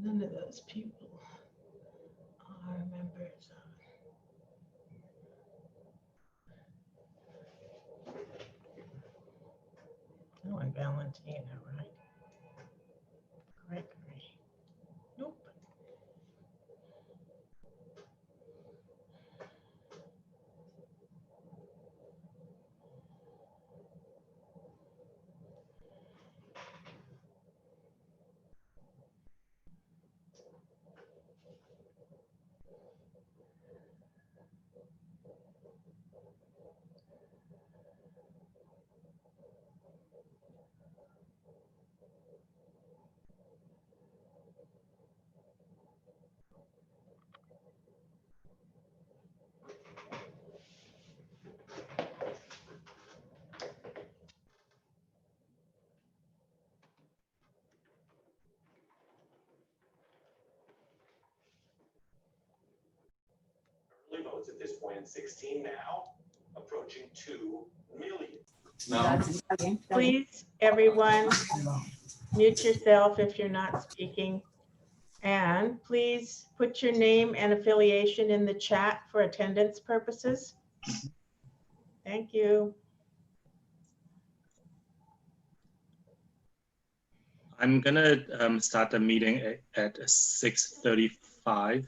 None of those people are members of. Oh, and Valentina, right? Gregory. Nope. Votes at this point, 16 now, approaching 2 million. No. Please, everyone, mute yourself if you're not speaking. And please put your name and affiliation in the chat for attendance purposes. Thank you. I'm gonna start the meeting at 6:35.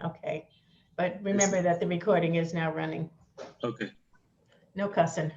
Okay, but remember that the recording is now running. Okay. No cussing.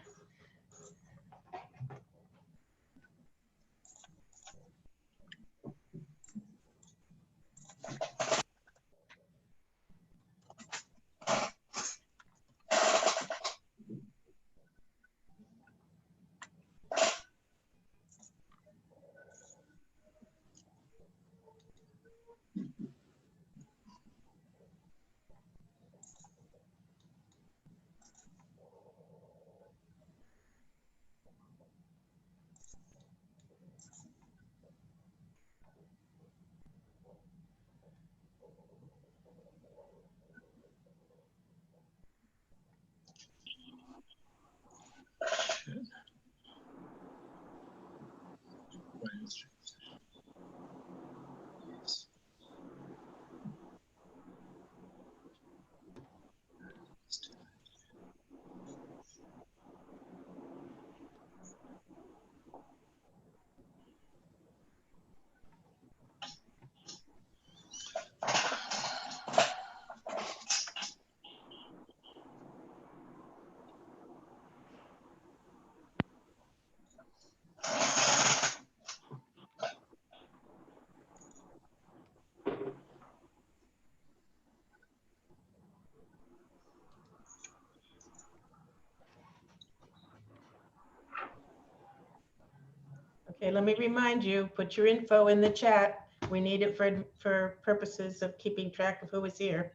Okay, let me remind you, put your info in the chat. We need it for purposes of keeping track of who is here.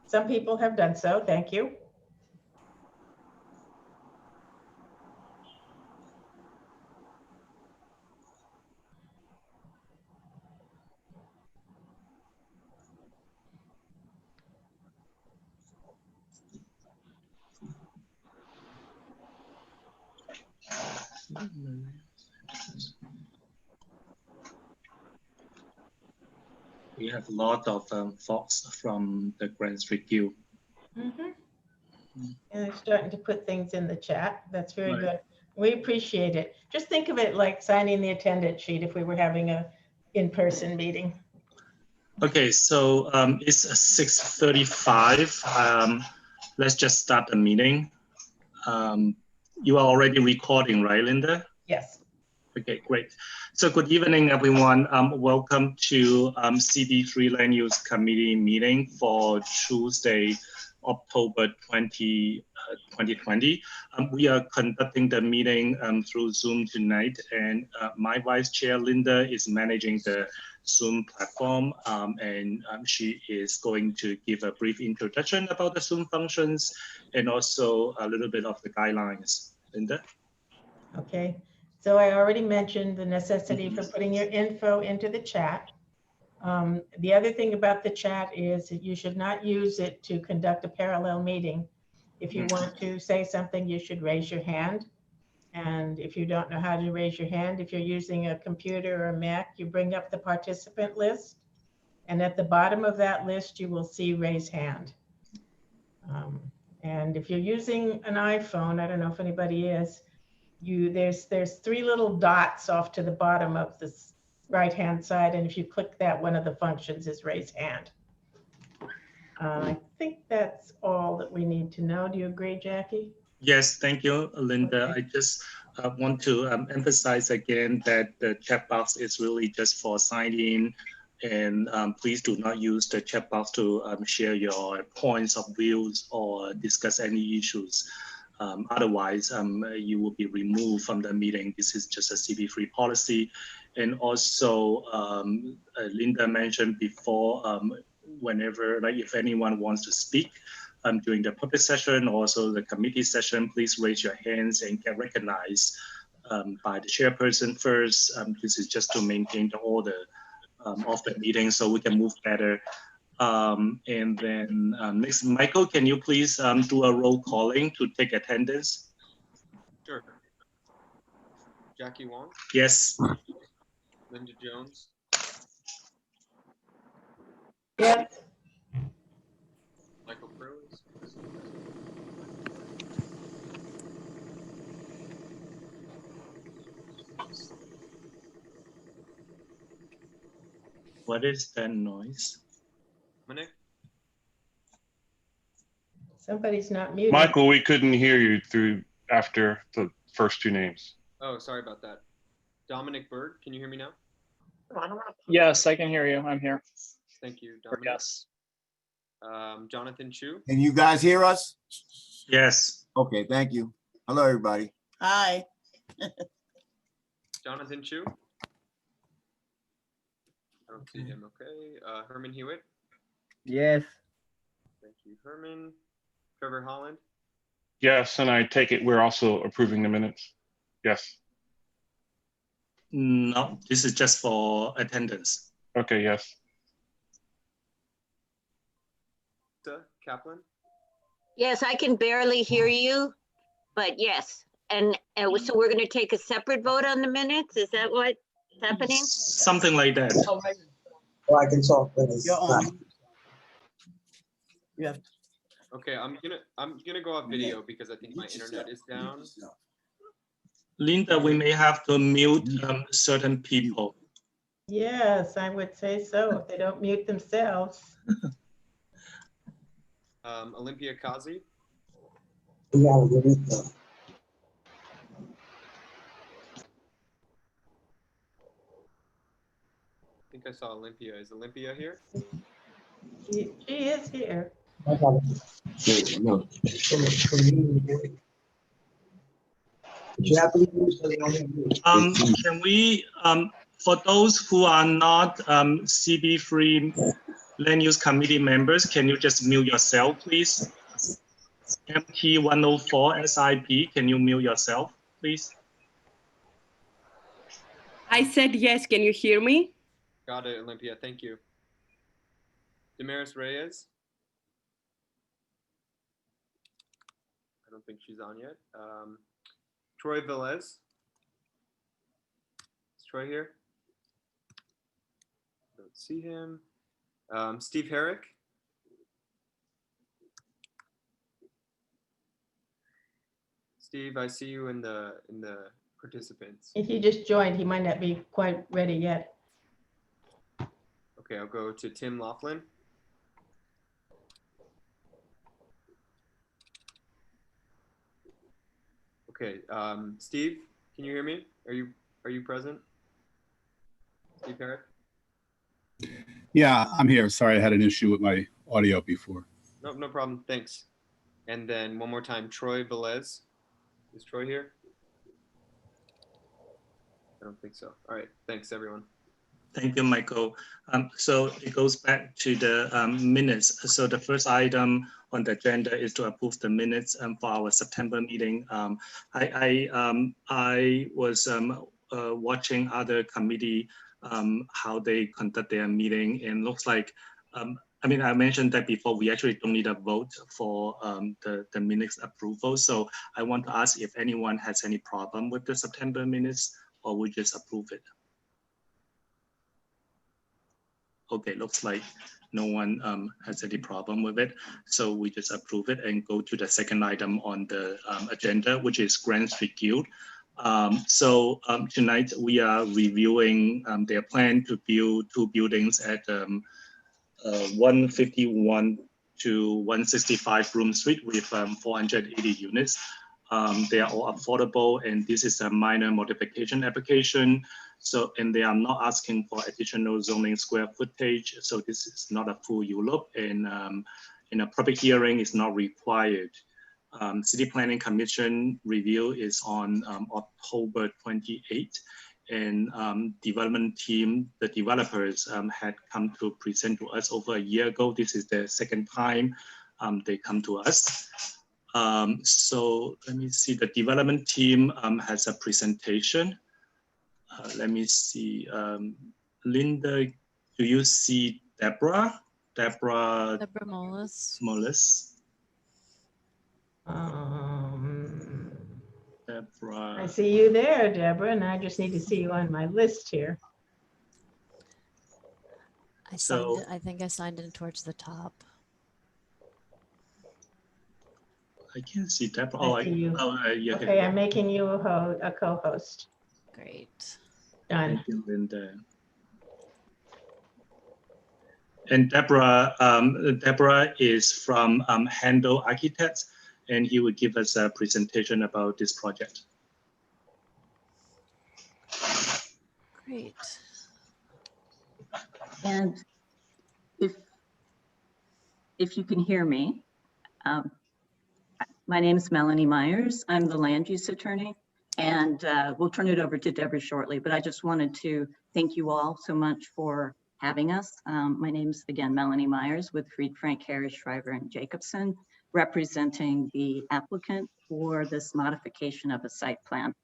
Some people have done so, thank you. We have a lot of thoughts from the Grand Street Guild. And they're starting to put things in the chat. That's very Right. good. We appreciate it. Just think of it like signing the attendance sheet if we were having a in-person meeting. Okay, so it's 6:35. Let's just start the meeting. You are already recording, right, Linda? Yes. Okay, great. So good evening, everyone. Welcome to CD3 Land Use Committee meeting for Tuesday, October 20, 2020. We are conducting the meeting through Zoom tonight, and my vice chair, Linda, is managing the Zoom platform, and she is going to give a brief introduction about the Zoom functions and also a little bit of the guidelines. Linda? Okay. So I already mentioned the necessity for putting your info into the chat. The other thing about the chat is that you should not use it to conduct a parallel meeting. If you want to say something, you should raise your hand. And if you don't know how to raise your hand, if you're using a computer or a Mac, you bring up the participant list. And at the bottom of that list, you will see raise hand. And if you're using an iPhone, I don't know if anybody is, there's three little dots off to the bottom of this right-hand side. And if you click that, one of the functions is raise hand. I think that's all that we need to know. Do you agree, Jackie? Yes, thank you, Linda. Okay. I just want to emphasize again that the chat box is really just for signing in, and please do not use the chat box to share your points of views or discuss any issues. Otherwise, you will be removed from the meeting. This is just a CB3 policy. And also, Linda mentioned before, whenever, like if anyone wants to speak during the public session, also the committee session, please raise your hands and get recognized by the chairperson first. This is just to maintain the order of the meeting so we can move better. And then next, Michael, can you please do a roll calling to take attendance? Sure. Jackie Wong, Yes. Linda Jones, Yes. Michael Perles, What is that noise? Dominic, Somebody's not muted. Michael, we couldn't hear you through after the first two names. oh, sorry about that. Dominic Berg, can you hear me now? Yes, I can hear you. I'm here. Thank you, Or Dominic. yes. Jonathan Chu, Can you guys hear us? Yes. Okay, thank you. Hello, everybody. Hi. Jonathan Chu. I don't see him, okay. Herman Hewitt, Yes. thank you, Herman. Trevor Holland, Yes, and I take it we're also approving the minutes. Yes. No, this is just for attendance. Okay, yes. Kaplan, Yes, I can barely hear you, but yes. And so we're going to take a separate vote on the minutes? Is that what's happening? Something like that. Well, I can talk, but it's You're not. on. You have okay, I'm gonna go off video because I think my internet is down. Linda, we may have to mute certain people. Yes, I would say so, if they don't mute themselves. Olympia Kazi, We gotta give it the. I think I saw Olympia. Is Olympia here? She is here. I gotta- No. You have to use the only- Can we, for those who are not CB3 Land Use Committee members, can you just mute yourself, please? MT104 SIP, can you mute yourself, please? I said yes. Can you hear me? Got it, Olympia. Thank you. Damaris Reyes. I don't think she's on yet. Troy Velez. Is Troy here? Don't see him. Steve Herrick. Steve, I see you in the participants. If he just joined, he might not be quite ready yet. Okay, I'll go to Tim Laughlin. Okay, Steve, can you hear me? Are you present? Steve Herrick? Yeah, I'm here. Sorry, I had an issue with my audio before. No problem. Thanks. And then one more time, Troy Velez. Is Troy here? I don't think so. All right. Thanks, everyone. Thank you, Michael. So it goes back to the minutes. So the first item on the agenda is to approve the minutes for our September meeting. I was watching other committee how they conduct their meeting, and looks like, I mean, I mentioned that before, we actually don't need a vote for the minutes approval. So I want to ask if anyone has any problem with the September minutes, or we just approve it. okay, looks like no one has any problem with it. So we just approve it and go to the second item on the agenda, which is Grand Street Guild. Tonight we are reviewing their plan to build 2 buildings at 151 to 165 Broome Street with 480 units. They are all affordable, and this is a minor modification application. So, and they are not asking for additional zoning square footage. So this is not a full ULUP, and in a public hearing is not required. City Planning Commission review is on October 28th, and development team, the developers had come to present to us over a year ago. This is the second time they come to us. So let me see, the development team has a presentation. Let me see, Linda, do you see Deborah? Deborah Mollis. Deborah. I see you there, Deborah, and I just need to see you on my list here. I think I signed in towards the top. I can't see Deborah. I see you. Yeah, okay, I'm making you a co-host. Great. Done. Thank you, Linda. And Deborah is from Handel Architects, and he will give us a presentation about this project. Great. And if you can hear me, my name is Melanie Myers. I'm the land use attorney, and we'll turn it over to Deborah shortly, but I just wanted to thank you all so much for having us. My name's, again, Melanie Myers with Fried, Frank, Harris, Shriver, and Jacobson, representing the applicant for this modification of a site plan.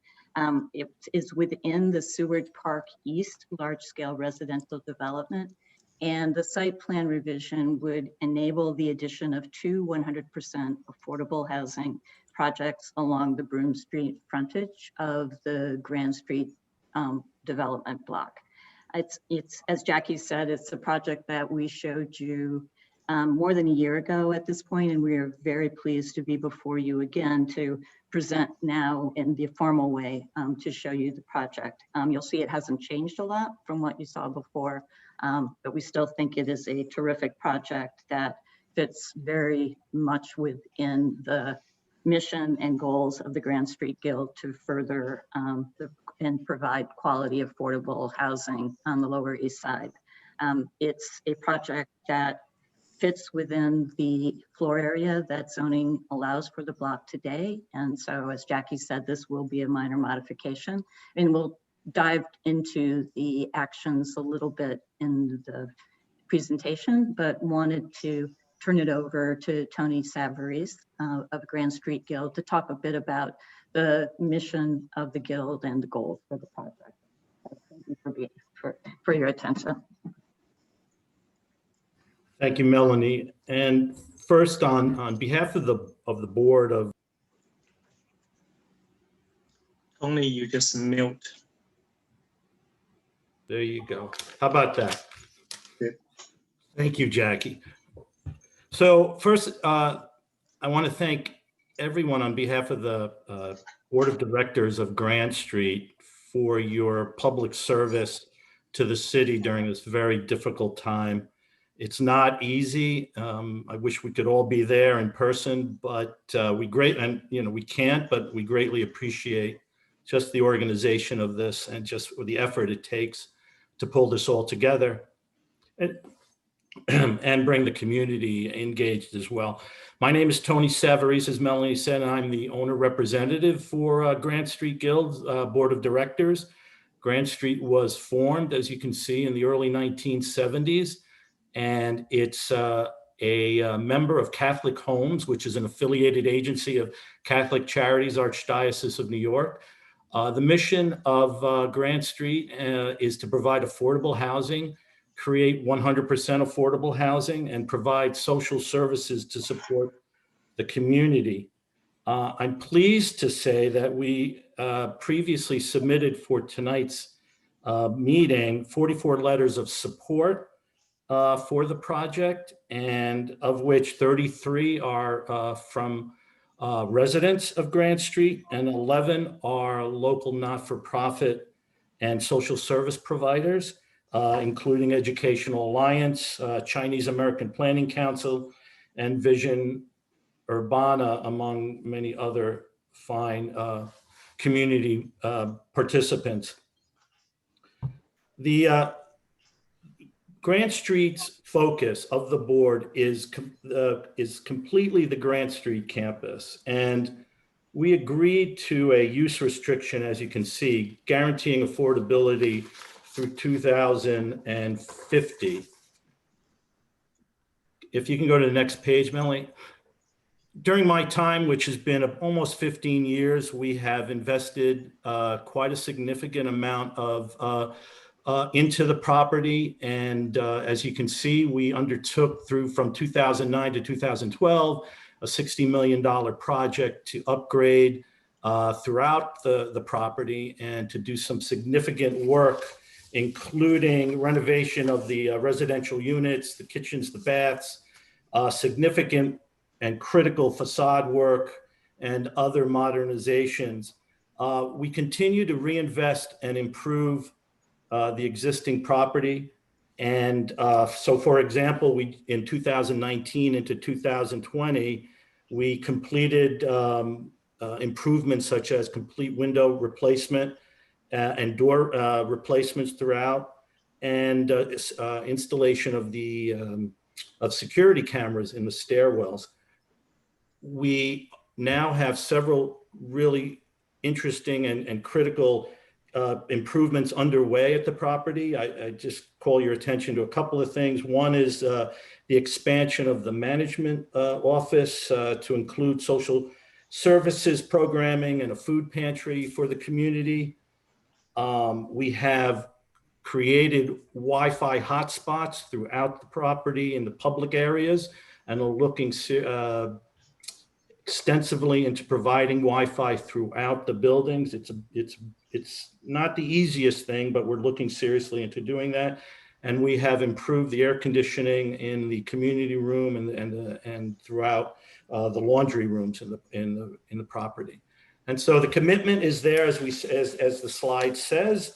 It is within the Seward Park East large-scale residential development, and the site plan revision would enable the addition of 2 100% affordable housing projects along the Broome Street frontage of the Grand Street development block. It's, as Jackie said, it's a project that we showed you more than a year ago at this point, and we are very pleased to be before you again to present now in the formal way to show you the project. You'll see it hasn't changed a lot from what you saw before, but we still think it is a terrific project that fits very much within the mission and goals of the Grand Street Guild to further and provide quality, affordable housing on the Lower East Side. It's a project that fits within the floor area that zoning allows for the block today. And so, as Jackie said, this will be a minor modification, and we'll dive into the actions a little bit in the presentation, but wanted to turn it over to Tony Savarese of Grand Street Guild to talk a bit about the mission of the Guild and the goals for the project. Thank you for your attention. Thank you, Melanie. And first, on behalf of the board of Tony, you just mute. There you go. How about that? Yeah. Thank you, Jackie. So first, I want to thank everyone on behalf of the Board of Directors of Grand Street for your public service to the city during this very difficult time. It's not easy. I wish we could all be there in person, but we can't, but we greatly appreciate just the organization of this and just the effort it takes to pull this all together and bring the community engaged as well. My name is Tony Savarese, as Melanie said, and I'm the owner representative for Grand Street Guild Board of Directors. Grand Street was formed, as you can see, in the early 1970s, and it's a member of Catholic Homes, which is an affiliated agency of Catholic Charities, Archdiocese of New York. The mission of Grand Street is to provide affordable housing, create 100% affordable housing, and provide social services to support the community. I'm pleased to say that we previously submitted for tonight's meeting 44 letters of support for the project, and of which 33 are from residents of Grant Street, and 11 are local not-for-profit and social service providers, including Educational Alliance, Chinese American Planning Council, and Vision Urbana, among many other fine community participants. The Grant Street's focus of the board is completely the Grant Street campus. And we agreed to a use restriction, as you can see, guaranteeing affordability through 2050. If you can go to the next page, Melanie. During my time, which has been almost 15 years, we have invested quite a significant amount of into the property. And as you can see, we undertook from 2009 to 2012, a $60 million project to upgrade throughout the property and to do some significant work, including renovation of the residential units, the kitchens, the baths, significant and critical facade work, and other modernizations. We continue to reinvest and improve the existing property. And so, for example, in 2019 into 2020, we completed improvements such as complete window replacement and door replacements throughout, and installation of security cameras in the stairwells. We now have several really interesting and critical improvements underway at the property. I just call your attention to a couple of things. One is the expansion of the management office to include social services programming and a food pantry for the community. We have created Wi-Fi hotspots throughout the property in the public areas, and are looking extensively into providing Wi-Fi throughout the buildings. It's not the easiest thing, but we're looking seriously into doing that. And we have improved the air conditioning in the community room and throughout the laundry rooms in the property. And so the commitment is there, as the slide says,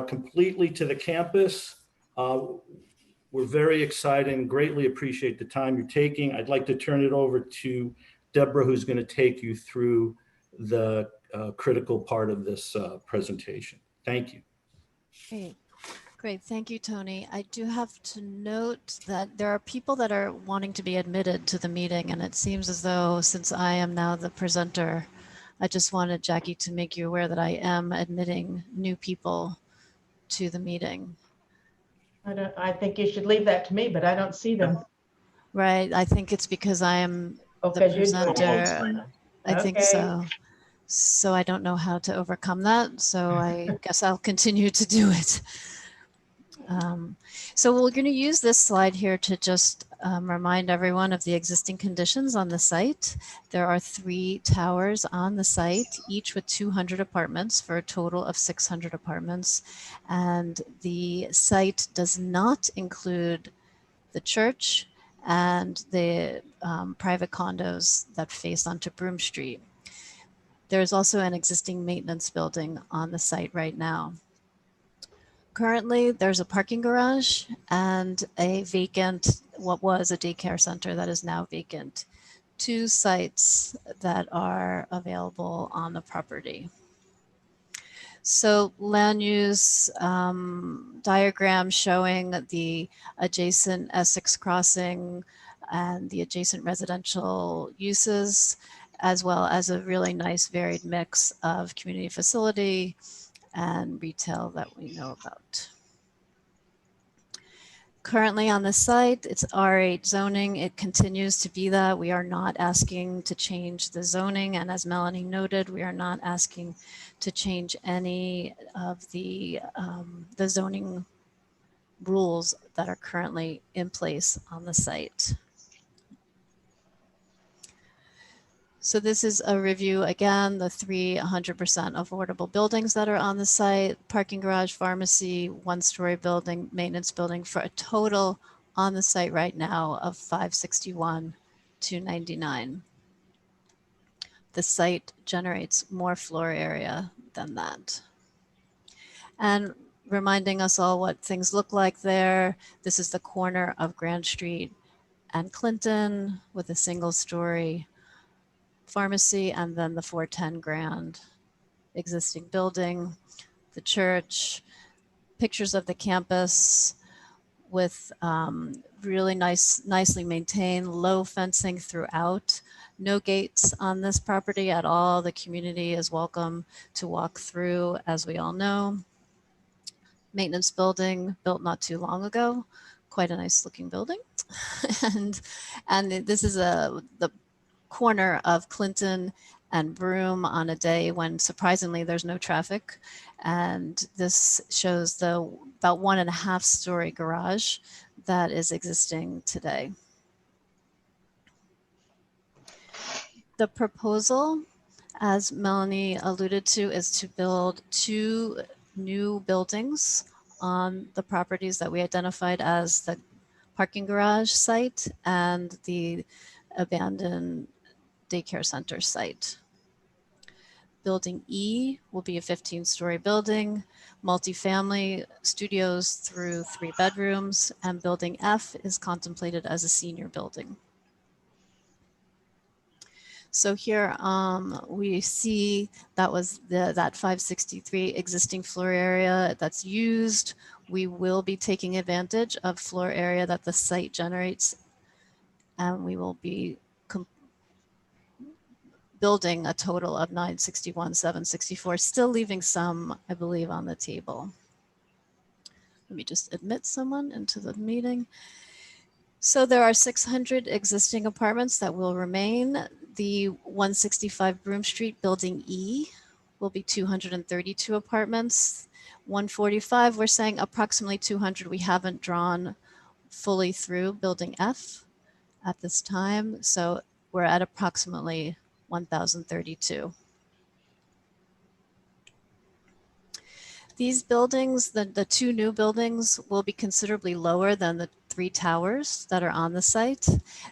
completely to the campus. We're very excited and greatly appreciate the time you're taking. I'd like to turn it over to Deborah, who's going to take you through the critical part of this presentation. Thank you. Great. Thank you, Tony. I do have to note that there are people that are wanting to be admitted to the meeting, and it seems as though, since I am now the presenter, I just wanted Jackie to make you aware that I am admitting new people to the meeting. I think you should leave that to me, but I don't see them. Right. I think it's because I am the presenter. I think so. So I don't know how to overcome that. So I guess I'll continue to do it. So we're going to use this slide here to just remind everyone of the existing conditions on the site. There are 3 towers on the site, each with 200 apartments for a total of 600 apartments. And the site does not include the church and the private condos that face onto Broome Street. There is also an existing maintenance building on the site right now. Currently, there's a parking garage and a vacant, what was a daycare center that is now vacant. 2 sites that are available on the property. So land use diagram showing the adjacent Essex crossing and the adjacent residential uses, as well as a really nice varied mix of community facility and retail that we know about. Currently on the site, it's R8 zoning. It continues to be that. We are not asking to change the zoning. And as Melanie noted, we are not asking to change any of the zoning rules that are currently in place on the site. So this is a review, again, the 3 100% affordable buildings that are on the site, parking garage, pharmacy, 1-story building, maintenance building, for a total on the site right now of 561 to 99. The site generates more floor area than that. And reminding us all what things look like there. This is the corner of Grand Street and Clinton with a single story pharmacy, and then the 410 Grand existing building, the church, pictures of the campus with really nicely maintained, low fencing throughout. No gates on this property at all. The community is welcome to walk through, as we all know. Maintenance building built not too long ago, quite a nice looking building. and this is the corner of Clinton and Broome on a day when surprisingly there's no traffic. And this shows the about 1.5 story garage that is existing today. The proposal, as Melanie alluded to, is to build 2 new buildings on the properties that we identified as the parking garage site and the abandoned daycare center site. Building E will be a 15-story building, multifamily studios through 3 bedrooms, and building F is contemplated as a senior building. So here we see that was that 563 existing floor area that's used. We will be taking advantage of floor area that the site generates, and we will be building a total of 961, 764, still leaving some, I believe, on the table. Let me just admit someone into the meeting. So there are 600 existing apartments that will remain. The 165 Broome Street building E will be 232 apartments. 145, we're saying approximately 200. We haven't drawn fully through building F at this time. So we're at approximately 1,032. These buildings, the 2 new buildings, will be considerably lower than the 3 towers that are on the site.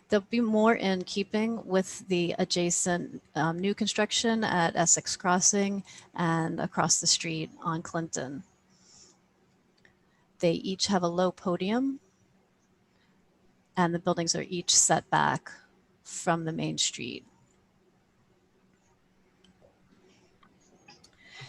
They'll be more in keeping with the adjacent new construction at Essex Crossing and across the street on Clinton. They each have a low podium, and the buildings are each set back from the main street.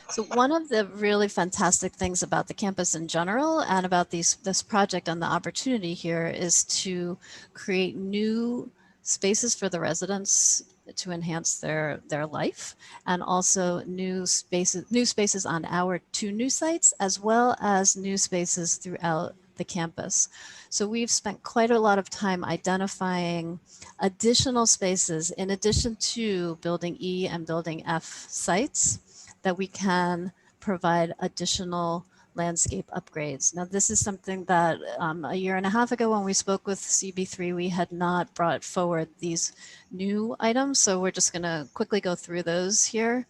So one of the really fantastic things about the campus in general and about this project and the opportunity here is to create new spaces for the residents to enhance their life, and also new spaces on our 2 new sites, as well as new spaces throughout the campus. So we've spent quite a lot of time identifying additional spaces in addition to building E and building F sites that we can provide additional landscape upgrades. Now, this is something that a year and a half ago when we spoke with CB3, we had not brought forward these new items. So we're just gonna quickly go through those here.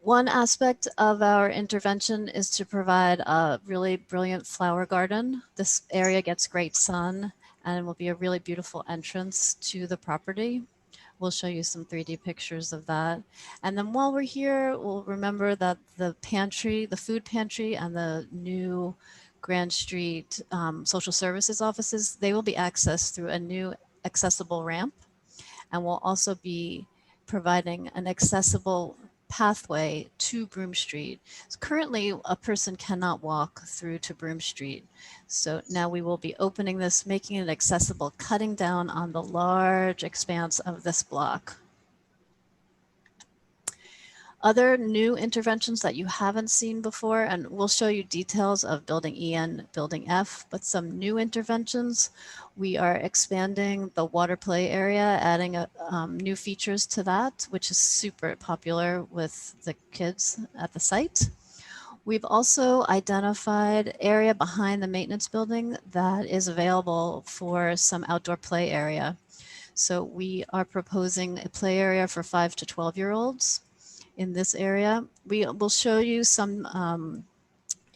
One aspect of our intervention is to provide a really brilliant flower garden. This area gets great sun and will be a really beautiful entrance to the property. We'll show you some 3D pictures of that. And then while we're here, we'll remember that the pantry, the food pantry, and the new Grand Street social services offices, they will be accessed through a new accessible ramp. And we'll also be providing an accessible pathway to Broome Street. So currently, a person cannot walk through to Broome Street. So now we will be opening this, making it accessible, cutting down on the large expanse of this block. Other new interventions that you haven't seen before, and we'll show you details of building E and building F, but some new interventions. We are expanding the water play area, adding new features to that, which is super popular with the kids at the site. We've also identified area behind the maintenance building that is available for some outdoor play area. So we are proposing a play area for 5 to 12-year-olds in this area. We will show you some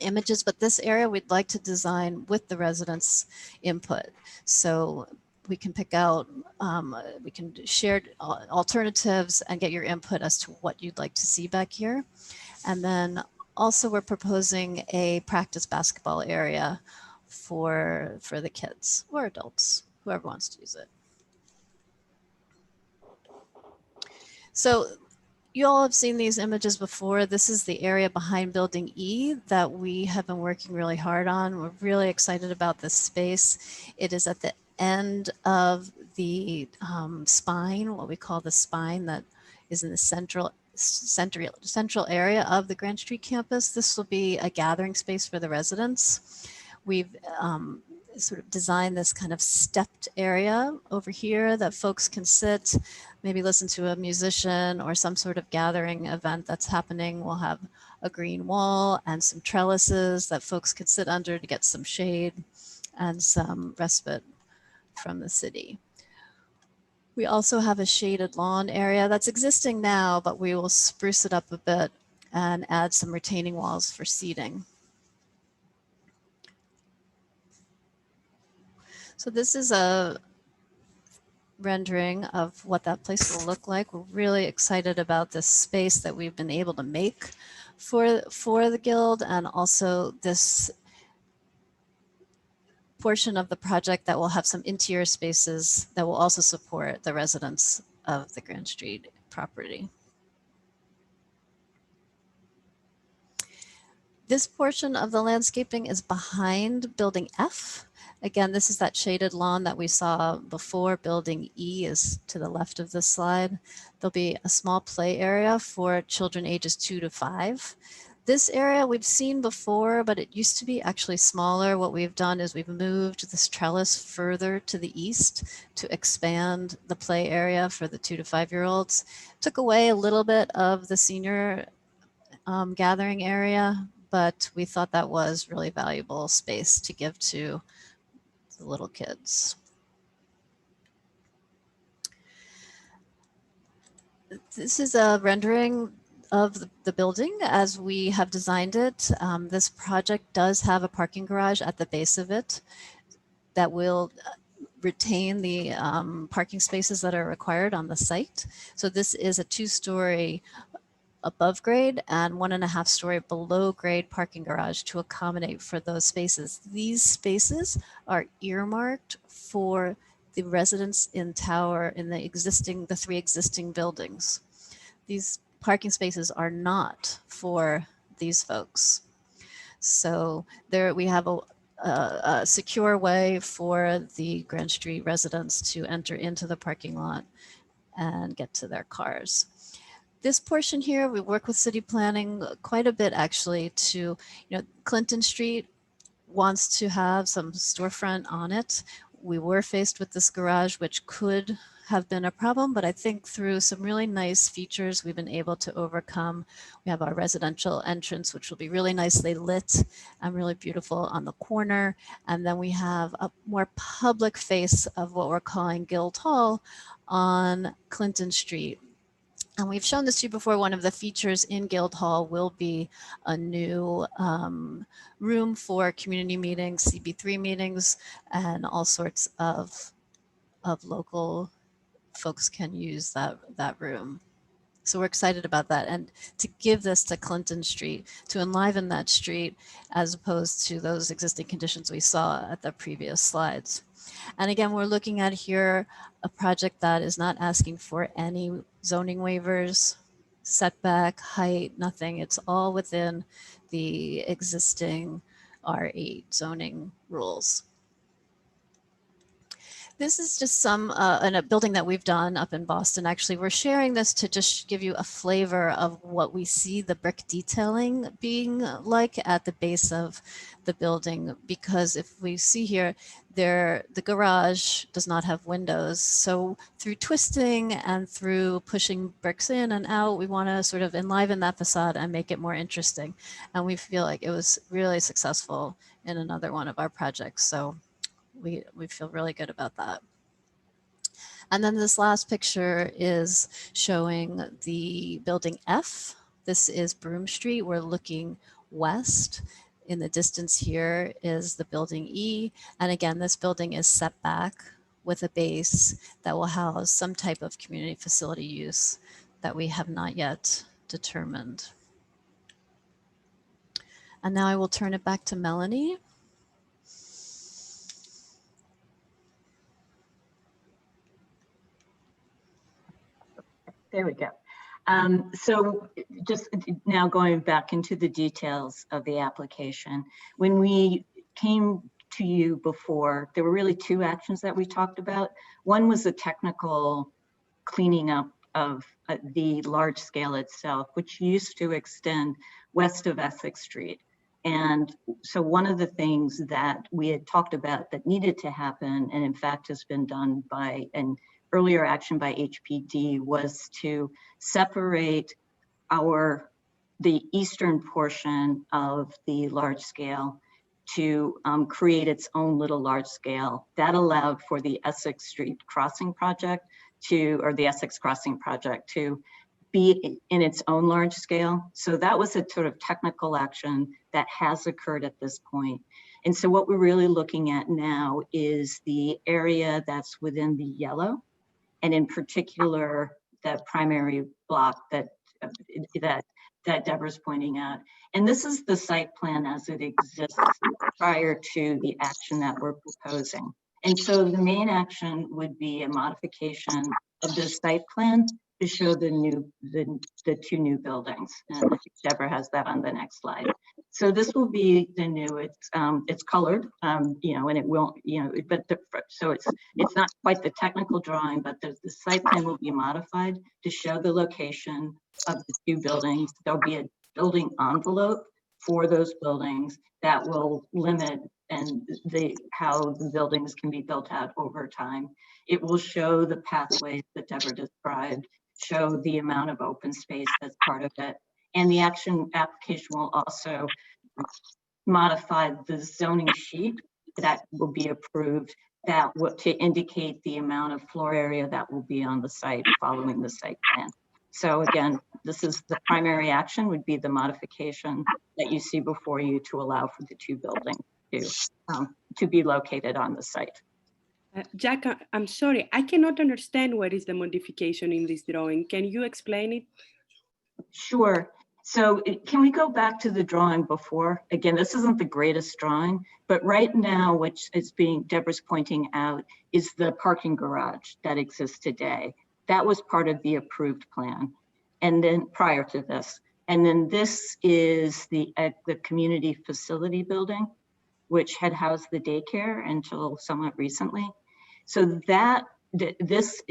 images, but this area we'd like to design with the residents' input. So we can pick out, we can share alternatives and get your input as to what you'd like to see back here. And then also we're proposing a practice basketball area for the kids or adults, whoever wants to use it. So you all have seen these images before. This is the area behind Building E that we have been working really hard on. We're really excited about this space. It is at the end of the spine, what we call the spine that is in the central area of the Grand Street campus. This will be a gathering space for the residents. We've sort of designed this kind of stepped area over here that folks can sit, maybe listen to a musician or some sort of gathering event that's happening. We'll have a green wall and some trellises that folks could sit under to get some shade and some respite from the city. We also have a shaded lawn area that's existing now, but we will spruce it up a bit and add some retaining walls for seating. So this is a rendering of what that place will look like. We're really excited about this space that we've been able to make for the Guild, and also this portion of the project that will have some interior spaces that will also support the residents of the Grand Street property. This portion of the landscaping is behind Building F. Again, this is that shaded lawn that we saw before. Building E is to the left of this slide. There'll be a small play area for children ages 2 to 5. This area we've seen before, but it used to be actually smaller. What we've done is we've moved this trellis further to the east to expand the play area for the 2 to 5-year-olds. Took away a little bit of the senior gathering area, but we thought that was really valuable space to give to the little kids. This is a rendering of the building as we have designed it. This project does have a parking garage at the base of it that will retain the parking spaces that are required on the site. So this is a 2-story above grade and 1.5-story below grade parking garage to accommodate for those spaces. These spaces are earmarked for the residents in tower in the 3 existing buildings. These parking spaces are not for these folks. So there we have a secure way for the Grand Street residents to enter into the parking lot and get to their cars. This portion here, we work with city planning quite a bit actually to, Clinton Street wants to have some storefront on it. We were faced with this garage, which could have been a problem, but I think through some really nice features, we've been able to overcome. We have our residential entrance, which will be really nicely lit and really beautiful on the corner. And then we have a more public face of what we're calling Guildhall on Clinton Street. And we've shown this to you before. One of the features in Guildhall will be a new room for community meetings, CB3 meetings, and all sorts of local folks can use that room. So we're excited about that, and to give this to Clinton Street, to enliven that street as opposed to those existing conditions we saw at the previous slides. And again, we're looking at here a project that is not asking for any zoning waivers, setback, height, nothing. It's all within the existing R8 zoning rules. This is just in a building that we've done up in Boston. Actually, we're sharing this to just give you a flavor of what we see the brick detailing being like at the base of the building. Because if we see here, the garage does not have windows. So through twisting and through pushing bricks in and out, we want to sort of enliven that facade and make it more interesting. And we feel like it was really successful in another one of our projects. So we feel really good about that. And then this last picture is showing the building F. This is Broome Street. We're looking west. In the distance here is the building E. And again, this building is set back with a base that will house some type of community facility use that we have not yet determined. And now I will turn it back to Melanie. There we go. So just now going back into the details of the application. When we came to you before, there were really two actions that we talked about. One was the technical cleaning up of the large scale itself, which used to extend west of Essex Street. And so one of the things that we had talked about that needed to happen, and in fact has been done by an earlier action by HPD, was to separate the eastern portion of the large scale to create its own little large scale. That allowed for the Essex Street crossing project or the Essex Crossing project to be in its own large scale. So that was a sort of technical action that has occurred at this point. And so what we're really looking at now is the area that's within the yellow, and in particular, that primary block that Deborah's pointing out. And this is the site plan as it exists prior to the action that we're proposing. And so the main action would be a modification of the site plan to show the two new buildings. And I think Deborah has that on the next slide. So this will be the new. It's colored, you know, and it will, you know, but so it's not quite the technical drawing, but the site plan will be modified to show the location of the two buildings. There'll be a building envelope for those buildings that will limit how the buildings can be built out over time. It will show the pathways that Deborah described, show the amount of open space that's part of it. And the application will also modify the zoning sheet that will be approved to indicate the amount of floor area that will be on the site following the site plan. So again, this is the primary action would be the modification that you see before you to allow for the two buildings to be located on the site. Jack, I'm sorry, I cannot understand what is the modification in this drawing. Can you explain it? Sure. So can we go back to the drawing before? Again, this isn't the greatest drawing, but right now, which is Deborah's pointing out, is the parking garage that exists today. That was part of the approved plan. And then prior to this, and then this is the community facility building, which had housed the daycare until somewhat recently. So this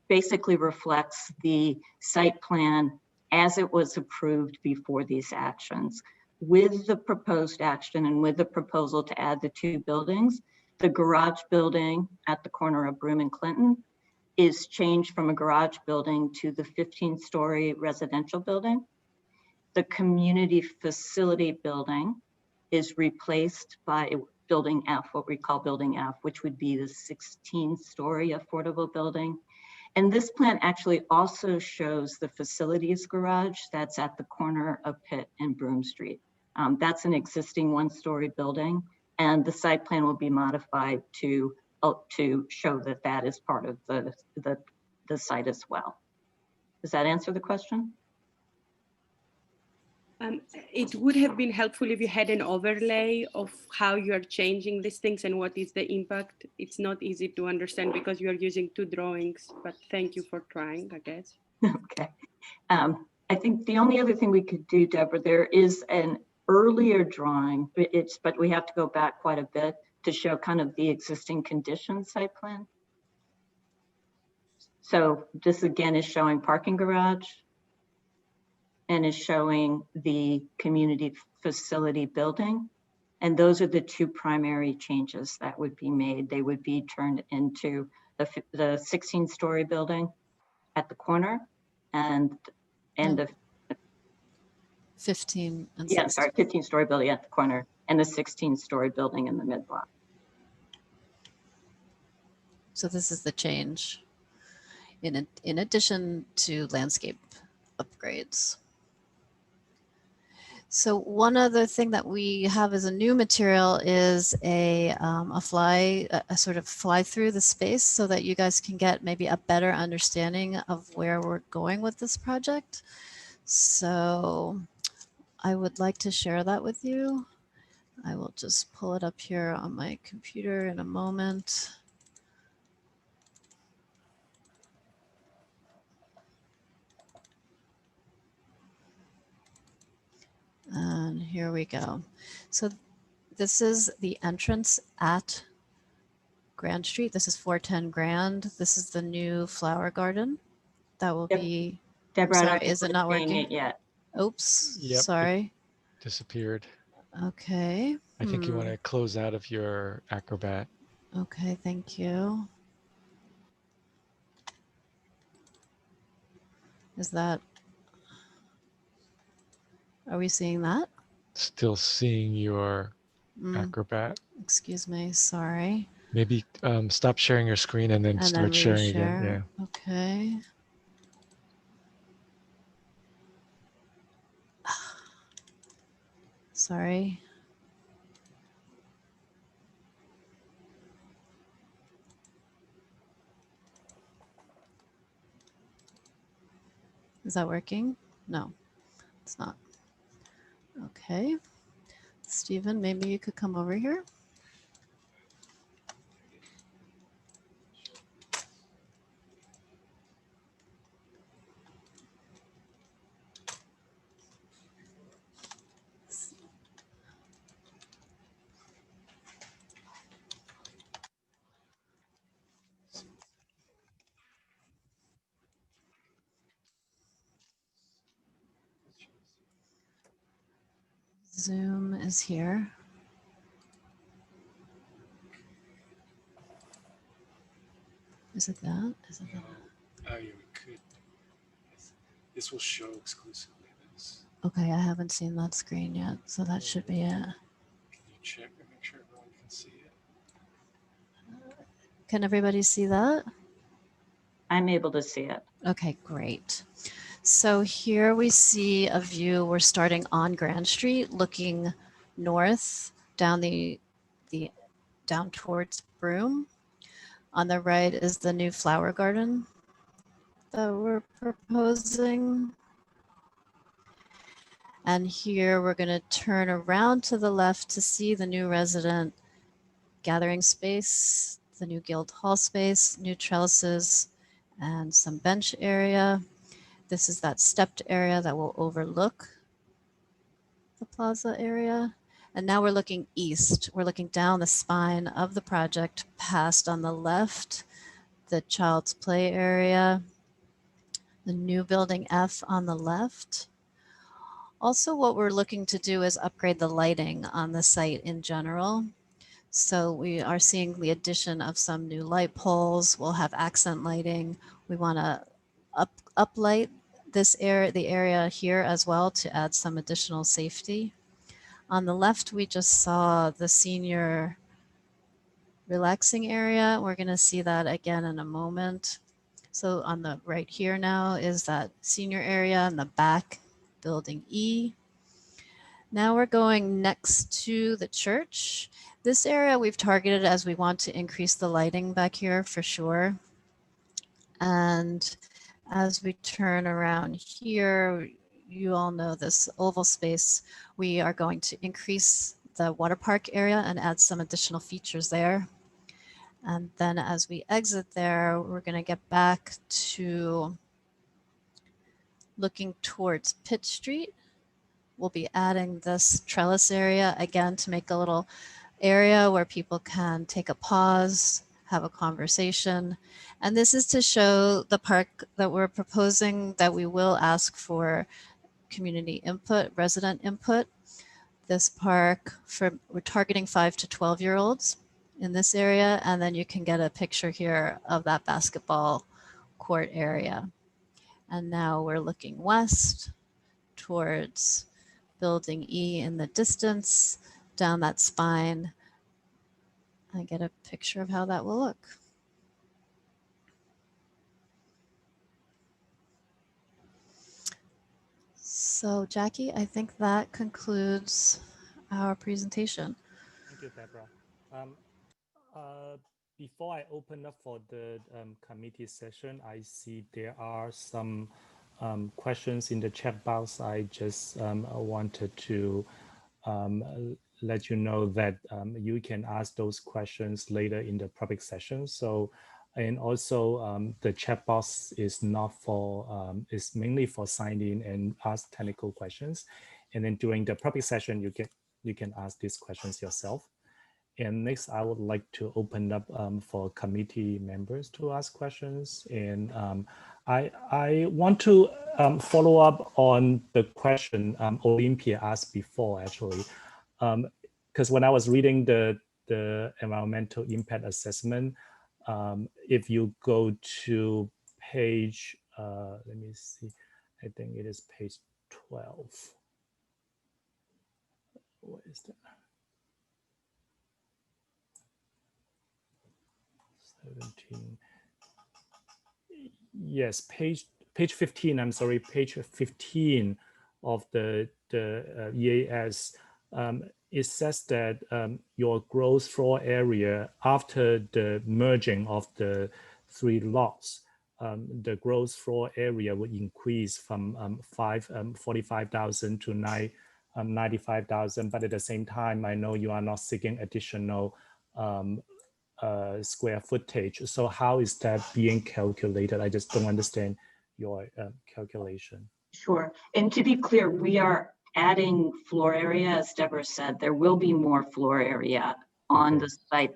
basically reflects the site plan as it was approved before these actions. With the proposed action and with the proposal to add the two buildings, the garage building at the corner of Broome and Clinton is changed from a garage building to the 15-story residential building. The community facility building is replaced by building F, what we call building F, which would be the 16-story affordable building. And this plan actually also shows the facilities garage that's at the corner of Pitt and Broome Street. That's an existing one-story building, and the site plan will be modified to show that that is part of the site as well. Does that answer the question? It would have been helpful if you had an overlay of how you are changing these things and what is the impact. It's not easy to understand because you are using two drawings, but thank you for trying, I guess. Okay. I think the only other thing we could do, Deborah, there is an earlier drawing, but we have to go back quite a bit to show kind of the existing condition site plan. So this again is showing parking garage and is showing the community facility building. And those are the two primary changes that would be made. They would be turned into the 16-story building at the corner and the 15-story building at the corner and the 16-story building in the mid-block. So this is the change in addition to landscape upgrades. So one other thing that we have as a new material is a sort of fly through the space so that you guys can get maybe a better understanding of where we're going with this project. So I would like to share that with you. I will just pull it up here on my computer in a moment. And here we go. So this is the entrance at Grand Street. This is 410 Grand. This is the new flower garden. That will be, Deborah, I don't sorry, think is it we're not seeing working? it yet. Oops, Yep, it sorry. disappeared. Okay. I think you want to close out of your Acrobat. Okay, thank you. Is that, are we seeing that? Still seeing your Acrobat. Excuse me, sorry. Maybe stop sharing your screen and then And start then sharing again. reshare. Yeah. Okay. Sorry. Is that working? No, it's not. Okay. Stephen, maybe you could come over here. Zoom is here. Is it that? Is it that? Oh, yeah, we could. This will show exclusively this. Okay, I haven't seen that screen yet, so that should be it. Can you check and make sure everyone can see it? Can everybody see that? I'm able to see it. Okay, great. So here we see a view. We're starting on Grand Street, looking north down down towards Broome. On the right is the new flower garden that we're proposing. And here we're going to turn around to the left to see the new resident gathering space, the new guild hall space, new trellises, and some bench area. This is that stepped area that will overlook the plaza area. And now we're looking east. We're looking down the spine of the project, past on the left, the child's play area, the new building F on the left. Also, what we're looking to do is upgrade the lighting on the site in general. So we are seeing the addition of some new light poles. We'll have accent lighting. We want to uplight this area, the area here as well, to add some additional safety. On the left, we just saw the senior relaxing area. We're going to see that again in a moment. So on the right here now is that senior area in the back, building E. Now we're going next to the church. This area we've targeted as we want to increase the lighting back here for sure. And as we turn around here, you all know this oval space, we are going to increase the water park area and add some additional features there. And then as we exit there, we're going to get back to looking towards Pitt Street. We'll be adding this trellis area again to make a little area where people can take a pause, have a conversation. And this is to show the park that we're proposing that we will ask for community input, resident input. This park, we're targeting 5 to 12-year-olds in this area, and then you can get a picture here of that basketball court area. And now we're looking west towards building E in the distance, down that spine. I get a picture of how that will look. So Jackie, I think that concludes our presentation. Thank you, Deborah. Before I open up for the committee session, I see there are some questions in the chat box. I just wanted to let you know that you can ask those questions later in the public session. So, and also the chat box is not for, is mainly for sign in and ask technical questions. And then during the public session, you can ask these questions yourself. And next, I would like to open up for committee members to ask questions. And I want to follow up on the question Olympia asked before, actually, because when I was reading the environmental impact assessment, if you go to page, let me see, I think it is page 12. What is that? 17. Yes, page 15. I'm sorry, page 15 of the EAS. It says that your gross floor area after the merging of the 3 lots, the gross floor area would increase from 45,000 to 95,000. But at the same time, I know you are not seeking additional square footage. So how is that being calculated? I just don't understand your calculation. Sure. And to be clear, we are adding floor area, as Deborah said. There will be more floor area on the site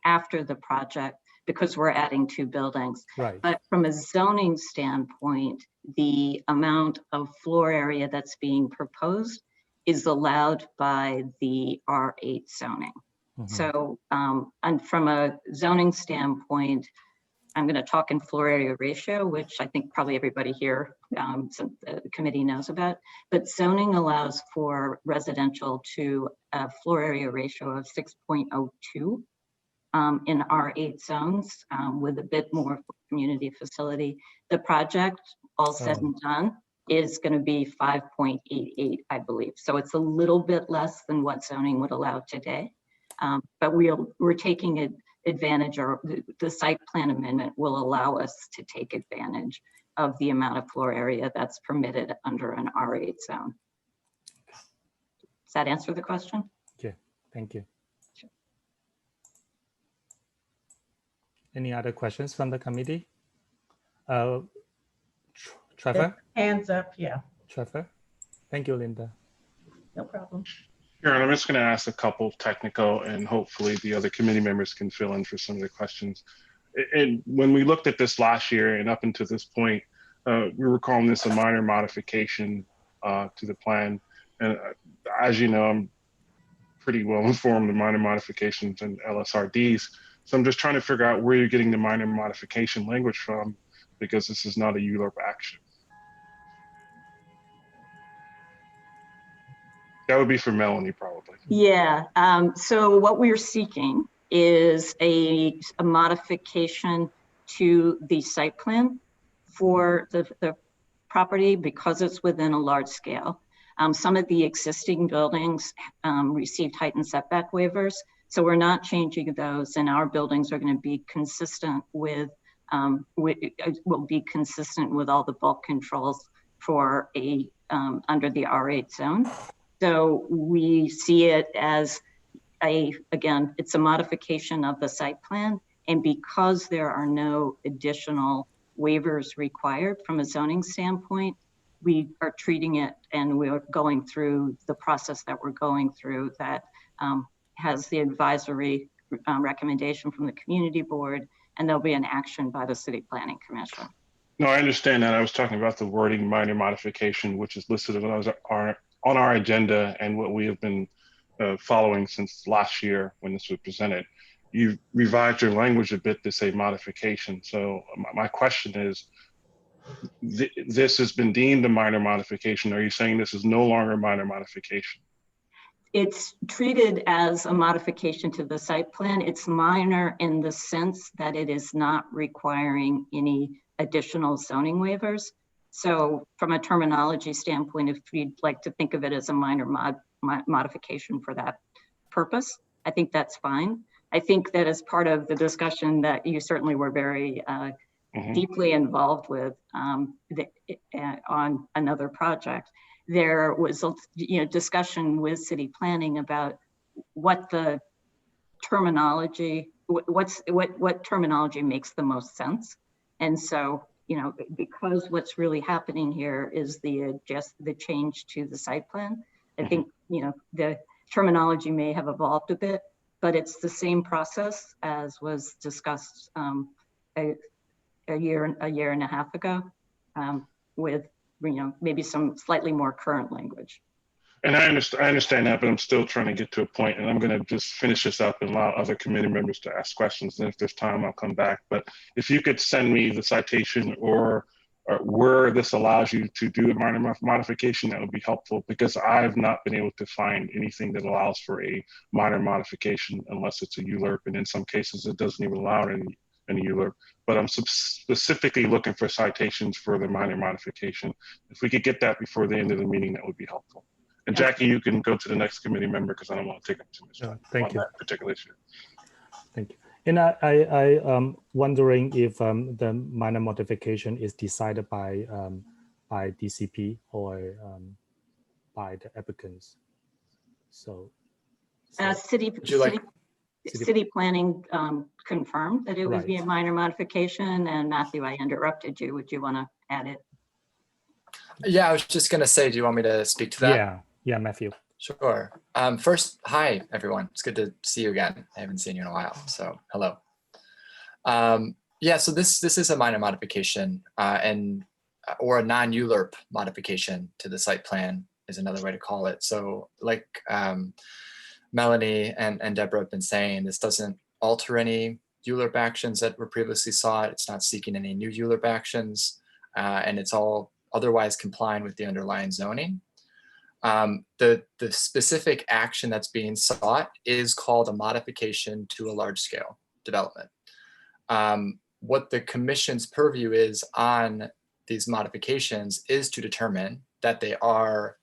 after the project because we're adding 2 buildings. Right. But from a zoning standpoint, the amount of floor area that's being proposed is allowed by the R8 zoning. So, and from a zoning standpoint, I'm going to talk in floor area ratio, which I think probably everybody here, the committee knows about, but zoning allows for residential to a floor area ratio of 6.02 in R8 zones with a bit more community facility. The project, all said and done, is going to be 5.88, I believe. So it's a little bit less than what zoning would allow today. But we're taking advantage, or the site plan amendment will allow us to take advantage of the amount of floor area that's permitted under an R8 zone. Does that answer the question? Okay, thank you. Sure. Any other questions from the committee? Trevor? Hands up, yeah. Trevor? Thank you, Linda. No problem. Sure, and I'm just going to ask a couple technical, and hopefully the other committee members can fill in for some of the questions. And when we looked at this last year and up until this point, we were calling this a minor modification to the plan. And as you know, I'm pretty well informed in minor modifications and LSRDs. So I'm just trying to figure out where you're getting the minor modification language from, because this is not a ULURP action. That would be for Melanie, probably. Yeah, so what we're seeking is a modification to the site plan for the property because it's within a large scale. Some of the existing buildings received height and setback waivers, so we're not changing those, and our buildings are going to be consistent with, will be consistent with all the bulk controls for a under the R8 zone. So we see it as again, it's a modification of the site plan. And because there are no additional waivers required from a zoning standpoint, we are treating it, and we're going through the process that we're going through that has the advisory recommendation from the community board, and there'll be an action by the City Planning Commission. No, I understand that. I was talking about the wording minor modification, which is listed on our agenda and what we have been following since last year when this was presented. You've revised your language a bit to say modification. So my question is, this has been deemed a minor modification. Are you saying this is no longer a minor modification? It's treated as a modification to the site plan. It's minor in the sense that it is not requiring any additional zoning waivers. So from a terminology standpoint, if you'd like to think of it as a minor modification for that purpose, I think that's fine. I think that as part of the discussion that you certainly were very deeply involved with on another project, there was discussion with city planning about what the terminology, what terminology makes the most sense. And so, because what's really happening here is the change to the site plan. I think, the terminology may have evolved a bit, but it's the same process as was discussed a year and a half ago with, maybe some slightly more current language. And I understand that, but I'm still trying to get to a point, and I'm going to just finish this up and allow other committee members to ask questions. And if there's time, I'll come back. But if you could send me the citation or where this allows you to do a minor modification, that would be helpful, because I've not been able to find anything that allows for a minor modification unless it's a ULURP. And in some cases, it doesn't even allow any ULURP. But I'm specifically looking for citations for the minor modification. If we could get that before the end of the meeting, that would be helpful. And Jackie, you can go to the next committee member because I don't want to take up too much time on that particular issue. Thank you. And I wondering if the minor modification is decided by DCP or by the applicants. So city planning confirmed that it would be a minor modification. And Matthew, I interrupted you. Would you want to add it? Yeah, I was just going to say, do you want me to speak to that? Yeah, Matthew. Sure. First, hi, everyone. It's good to see you again. I haven't seen you in a while, so hello. Yeah, so this is a minor modification or a non-ULURP modification to the site plan is another way to call it. So like Melanie and Deborah have been saying, this doesn't alter any ULURP actions that were previously sought. It's not seeking any new ULURP actions, and it's all otherwise complying with the underlying zoning. The specific action that's being sought is called a modification to a large scale development. What the commission's purview is on these modifications is to determine that they are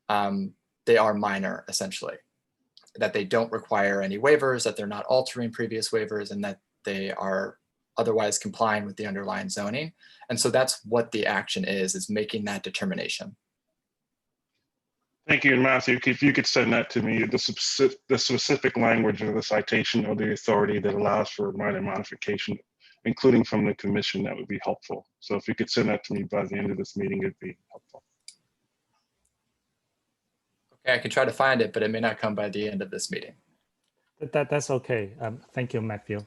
minor, essentially, that they don't require any waivers, that they're not altering previous waivers, and that they are otherwise complying with the underlying zoning. And so that's what the action is making that determination. Thank you. And Matthew, if you could send that to me, the specific language of the citation or the authority that allows for minor modification, including from the commission, that would be helpful. So if you could send that to me by the end of this meeting, it'd be helpful. Okay, I can try to find it, but it may not come by the end of this meeting. That's okay. Thank you, Matthew.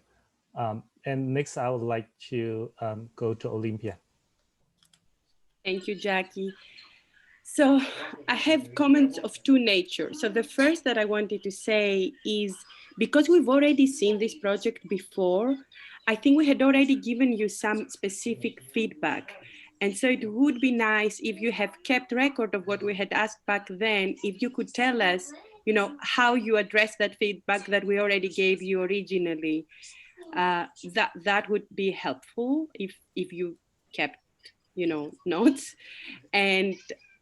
And next, I would like to go to Olympia. Thank you, Jackie. So I have comments of two natures. So the first that I wanted to say is, because we've already seen this project before, I think we had already given you some specific feedback. And so it would be nice if you have kept record of what we had asked back then, if you could tell us, how you address that feedback that we already gave you originally. That would be helpful if you kept, notes.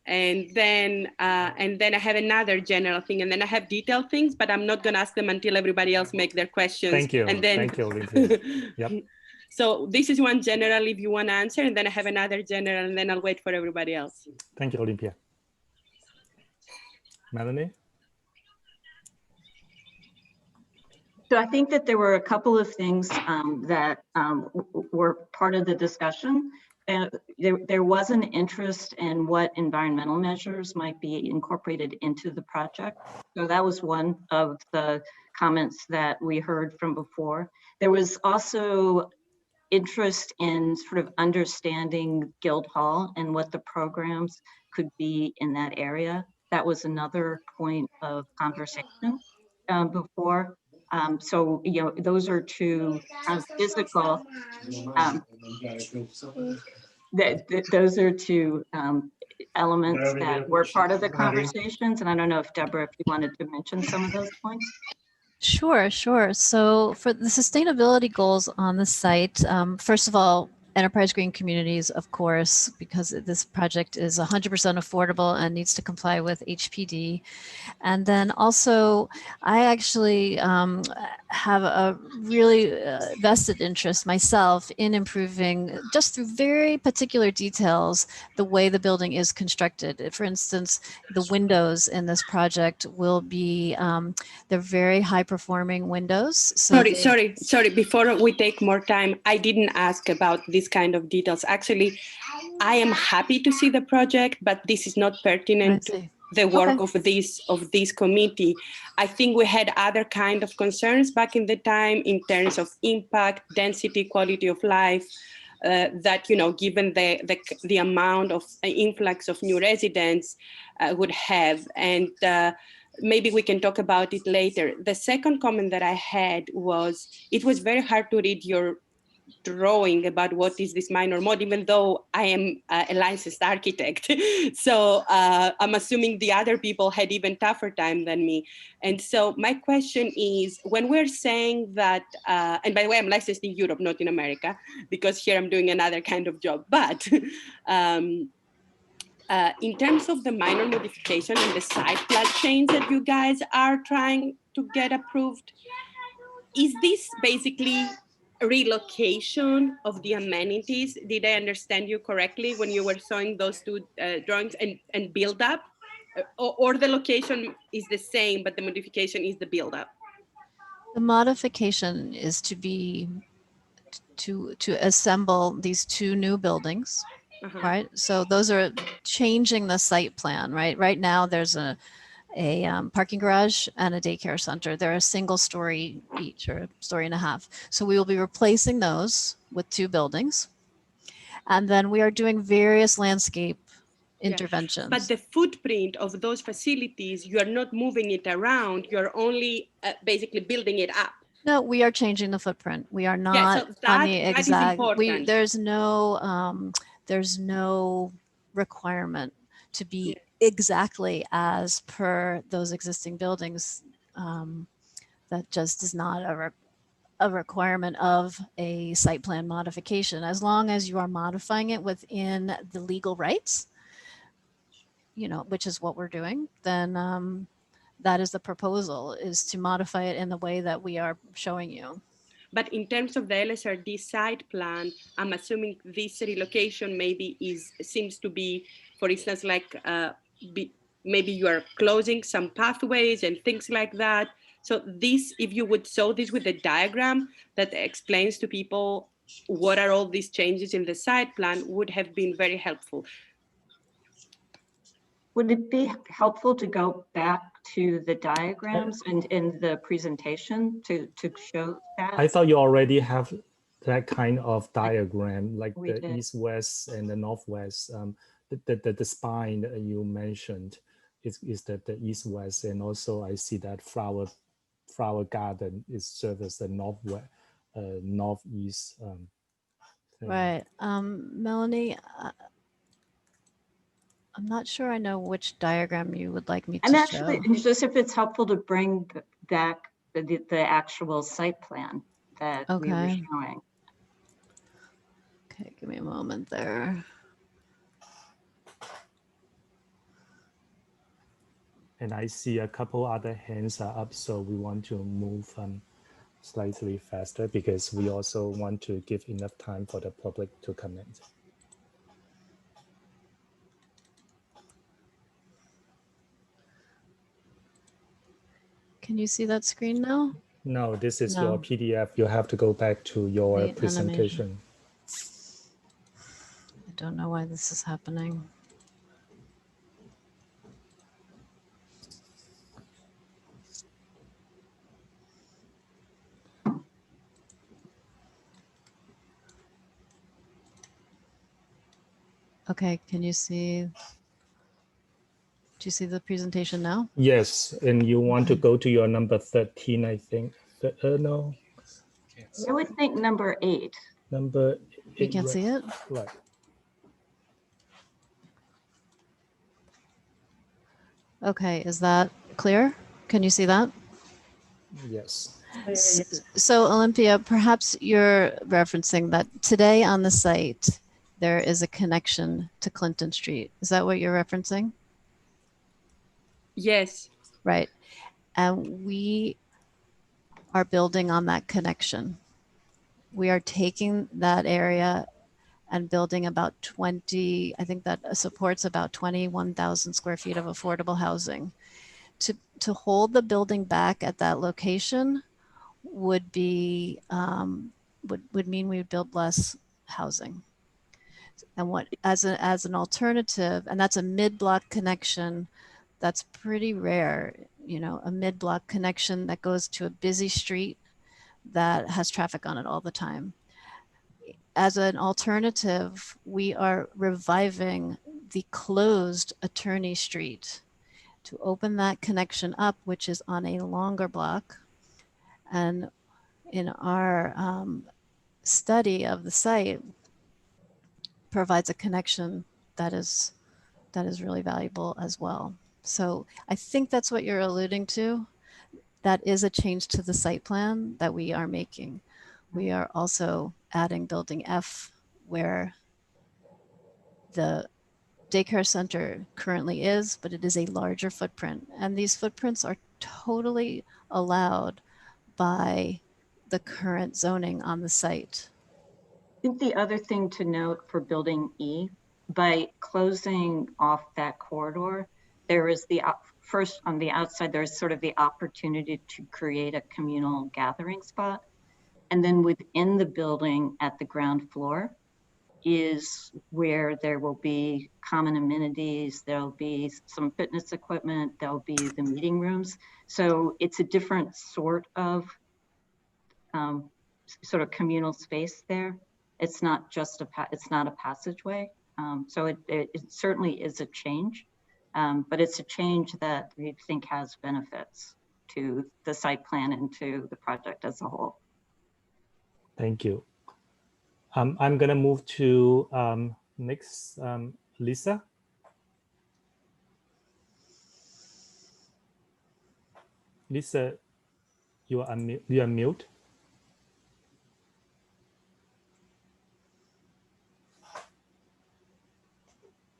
And then I have another general thing, and then I have detailed things, but I'm not going to ask them until everybody else make their questions. Thank you. And then, thank you, Olympia. Yep. So this is one general if you want to answer, and then I have another general, and then I'll wait for everybody else. Thank you, Olympia. Melanie? So I think that there were a couple of things that were part of the discussion. There was an interest in what environmental measures might be incorporated into the project. So that was one of the comments that we heard from before. There was also interest in sort of understanding Guildhall and what the programs could be in that area. That was another point of conversation before. So, those are two physical, those are two elements that were part of the conversations. And I don't know if Deborah, if you wanted to mention some of those points. Sure. So for the sustainability goals on the site, first of all, Enterprise Green Communities, of course, because this project is 100% affordable and needs to comply with HPD. And then also, I actually have a really vested interest myself in improving, just through very particular details, the way the building is constructed. For instance, the windows in this project will be, they're very high performing windows. So Sorry, before we take more time, I didn't ask about this kind of details. Actually, I am happy to see the project, but this is not pertinent to the work of this committee. I think we had other kind of concerns back in the time in terms of impact, density, quality of life, that, you know, given the amount of influx of new residents would have. And maybe we can talk about it later. The second comment that I had was, it was very hard to read your drawing about what is this minor mod, even though I am a licensed architect. So I'm assuming the other people had even tougher time than me. And so my question is, when we're saying that, and by the way, I'm licensed in Europe, not in America, because here I'm doing another kind of job, but in terms of the minor modification and the site plan change that you guys are trying to get approved, is this basically relocation of the amenities? Did I understand you correctly when you were showing those two drawings, and build up? Or the location is the same, but the modification is the build up? the modification is to assemble these two new buildings. Right, so those are changing the site plan, right? Right now, there's a parking garage and a daycare center. They're a single story each, or a story and a half. So we will be replacing those with two buildings. And then we are doing various landscape interventions. But the footprint of those facilities, you are not moving it around. You're only basically building it up. No, we are changing the footprint. We are not on the exact, there's no requirement to be exactly as per those existing buildings. That just is not a requirement of a site plan modification. As long as you are modifying it within the legal rights, you know, which is what we're doing, then that is the proposal, is to modify it in the way that we are showing you. But in terms of the LSRD site plan, I'm assuming this relocation maybe seems to be, for instance, like maybe you are closing some pathways and things like that. So this, if you would show this with a diagram that explains to people what are all these changes in the site plan, would have been very helpful. Would it be helpful to go back to the diagrams and in the presentation to show that? I thought you already have that kind of diagram, like the east-west and the northwest. The spine that you mentioned is the east-west, and also I see that flower garden is served as the northeast. Right, Melanie. I'm not sure I know which diagram you would like me to show. I'm actually, just if it's helpful to bring back the actual site plan that we were showing. Okay, give me a moment there. And I see a couple other hands are up, so we want to move slightly faster because we also want to give enough time for the public to comment. Can you see that screen now? No, this is your PDF. You have to go back to your presentation. Animation. I don't know why this is happening. Okay, can you see? Do you see the presentation now? Yes, and you want to go to your number 13, I think. No. I would think number 8. Number 8. You can't see it? Right. Okay, is that clear? Can you see that? Yes. So Olympia, perhaps you're referencing that today on the site, there is a connection to Clinton Street. Is that what you're referencing? Yes. Right. And we are building on that connection. We are taking that area and building about 20, I think that supports about 21,000 square feet of affordable housing. To hold the building back at that location would be, would mean we would build less housing. And what, as an alternative, and that's a mid-block connection, that's pretty rare, you know, a mid-block connection that goes to a busy street that has traffic on it all the time. As an alternative, we are reviving the closed Attorney Street to open that connection up, which is on a longer block. And in our study of the site, provides a connection that is really valuable as well. So I think that's what you're alluding to. That is a change to the site plan that we are making. We are also adding building F where the daycare center currently is, but it is a larger footprint. And these footprints are totally allowed by the current zoning on the site. I think the other thing to note for building E, by closing off that corridor, there is the first on the outside, there's sort of the opportunity to create a communal gathering spot. And then within the building at the ground floor is where there will be common amenities, there'll be some fitness equipment, there'll be the meeting rooms. So it's a different sort of communal space there. It's not just it's not a passageway. So it certainly is a change, but it's a change that we think has benefits to the site plan and to the project as a whole. Thank you. I'm gonna move to next, Lisa. Lisa, you are mute.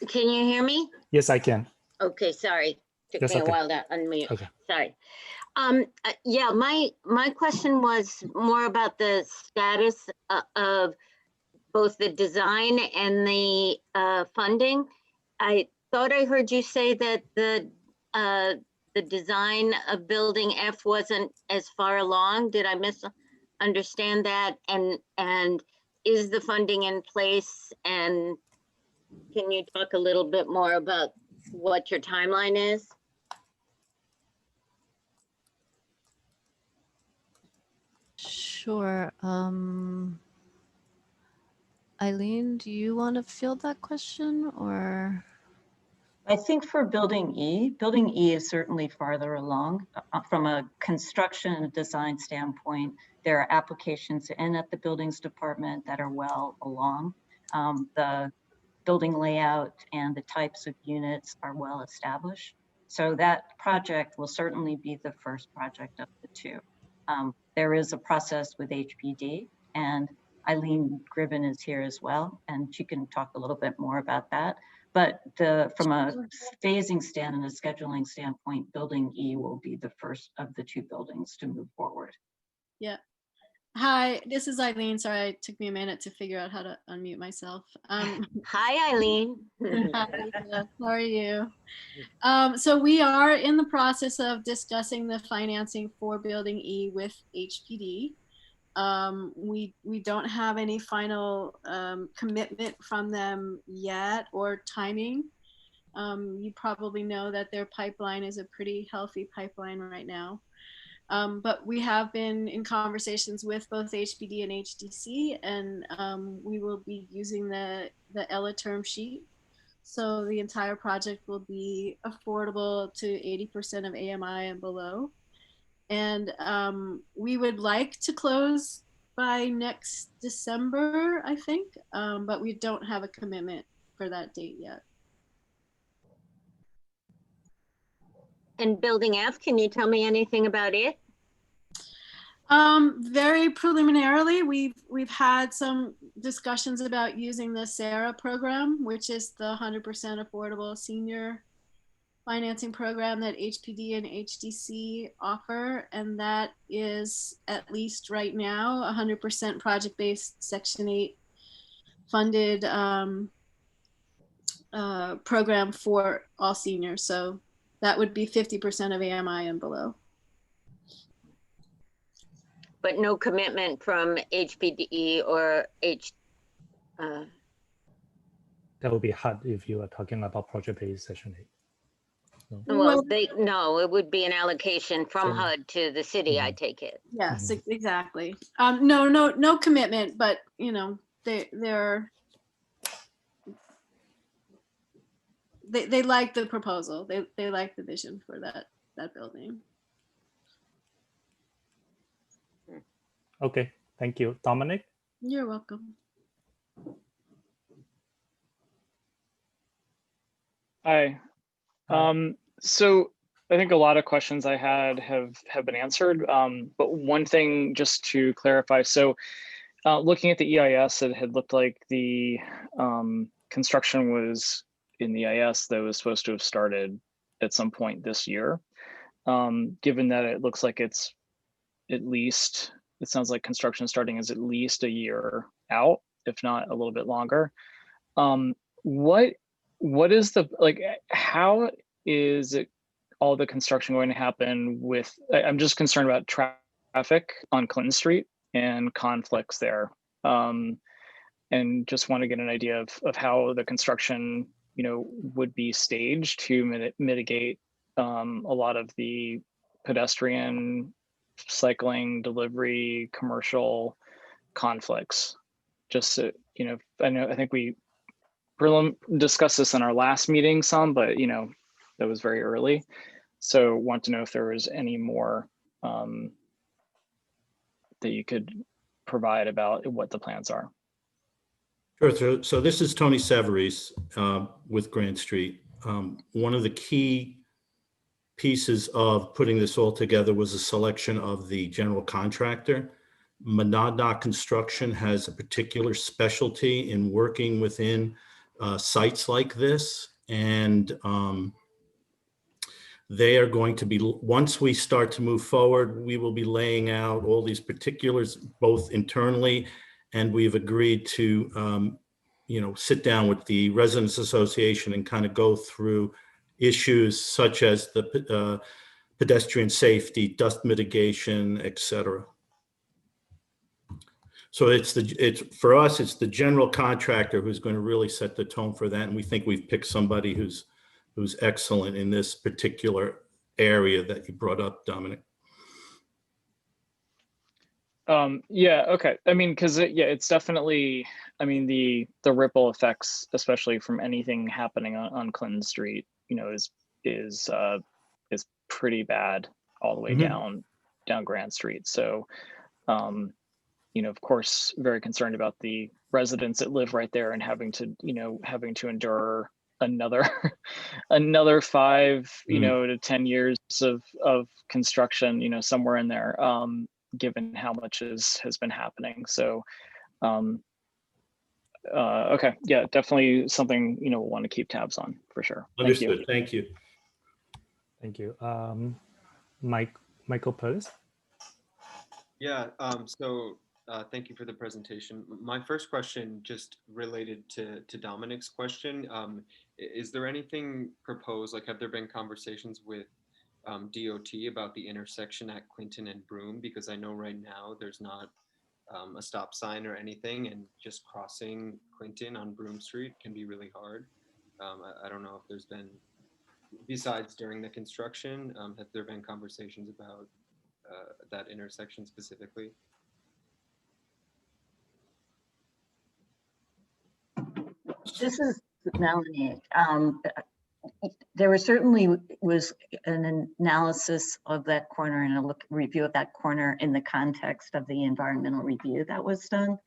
Can you hear me? Yes, I can. Okay, sorry. Took That's me a okay. while to unmute. Okay. Sorry. Yeah, my question was more about the status of both the design and the funding. I thought I heard you say that the design of building F wasn't as far along. Did I misunderstand that? And is the funding in place? And can you talk a little bit more about what your timeline is? Sure. Eileen, do you want to field that question or? I think for building E is certainly farther along. From a construction and design standpoint, there are applications in at the buildings department that are well along. The building layout and the types of units are well established. So that project will certainly be the first project of the two. There is a process with HPD, and Eileen Gribben is here as well, and she can talk a little bit more about that. But from a phasing stand and a scheduling standpoint, building E will be the first of the two buildings to move forward. Yeah. Hi, this is Eileen. Sorry, it took me a minute to figure out how to unmute myself. Hi, Eileen. Hi, Lisa. How are you? So we are in the process of discussing the financing for building E with HPD. We don't have any final commitment from them yet or timing. You probably know that their pipeline is a pretty healthy pipeline right now. But we have been in conversations with both HPD and HDC, and we will be using the ELA term sheet. So the entire project will be affordable to 80% of AMI and below. And we would like to close by next December, I think, but we don't have a commitment for that date yet. And building F, can you tell me anything about it? Very preliminarily, we've had some discussions about using the SARA program, which is the 100% affordable senior financing program that HPD and HDC offer. And that is, at least right now, 100% project-based Section 8 funded program for all seniors. So that would be 50% of AMI and below. But no commitment from HPDE or That would be hard if you are talking about project-based Section 8. No. Well, no, it would be an allocation from HUD to the city, I take it. Yes, exactly. No commitment, but you know, they like the proposal. They like the vision for that building. Okay, thank you. Dominic? You're welcome. Hi. So I think a lot of questions I had have been answered, but one thing just to clarify. So looking at the EIS, it had looked like the construction was in the EIS that was supposed to have started at some point this year. Given that it looks like it's at least, it sounds like construction starting is at least a year out, if not a little bit longer. What is the, like, how is it, all the construction going to happen with, I'm just concerned about traffic on Clinton Street and conflicts there. And just want to get an idea of how the construction, you know, would be staged to mitigate a lot of the pedestrian, cycling, delivery, commercial conflicts. Just so, you know, I think we discussed this in our last meeting some, but you know, that was very early. So want to know if there was any more that you could provide about what the plans are. Sure. So this is Tony Severies with Grant Street. One of the key pieces of putting this all together was a selection of the general contractor. Monadnock Construction has a particular specialty in working within sites like this. And they are going to be, once we start to move forward, we will be laying out all these particulars, both internally, and we've agreed to, you know, sit down with the Residents Association and kind of go through issues such as the pedestrian safety, dust mitigation, et cetera. So it's for us, it's the general contractor who's going to really set the tone for that. And we think we've picked somebody who's excellent in this particular area that you brought up, Dominic. Yeah, okay. I mean, because yeah, it's definitely, I mean, the ripple effects, especially from anything happening on Clinton Street, you know, is pretty bad all the way down Grant Street. So, you know, of course, very concerned about the residents that live right there and having to endure another 5, you know, to 10 years of construction, you know, somewhere in there, given how much has been happening. So, okay, yeah, definitely something, you know, we'll want to keep tabs on for sure. Understood. Thank you. Thank you. Michael Perles. Yeah, thank you for the presentation. My first question just related to Dominic's question. Is there anything proposed, like have there been conversations with DOT about the intersection at Clinton and Broome? Because I know right now there's not a stop sign or anything, and just crossing Clinton on Broome Street can be really hard. I don't know if there's been, besides during the construction, have there been conversations about that intersection specifically? This is Melanie. There was certainly an analysis of that corner and a review of that corner in the context of the environmental review that was done.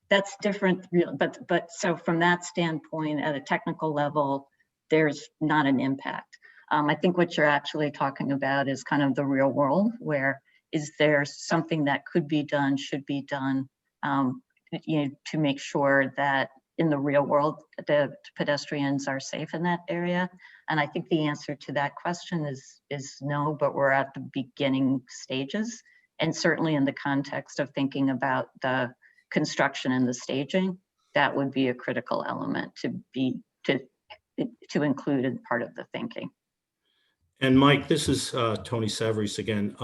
That's different, but so from that standpoint, at a technical level, there's not an impact. I think what you're actually talking about is kind of the real world, where is there something that could be done, should be done, to make sure that in the real world, the pedestrians are safe in that area? And I think the answer to that question is no, but we're at the beginning stages. And certainly in the context of thinking about the construction and the staging, that would be a critical element to include in part of the thinking. And Mike, this is Tony Savarese again.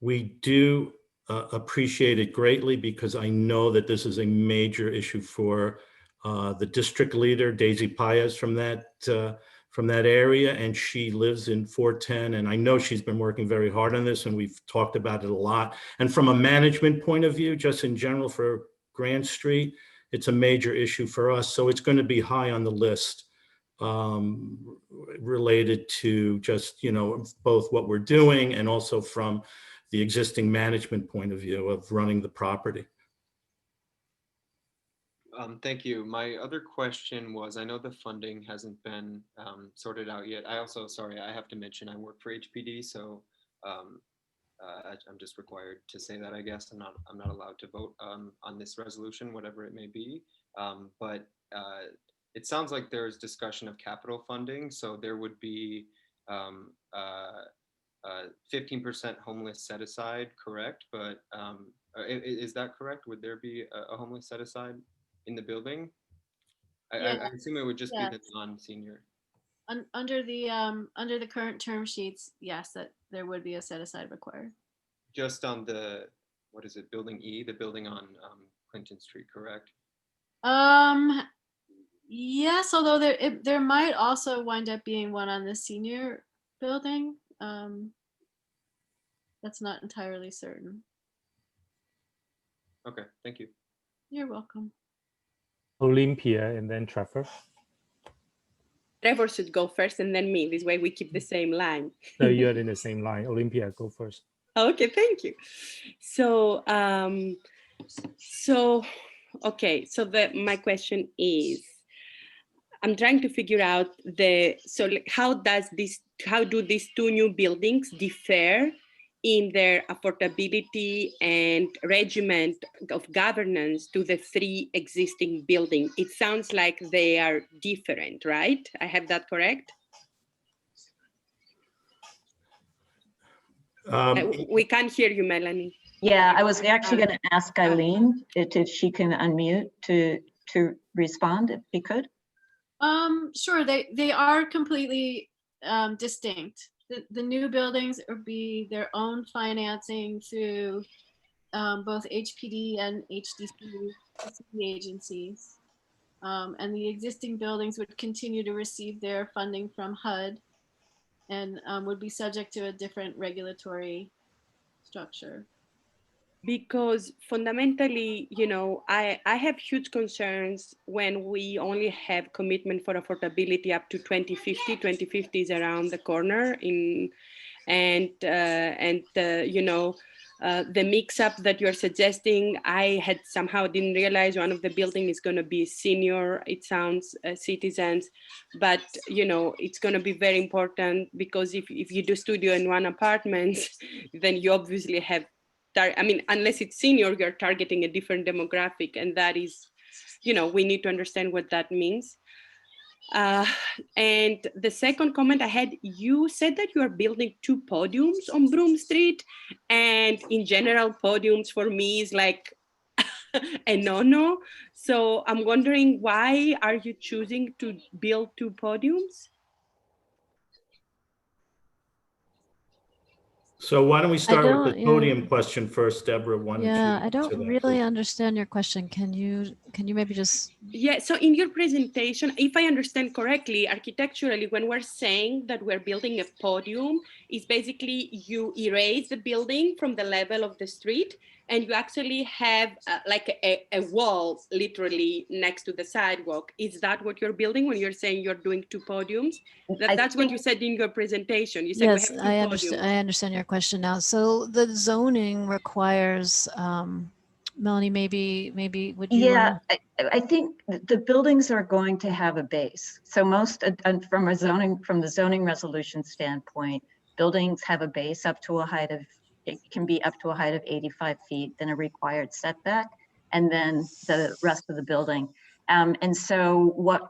We do appreciate it greatly because I know that this is a major issue for the district leader, Daisy Paez, from that area, and she lives in 410, and I know she's been working very hard on this, and we've talked about it a lot. And from a management point of view, just in general for Grant Street, it's a major issue for us, so it's going to be high on the list related to just, both what we're doing and also from the existing management point of view of running the property. Thank you. My other question was, I know the funding hasn't been sorted out yet. I also, sorry, I have to mention I work for HPD, so I'm just required to say that, I guess. I'm not allowed to vote on this resolution, whatever it may be. But it sounds like there's discussion of capital funding, so there would be 15% homeless set aside, correct? But is that correct? Would there be a homeless set aside in the building? I assume it would just be the non-senior. Under the current term sheets, yes, that there would be a set aside required. Just on the, what is it, building E, the building on Clinton Street, correct? Yes, although there might also wind up being one on the senior building. That's not entirely certain. Okay, thank you. You're welcome. Olympia and then Trevor. Trevor should go first and then me. This way we keep the same line. No, you're in the same line. Olympia, go first. Okay, thank you. So, my question is, I'm trying to figure out how do these two new buildings differ in their affordability and regiment of governance to the three existing buildings? It sounds like they are different, right? I have that correct? We can't hear you, Melanie. Yeah, I was actually going to ask Eileen if she can unmute to respond, if she could. Sure, they are completely distinct. The new buildings would be their own financing through both HPD and HDC agencies. And the existing buildings would continue to receive their funding from HUD and would be subject to a different regulatory structure. Because fundamentally, I have huge concerns when we only have commitment for affordability up to 2050. 2050 is around the corner, the mix-up that you're suggesting, I had somehow didn't realize one of the building is going to be senior, it sounds, citizens, but it's going to be very important because if you do studio in one apartment, then you obviously have, unless it's senior, you're targeting a different demographic, and that is, we need to understand what that means. And the second comment I had, you said that you are building 2 podiums on Broome Street, and in general, podiums for me is like a no-no. So I'm wondering, why are you choosing to build 2 podiums? So why don't we start with the podium question first, Deborah? I don't really understand your question. Can you maybe just? Yeah, so in your presentation, if I understand correctly, architecturally, when we're saying that we're building a podium, it's basically you erase the building from the level of the street, and you actually have like a wall literally next to the sidewalk. Is that what you're building when you're saying you're doing 2 podiums? That's what you said in your presentation. You said Yes, we have 2 podiums. I understand your question now. So the zoning requires, Melanie, maybe would you? Yeah, I think the buildings are going to have a base. So from the zoning resolution standpoint, buildings have a base up to a height of it can be up to a height of 85 feet, then a required setback, and then the rest of the building. And so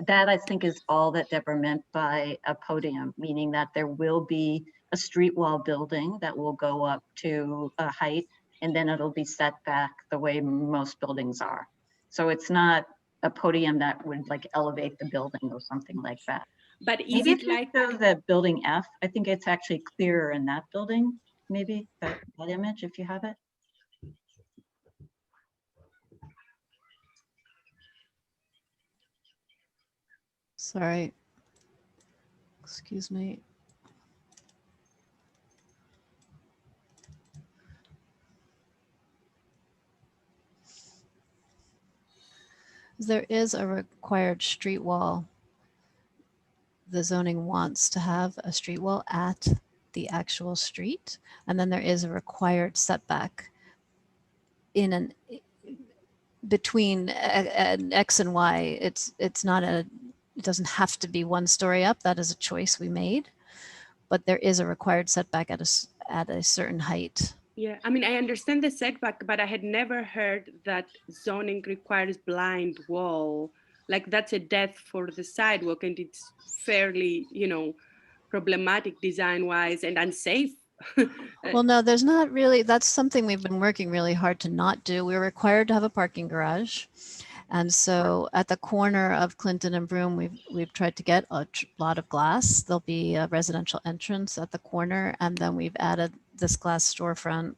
that I think is all that Deborah meant by a podium, meaning that there will be a street wall building that will go up to a height, and then it'll be set back the way most buildings are. So it's not a podium that would like elevate the building or something like that. But is Maybe it like the building F? I think it's actually clearer in that building, maybe that image if you have it. Sorry. Excuse me. There is a required street wall. The zoning wants to have a street wall at the actual street, and then there is a required setback in an between an X and Y. It's not it doesn't have to be 1 story up. That is a choice we made, but there is a required setback at a certain height. Yeah, I mean, I understand the setback, but I had never heard that zoning requires blind wall. Like that's a death for the sidewalk, and it's fairly, problematic design-wise and unsafe. Well, no, there's not really. That's something we've been working really hard to not do. We're required to have a parking garage. And so at the corner of Clinton and Broome, we've tried to get a lot of glass. There'll be a residential entrance at the corner, and then we've added this glass storefront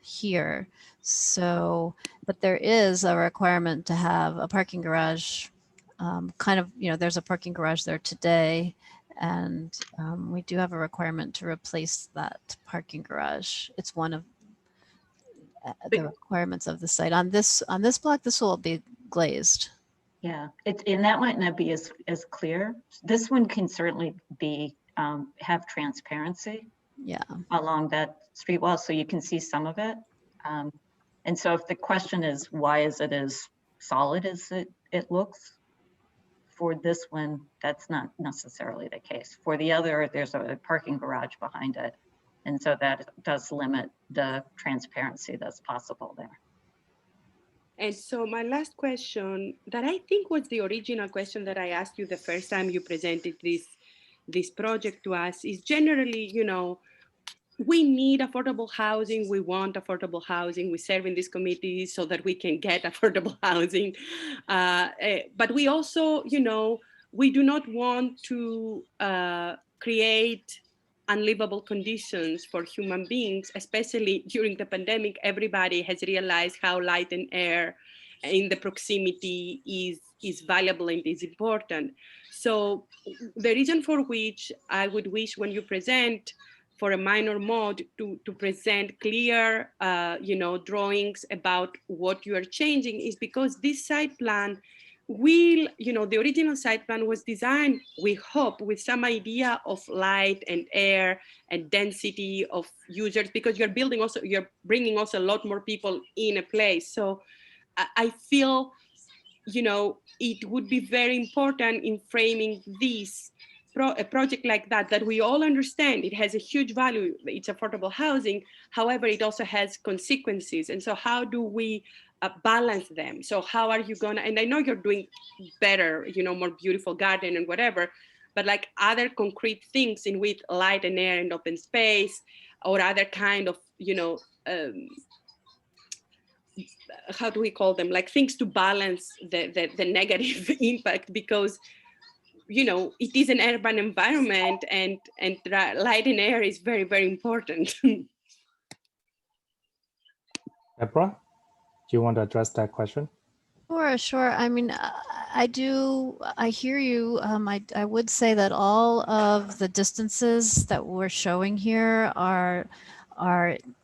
here. So, but there is a requirement to have a parking garage. There's a parking garage there today, and we do have a requirement to replace that parking garage. It's one of the requirements of the site. On this block, this will be glazed. Yeah, and that might not be as clear. This one can certainly be have transparency. Yeah, along that street wall, so you can see some of it. And so if the question is why is it as solid as it looks, for this one, that's not necessarily the case. For the other, there's a parking garage behind it. And so that does limit the transparency that's possible there. And so my last question, that I think was the original question that I asked you the first time you presented this project to us, is generally, we need affordable housing. We want affordable housing. We serve in this committee so that we can get affordable housing. But we also, we do not want to create unlivable conditions for human beings, especially during the pandemic. Everybody has realized how light and air in the proximity is valuable and is important. So the reason for which I would wish when you present for a minor mod to present clear, drawings about what you are changing is because this site plan will, the original site plan was designed, we hope, with some idea of light and air and density of users, because you're bringing also a lot more people in a place. So I feel, it would be very important in framing this a project like that we all understand it has a huge value, it's affordable housing. However, it also has consequences. And so how do we balance them? So how are you gonna, and I know you're doing better, more beautiful garden and whatever, but like other concrete things in which light and air and open space or other kind of, how do we call them? Like things to balance the negative impact, because it is an urban environment and light and air is very, very important. Deborah, do you want to address that question? Sure. I mean, I hear you. I would say that all of the distances that we're showing here are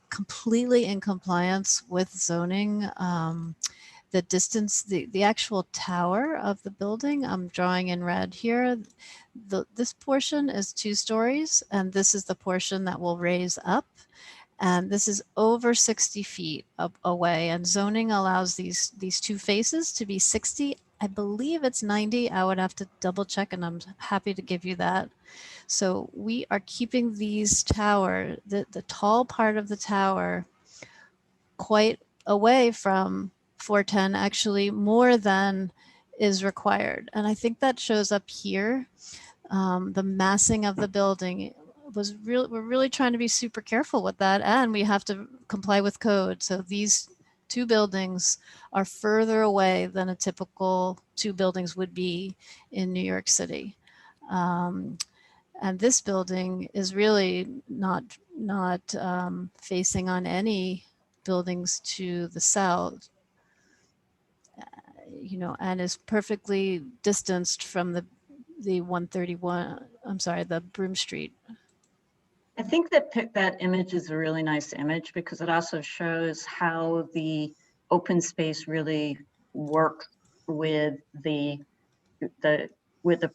completely in compliance with zoning. The distance, the actual tower of the building, I'm drawing in red here. This portion is 2 stories, and this is the portion that will raise up. And this is over 60 feet away. And zoning allows these 2 faces to be 60 I believe it's 90. I would have to double check, and I'm happy to give you that. So we are keeping these tower, the tall part of the tower, quite away from 410, actually more than is required. And I think that shows up here. The massing of the building was real. We're really trying to be super careful with that, and we have to comply with code. So these two buildings are further away than a typical two buildings would be in New York City. And this building is really not facing on any buildings to the south, you know, and is perfectly distanced from the 131, I'm sorry, the Broome Street. I think that image is a really nice image because it also shows how the open space really works with the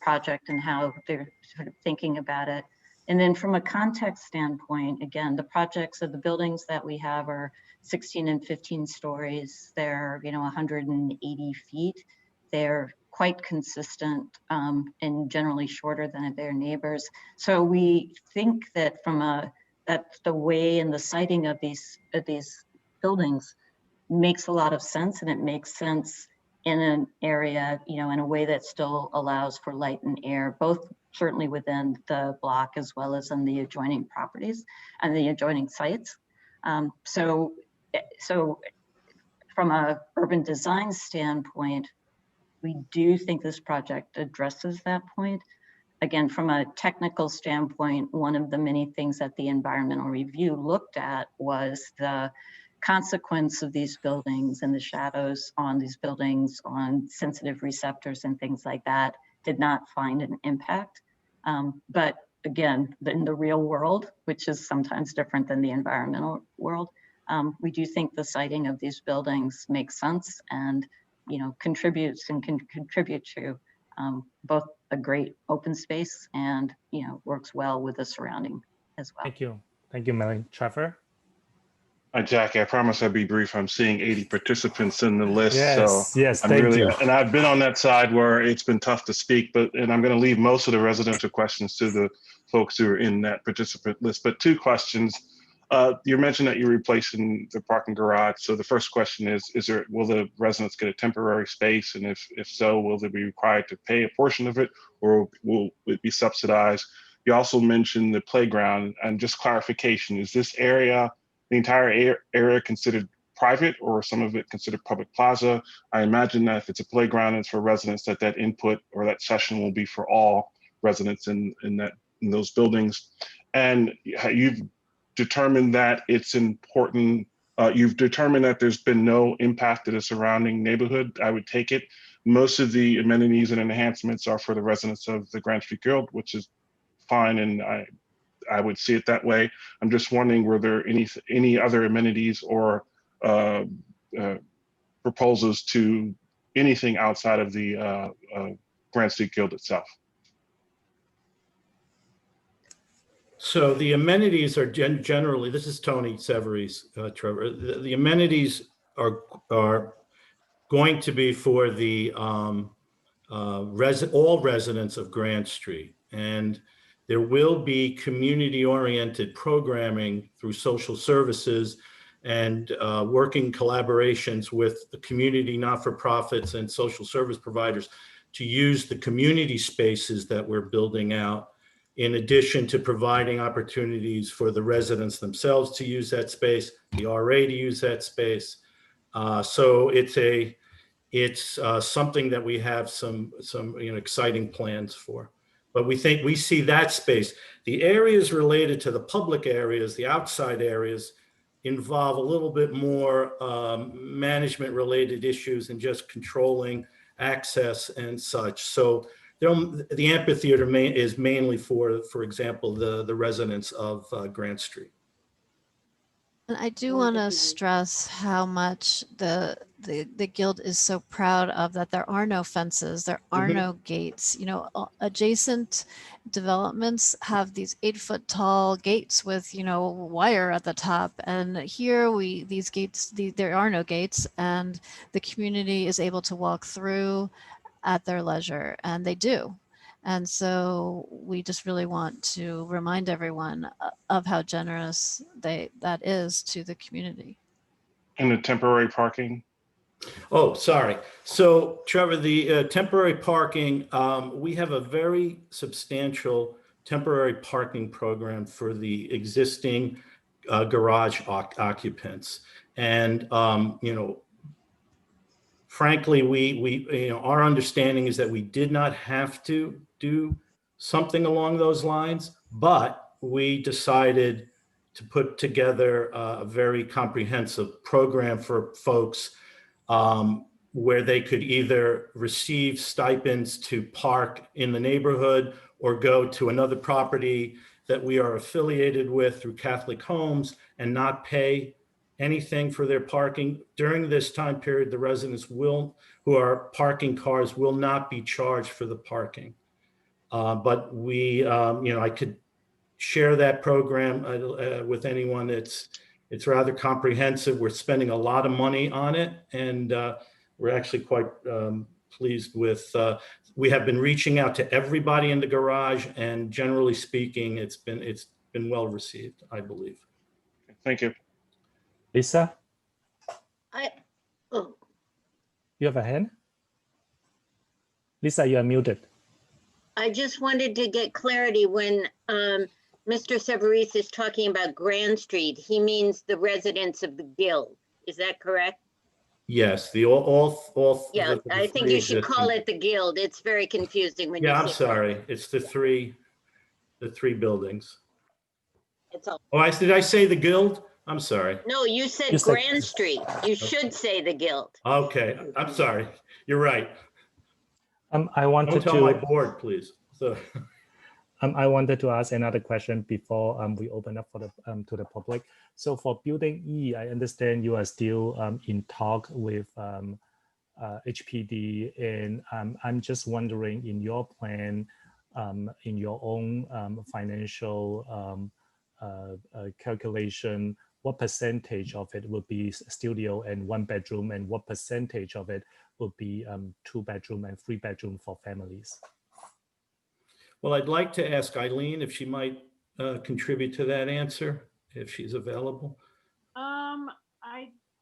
project and how they're sort of thinking about it. And then from a context standpoint, again, the projects of the buildings that we have are 16 and 15 stories. They're, you know, 180 feet. They're quite consistent and generally shorter than their neighbors. So we think that that's the way and the siting of these buildings makes a lot of sense, and it makes sense in an area, you know, in a way that still allows for light and air, both certainly within the block as well as in the adjoining properties and the adjoining sites. So from a urban design standpoint, we do think this project addresses that point. Again, from a technical standpoint, one of the many things that the environmental review looked at was the consequence of these buildings and the shadows on these buildings on sensitive receptors and things like that, did not find an impact. But again, in the real world, which is sometimes different than the environmental world, we do think the siting of these buildings makes sense and, you know, contributes and can contribute to both a great open space and, you know, works well with the surrounding as well. Thank you, Melanie. Trevor? Hi, Jackie. I promise I'll be brief. I'm seeing 80 participants in the list. Yes, so yes, I'm thank really, you. and I've been on that side where it's been tough to speak, and I'm going to leave most of the residential questions to the folks who are in that participant list. But two questions. You mentioned that you're replacing the parking garage. So the first question is will the residents get a temporary space? And if so, will they be required to pay a portion of it, or will it be subsidized? You also mentioned the playground, and just clarification, is this area, the entire area, considered private, or some of it considered public plaza? I imagine that if it's a playground and it's for residents, that input or that session will be for all residents in those buildings. And you've determined that it's important. You've determined that there's been no impact to the surrounding neighborhood. I would take it. Most of the amenities and enhancements are for the residents of the Grand Street Guild, which is fine, and I would see it that way. I'm just wondering, were there any other amenities or proposals to anything outside of the Grand Street Guild itself? So the amenities are generally, this is Tony Severies, Trevor. The amenities are going to be for the all residents of Grand Street, and there will be community-oriented programming through social services and working collaborations with the community not-for-profits and social service providers to use the community spaces that we're building out, in addition to providing opportunities for the residents themselves to use that space, the RA to use that space. So it's something that we have some exciting plans for. But we see that space. The areas related to the public areas, the outside areas, involve a little bit more management related issues and just controlling access and such. So the amphitheater is mainly for example, the residents of Grant Street. And I do want to stress how much the guild is so proud of that. There are no fences, there are no gates. You know, adjacent developments have these 8-foot tall gates with, you know, wire at the top. And here these gates, there are no gates, and the community is able to walk through at their leisure, and they do. And so we just really want to remind everyone of how generous that is to the community. And the temporary parking. Oh, sorry. So Trevor, the temporary parking, we have a very substantial temporary parking program for the existing garage occupants. And, you know, frankly, you know, our understanding is that we did not have to do something along those lines, but we decided to put together a very comprehensive program for folks where they could either receive stipends to park in the neighborhood or go to another property that we are affiliated with through Catholic Homes and not pay anything for their parking. During this time period, the residents who are parking cars will not be charged for the parking. But we, you know, I could share that program with anyone. It's rather comprehensive. We're spending a lot of money on it, and we're actually quite pleased with. We have been reaching out to everybody in the garage, and generally speaking, it's been well received, I believe. Thank you. Lisa, Oh, you have a hand? Lisa, you are muted. I just wanted to get clarity when Mr. Severese is talking about Grand Street. He means the residents of the Guild. Is that correct? Yes, the all. Yeah, the I think three you should call existing- it the Guild. It's very confusing when you Yeah, I'm say sorry. It's the three buildings. it's all. Oh, did I say the Guild? I'm sorry. No, you said You said- Grand Street. You should say the Guild. Okay, I'm sorry. You're right. I wanted Don't tell to. my board, please. So. I wanted to ask another question before we open up for the to the public. So for building E, I understand you are still in talk with HPD, and I'm just wondering, in your plan, in your own financial calculation, what percentage of it would be studio and 1 bedroom, and what percentage of it would be 2 bedroom and 3 bedroom for families? Well, I'd like to ask Eileen if she might contribute to that answer, if she's available.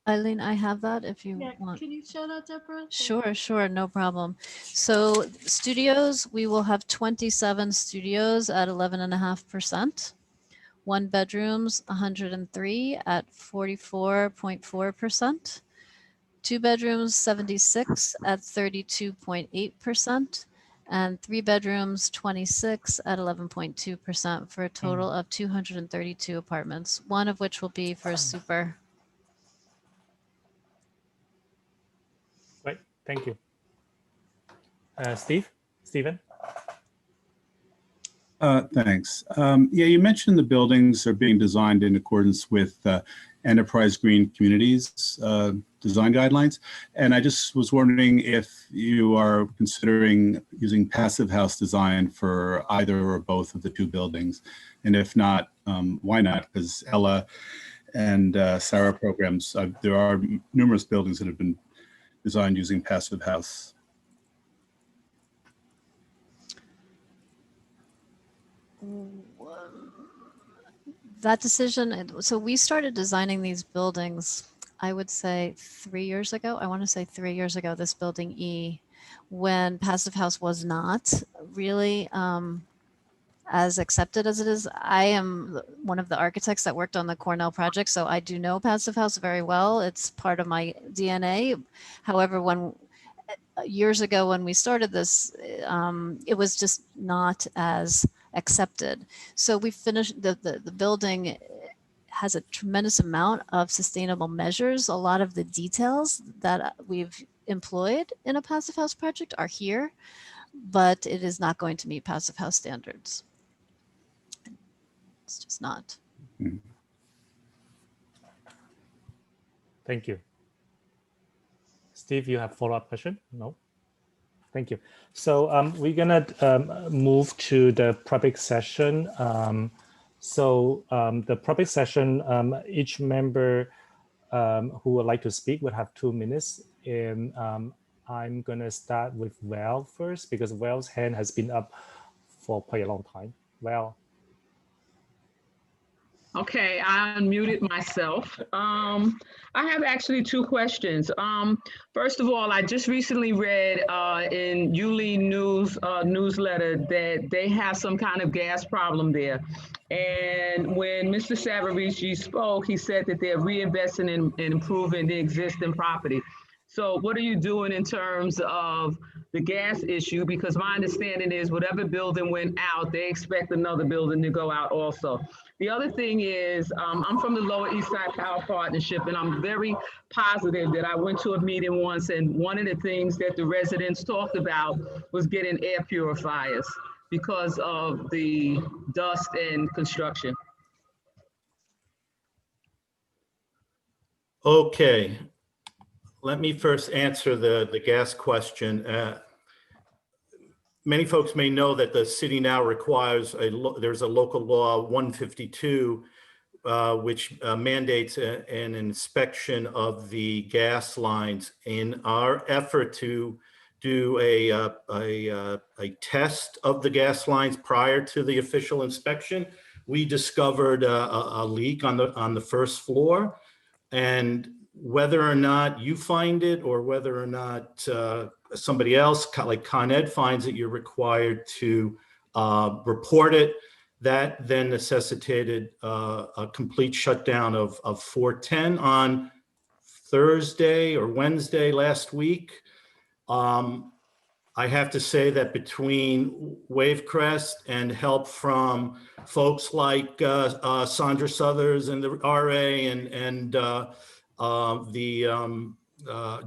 Eileen, I have that if you want. Can you show that, Deborah? Sure, no problem. So studios, we will have 27 studios at 11.5%. 1 bedrooms, 103 at 44.4%. 2 bedrooms, 76 at 32.8%. And 3 bedrooms, 26 at 11.2%, for a total of 232 apartments, one of which will be for a super. Great, thank you. Stephen? Thanks. Yeah, you mentioned the buildings are being designed in accordance with Enterprise Green Communities design guidelines. And I just was wondering if you are considering using passive house design for either or both of the 2 buildings. And if not, why not? Because Ella and Sarah programs, there are numerous buildings that have been designed using passive house. That decision, so we started designing these buildings, I would say 3 years ago. I want to say 3 years ago, this building E, when passive house was not really as accepted as it is. I am one of the architects that worked on the Cornell project, so I do know passive house very well. It's part of my DNA. However, years ago when we started this, it was just not as accepted. So we finished, the building has a tremendous amount of sustainable measures. A lot of the details that we've employed in a passive house project are here, but it is not going to meet passive house standards. It's just not. Thank you. Steve, you have follow-up question? No? Thank you. So we're gonna move to the public session. The public session, each member who would like to speak would have 2 minutes. And I'm gonna start with Val first because Val's hand has been up for quite a long time. Val. Okay, I unmuted myself. I have actually two questions. First of all, I just recently read in Yulee News newsletter that they have some kind of gas problem there. And when Mr. Savarici spoke, he said that they're reinvesting in improving the existing property. So what are you doing in terms of the gas issue? Because my understanding is whatever building went out, they expect another building to go out also. The other thing is, I'm from the Lower East Side Power Partnership, and I'm very positive that I went to a meeting once, and one of the things that the residents talked about was getting air purifiers because of the dust and construction. Okay, let me first answer the gas question. Many folks may know that the city now requires there's a local law 152 which mandates an inspection of the gas lines. In our effort to do a test of the gas lines prior to the official inspection, we discovered a leak on the first floor. And whether or not you find it or whether or not somebody else like Con Ed finds it, you're required to report it. That then necessitated a complete shutdown of 410 on Thursday or Wednesday last week. I have to say that between Wavecrest and help from folks like Sandra Southers and the RA and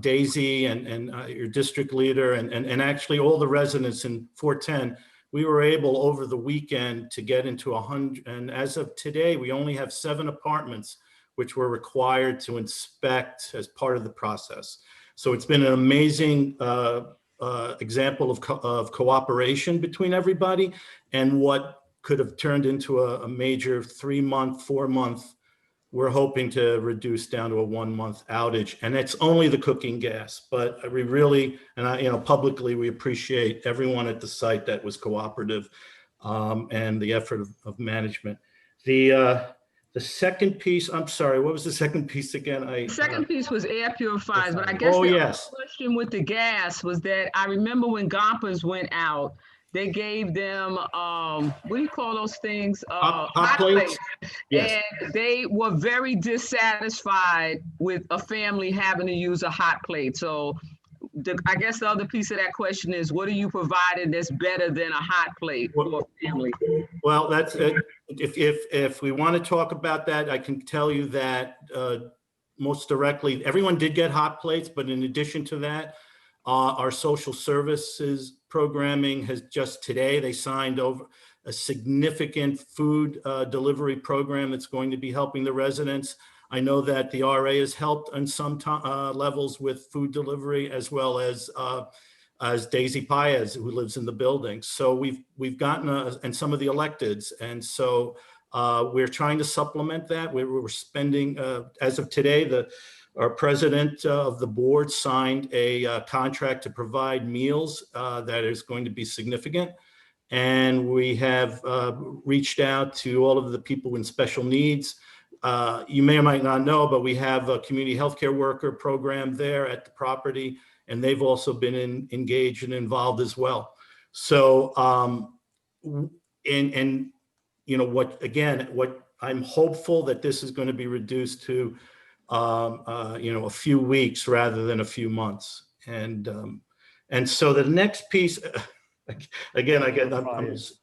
Daisy and your district leader and actually all the residents in 410, we were able over the weekend to get into 100. And as of today, we only have 7 apartments which were required to inspect as part of the process. So it's been an amazing example of cooperation between everybody, and what could have turned into a major 3-month, 4-month, we're hoping to reduce down to a 1-month outage. And it's only the cooking gas, but we really, and publicly, we appreciate everyone at the site that was cooperative and the effort of management. The second piece, I'm sorry, what was the second piece again? The second piece was air purifiers, but I guess the other question with the gas was that I remember when Gompers went out, they gave them, what do you call those things? Hot plates. Yes. And they were very dissatisfied with a family having to use a hot plate. So I guess the other piece of that question is, what are you providing that's better than a hot plate for a family? Well, that's it. If we want to talk about that, I can tell you that most directly, everyone did get hot plates, but in addition to that, our social services programming has just today, they signed over a significant food delivery program that's going to be helping the residents. I know that the RA has helped on some levels with food delivery, as well as Daisy Paez, who lives in the building. So we've gotten, and some of the electeds. And so we're trying to supplement that. We're spending, as of today, our president of the board signed a contract to provide meals that is going to be significant. And we have reached out to all of the people in special needs. You may or might not know, but we have a community healthcare worker program there at the property, and they've also been engaged and involved as well. So, what I'm hopeful that this is going to be reduced to, a few weeks rather than a few months. And so the next piece, again, air purifiers.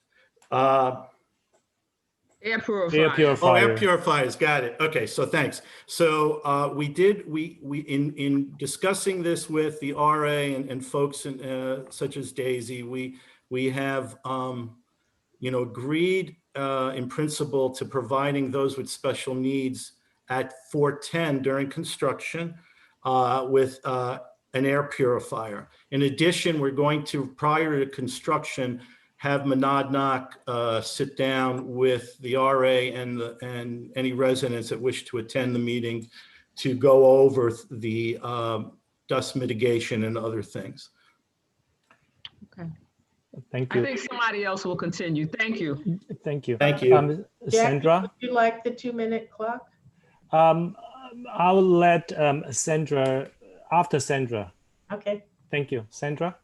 Air purifiers. Oh, air purifiers. Got it. Okay. So thanks. So we in discussing this with the RA and folks such as Daisy, we have agreed in principle to providing those with special needs at 410 during construction with an air purifier. In addition, we're going to, prior to construction, have Monadnock sit down with the RA and any residents that wish to attend the meeting to go over the dust mitigation and other things. Okay. Thank I you. think somebody else will continue. Thank you. Thank you. Thank you. Sandra? Would you like the 2-minute clock? I will let Sandra, after Sandra. Okay. Thank you. Sandra?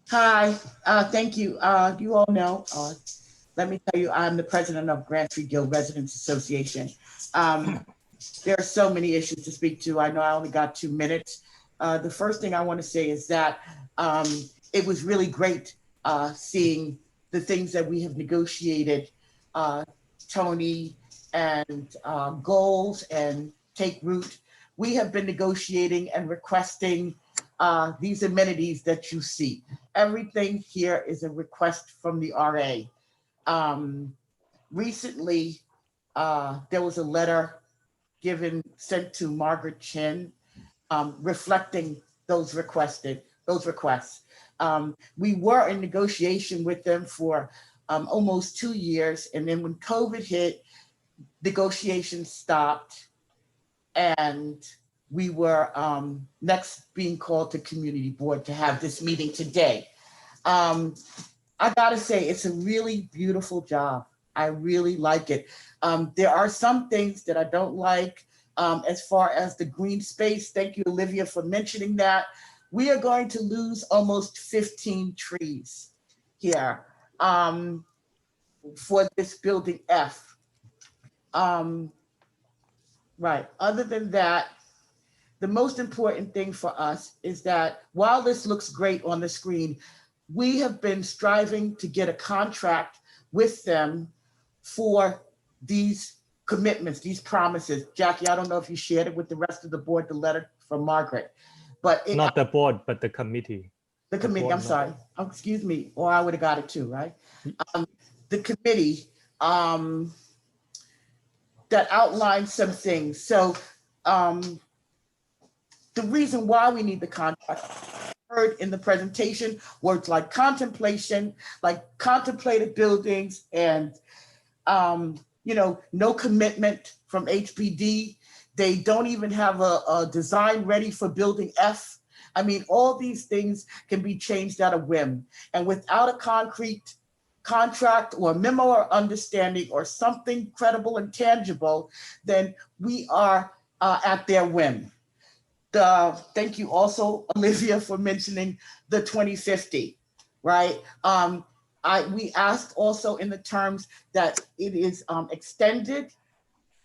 Hi, thank you. You all know, let me tell you, I'm the president of Grant Street Guild Residents Association. There are so many issues to speak to. I know I only got 2 minutes. The first thing I want to say is that it was really great seeing the things that we have negotiated, Tony, and goals and take root. We have been negotiating and requesting these amenities that you see. Everything here is a request from the RA. Recently, there was a letter sent to Margaret Chin reflecting those requests. We were in negotiation with them for almost 2 years. And then when COVID hit, negotiations stopped. And we were next being called to community board to have this meeting today. I gotta say, it's a really beautiful job. I really like it. There are some things that I don't like as far as the green space. Thank you, Olivia, for mentioning that. We are going to lose almost 15 trees here for this building F. Right, other than that, the most important thing for us is that while this looks great on the screen, we have been striving to get a contract with them for these commitments, these promises. Jackie, I don't know if you shared it with the rest of the board, the letter from Margaret, but not the board, but the committee. The committee, I'm sorry. Oh, excuse me, or I would have got it too, right? The committee that outlines some things. So the reason why we need the contract, heard in the presentation, words like contemplation, like contemplated buildings, and no commitment from HPD. They don't even have a design ready for building F. I mean, all these things can be changed at a whim. And without a concrete contract or memo or understanding or something credible and tangible, then we are at their whim. Thank you also, Olivia, for mentioning the 2050, right? We asked also in the terms that it is extended,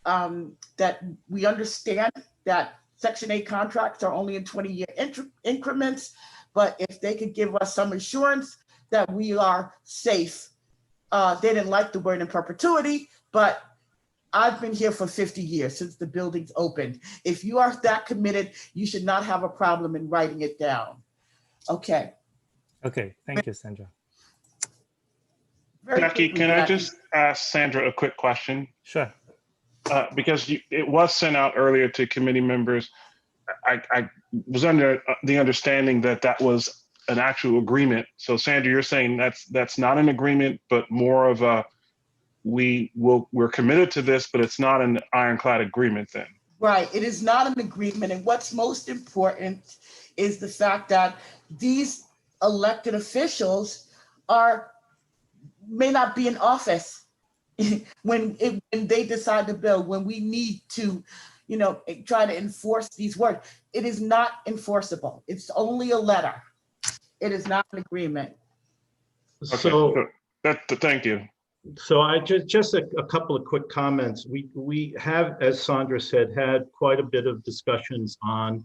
that we understand that Section 8 contracts are only in 20-year increments, but if they could give us some assurance that we are safe. They didn't like the word in perpetuity, but I've been here for 50 years since the building's opened. If you are that committed, you should not have a problem in writing it down. Okay. Okay, thank you, Sandra. Jackie, can I just ask Sandra a quick question? Sure. Because it was sent out earlier to committee members. I was under the understanding that that was an actual agreement. So Sandra, you're saying that's not an agreement, but more of a we're committed to this, but it's not an ironclad agreement then. Right, it is not an agreement. And what's most important is the fact that these elected officials may not be in office when they decide to build, when we need to, try to enforce these words. It is not enforceable. It's only a letter. It is not an agreement. So thank you. So I just a couple of quick comments. We have, as Sandra said, had quite a bit of discussions on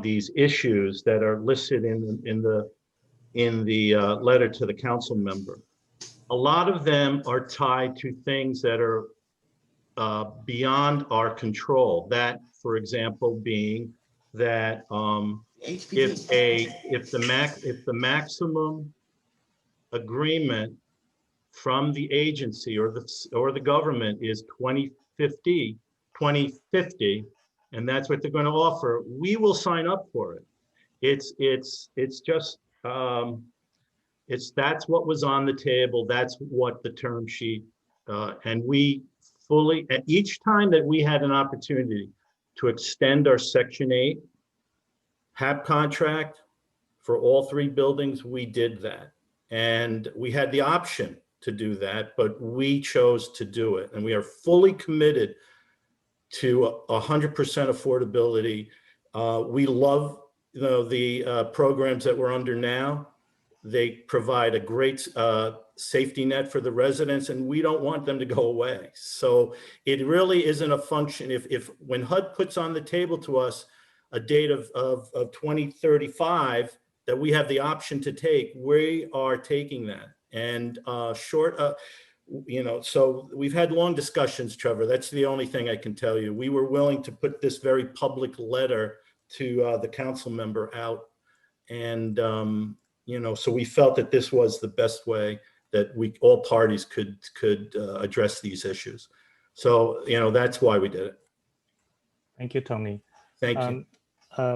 these issues that are listed in the letter to the council member. A lot of them are tied to things that are beyond our control. That, for example, being that if the maximum agreement from the agency or the government is 2050, and that's what they're going to offer, we will sign up for it. It's just that's what was on the table. That's what the term sheet, and we fully, at each time that we had an opportunity to extend our Section 8 HAP contract for all 3 buildings. We did that. And we had the option to do that, but we chose to do it. And we are fully committed to 100% affordability. We love the programs that we're under now. They provide a great safety net for the residents, and we don't want them to go away. So it really isn't a function. If when HUD puts on the table to us a date of 2035 that we have the option to take, we are taking that. And so we've had long discussions, Trevor. That's the only thing I can tell you. We were willing to put this very public letter to the council member out. And, so we felt that this was the best way that all parties could address these issues. So, that's why we did it. Thank you, Tony. Thank you. I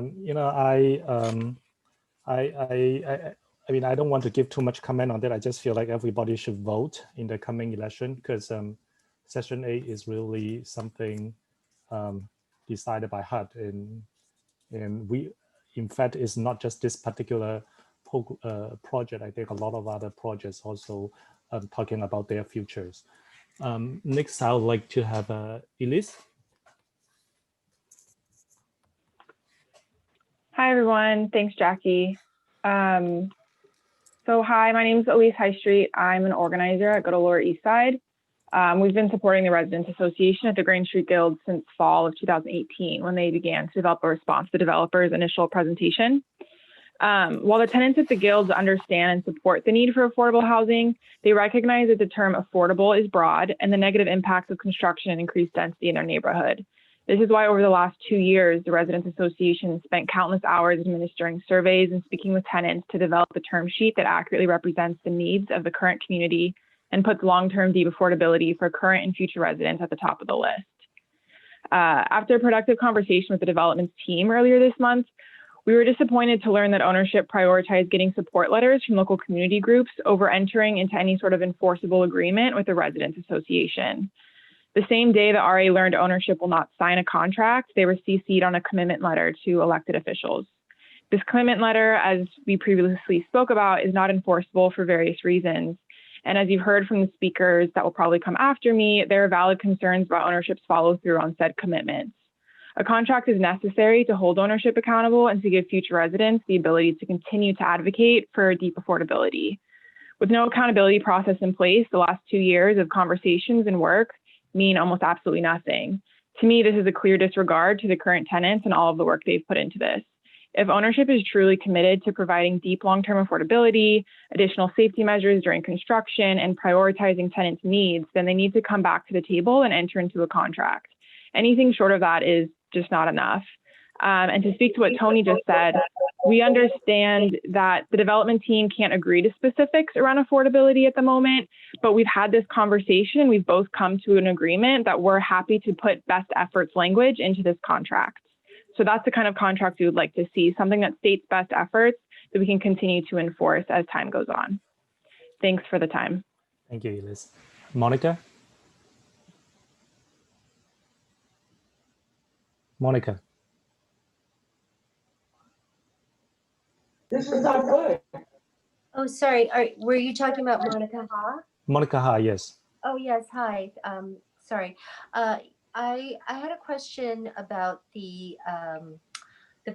mean, I don't want to give too much comment on that. I just feel like everybody should vote in the coming election, because Section 8 is really something decided by HUD. And we, in fact, it's not just this particular project. I think a lot of other projects also talking about their futures. Next, I would like to have Elise. Hi, everyone. Thanks, Jackie. So hi, my name is Elise High Street. I'm an organizer at Good Old Lower East Side. We've been supporting the Residents Association at the Grand Street Guild since fall of 2018, when they began to develop a response to the developer's initial presentation. While the tenants at the guilds understand and support the need for affordable housing, they recognize that the term affordable is broad and the negative impacts of construction and increased density in their neighborhood. This is why over the last 2 years, the Residents Association spent countless hours administering surveys and speaking with tenants to develop a term sheet that accurately represents the needs of the current community and puts long-term deep affordability for current and future residents at the top of the list. After a productive conversation with the development team earlier this month, we were disappointed to learn that ownership prioritized getting support letters from local community groups over entering into any sort of enforceable agreement with the Residents Association. The same day that RA learned ownership will not sign a contract, they were CC'd on a commitment letter to elected officials. This commitment letter, as we previously spoke about, is not enforceable for various reasons. And as you've heard from the speakers that will probably come after me, there are valid concerns about ownership's follow through on said commitments. A contract is necessary to hold ownership accountable and to give future residents the ability to continue to advocate for deep affordability. With no accountability process in place, the last 2 years of conversations and work mean almost absolutely nothing. To me, this is a clear disregard to the current tenants and all of the work they've put into this. If ownership is truly committed to providing deep long-term affordability, additional safety measures during construction, and prioritizing tenants' needs, then they need to come back to the table and enter into a contract. Anything short of that is just not enough. And to speak to what Tony just said, we understand that the development team can't agree to specifics around affordability at the moment, but we've had this conversation and we've both come to an agreement that we're happy to put best efforts language into this contract. So that's the kind of contract we would like to see, something that states best efforts that we can continue to enforce as time goes on. Thanks for the time. Thank you, Elise. Monica? Monica. This is not good. Oh, sorry. Were you talking about Monica Ha? Monica Ha, yes. Oh, yes. Hi. Sorry. I had a question about the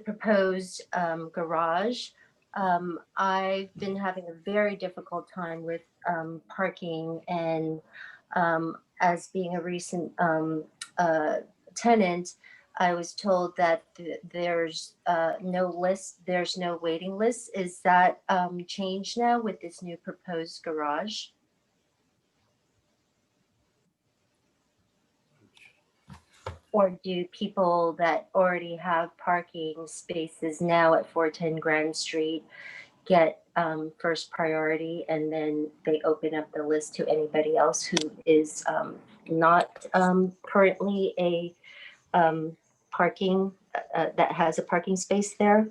proposed garage. I've been having a very difficult time with parking, and as being a recent tenant, I was told that there's no list, there's no waiting list. Is that changed now with this new proposed garage? Or do people that already have parking spaces now at 410 Grand Street get first priority, and then they open up the list to anybody else who is not currently a parking that has a parking space there?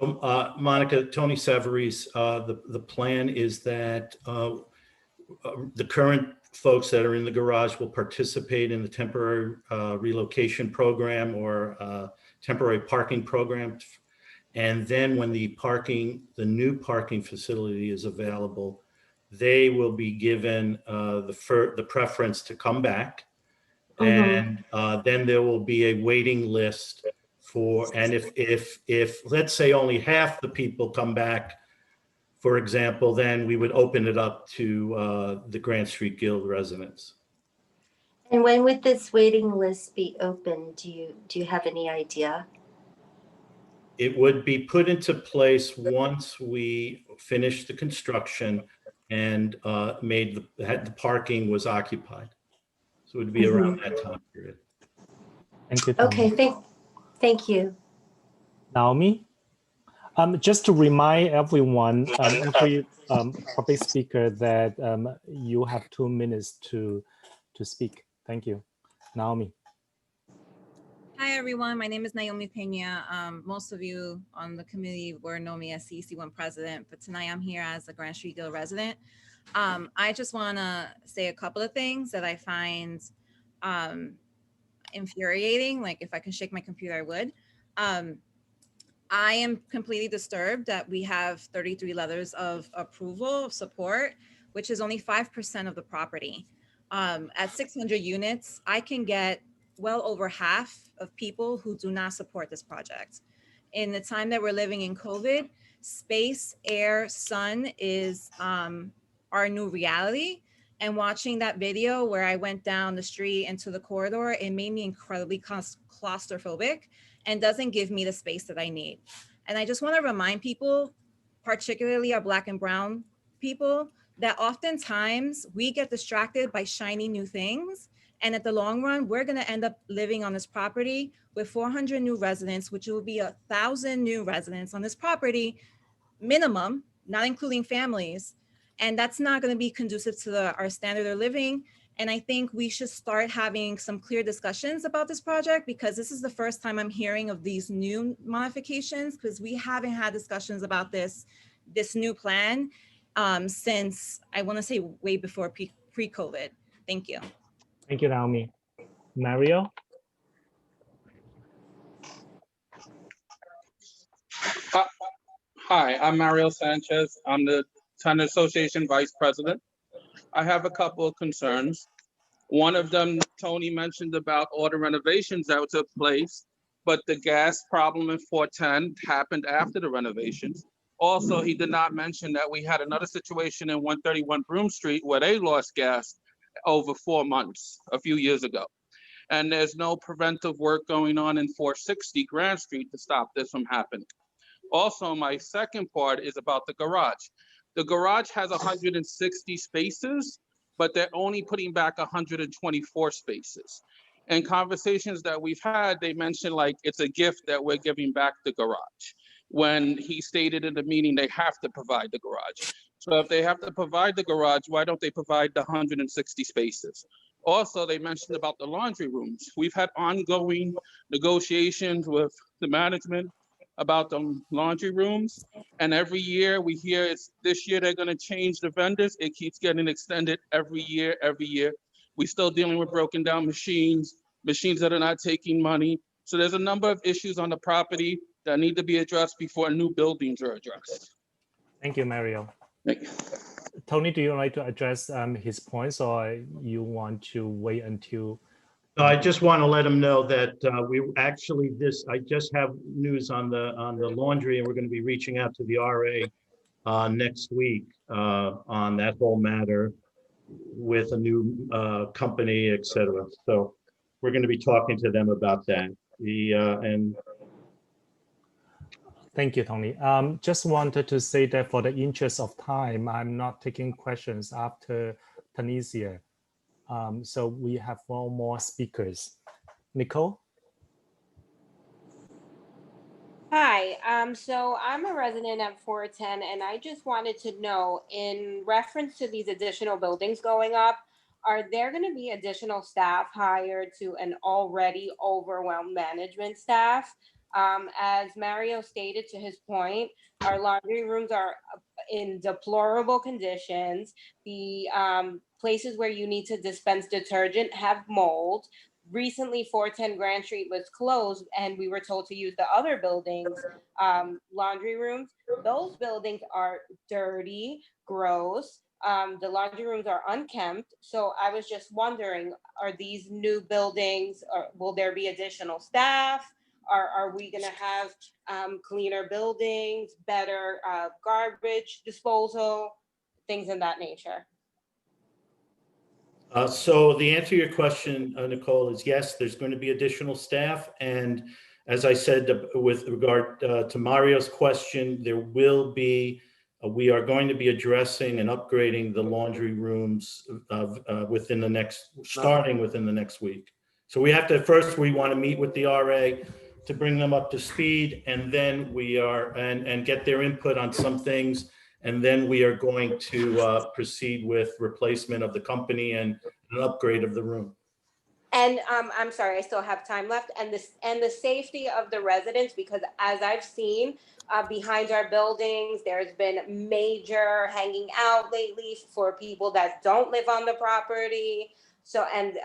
Monica, Tony Severies, the plan is that the current folks that are in the garage will participate in the temporary relocation program or temporary parking program. And then when the new parking facility is available, they will be given the preference to come back. And then there will be a waiting list and if let's say only half the people come back, for example, then we would open it up to the Grant Street Guild residents. And when would this waiting list be open? Do you have any idea? It would be put into place once we finish the construction and the parking was occupied. So it would be around that time period. Thank you, Tony. Okay, thank you. Naomi? Just to remind everyone, every public speaker that you have 2 minutes to speak. Thank you. Naomi. Hi, everyone. My name is Naomi Pena. Most of you on the committee will know me as CC1 president, but tonight I'm here as a Grant Street Guild resident. I just want to say a couple of things that I find infuriating. Like if I can shake my computer, I would. I am completely disturbed that we have 33 letters of approval of support, which is only 5% of the property. At 600 units, I can get well over half of people who do not support this project. In the time that we're living in COVID, space, air, sun is our new reality. And watching that video where I went down the street into the corridor, it made me incredibly claustrophobic and doesn't give me the space that I need. And I just want to remind people, particularly our Black and brown people, that oftentimes we get distracted by shiny new things. And at the long run, we're going to end up living on this property with 400 new residents, which will be 1,000 new residents on this property, minimum, not including families. And that's not going to be conducive to our standard of living. And I think we should start having some clear discussions about this project, because this is the first time I'm hearing of these new modifications, because we haven't had discussions about this new plan since, I want to say, way before pre-COVID. Thank you. Thank you, Naomi. Mario? Hi, I'm Mario Sanchez. I'm the Tenant Association Vice President. I have a couple of concerns. One of them, Tony mentioned about all the renovations that took place, but the gas problem in 410 happened after the renovations. Also, he did not mention that we had another situation in 131 Broome Street where they lost gas over 4 months, a few years ago. And there's no preventive work going on in 460 Grand Street to stop this from happening. Also, my second part is about the garage. The garage has 160 spaces, but they're only putting back 124 spaces. In conversations that we've had, they mentioned like it's a gift that we're giving back the garage. When he stated in the meeting, they have to provide the garage. So if they have to provide the garage, why don't they provide the 160 spaces? Also, they mentioned about the laundry rooms. We've had ongoing negotiations with the management about the laundry rooms. And every year we hear this year they're gonna change the vendors. It keeps getting extended every year. We're still dealing with broken down machines that are not taking money. So there's a number of issues on the property that need to be addressed before new buildings are addressed. Thank you, Mario. Tony, do you like to address his points, or you want to wait until? No, I just want to let him know that I just have news on the laundry, and we're going to be reaching out to the RA next week on that whole matter with a new company, et cetera. So we're going to be talking to them about that. Thank you, Tony. Just wanted to say that for the interest of time, I'm not taking questions after Tunisia. So we have 4 more speakers. Nicole? Hi, so I'm a resident at 410, and I just wanted to know, in reference to these additional buildings going up, are there going to be additional staff hired to an already overwhelmed management staff? As Mario stated, to his point, our laundry rooms are in deplorable conditions. The places where you need to dispense detergent have mold. Recently, 410 Grand Street was closed, and we were told to use the other buildings, laundry rooms. Those buildings are dirty, gross. The laundry rooms are unkempt. So I was just wondering, are these new buildings, or will there be additional staff? Are we gonna have cleaner buildings, better garbage disposal, things in that nature? So the answer to your question, Nicole, is yes, there's going to be additional staff. And as I said, with regard to Mario's question, there will be, we are going to be addressing and upgrading the laundry rooms within the next, starting within the next week. So we have to, first we want to meet with the RA to bring them up to speed, and then we are, and get their input on some things. And then we are going to proceed with replacement of the company and an upgrade of the room. And I'm sorry, I still have time left. And the safety of the residents, because as I've seen behind our buildings, there's been major hanging out lately for people that don't live on the property. So, and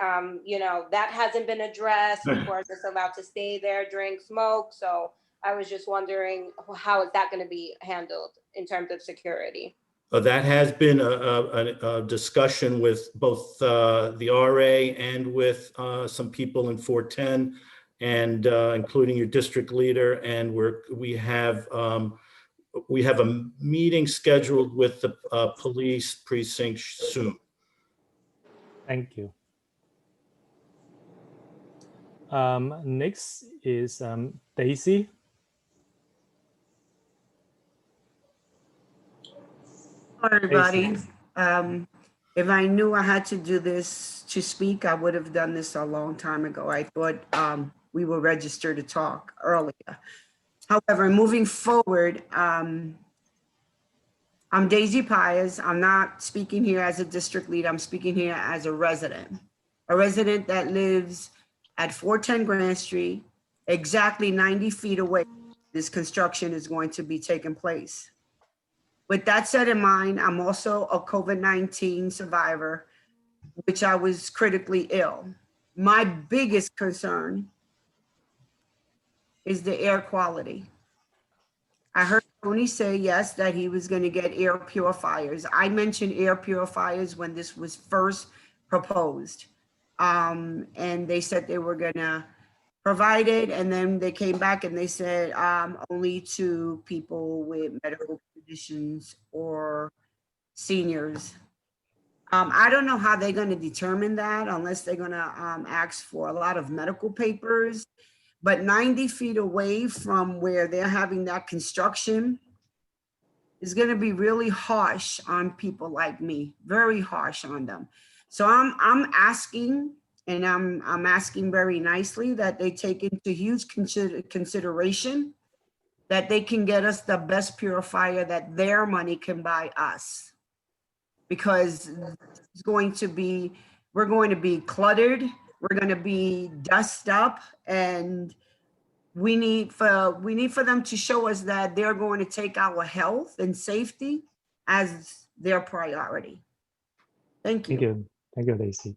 you know, that hasn't been addressed. People are just allowed to stay there, drink, smoke. So I was just wondering, how is that going to be handled in terms of security? That has been a discussion with both the RA and with some people in 410, and including your district leader. And we have a meeting scheduled with the police precinct soon. Thank you. Next is Daisy. Hello, everybody. If I knew I had to do this to speak, I would have done this a long time ago. I thought we were registered to talk earlier. However, moving forward, I'm Daisy Pius. I'm not speaking here as a district lead. I'm speaking here as a resident that lives at 410 Grand Street, exactly 90 feet away. This construction is going to be taking place. With that said in mind, I'm also a COVID-19 survivor, which I was critically ill. My biggest concern is the air quality. I heard Tony say, yes, that he was going to get air purifiers. I mentioned air purifiers when this was first proposed. And they said they were going to provide it. And then they came back and they said only to people with medical conditions or seniors. I don't know how they're going to determine that unless they're going to ask for a lot of medical papers. But 90 feet away from where they're having that construction is going to be really harsh on people like me, very harsh on them. So I'm asking, and I'm asking very nicely, that they take into huge consideration that they can get us the best purifier that their money can buy us. Because it's going to be, we're going to be cluttered, we're going to be dust up, and we need for them to show us that they're going to take our health and safety as their priority. Thank you. Thank you, Daisy.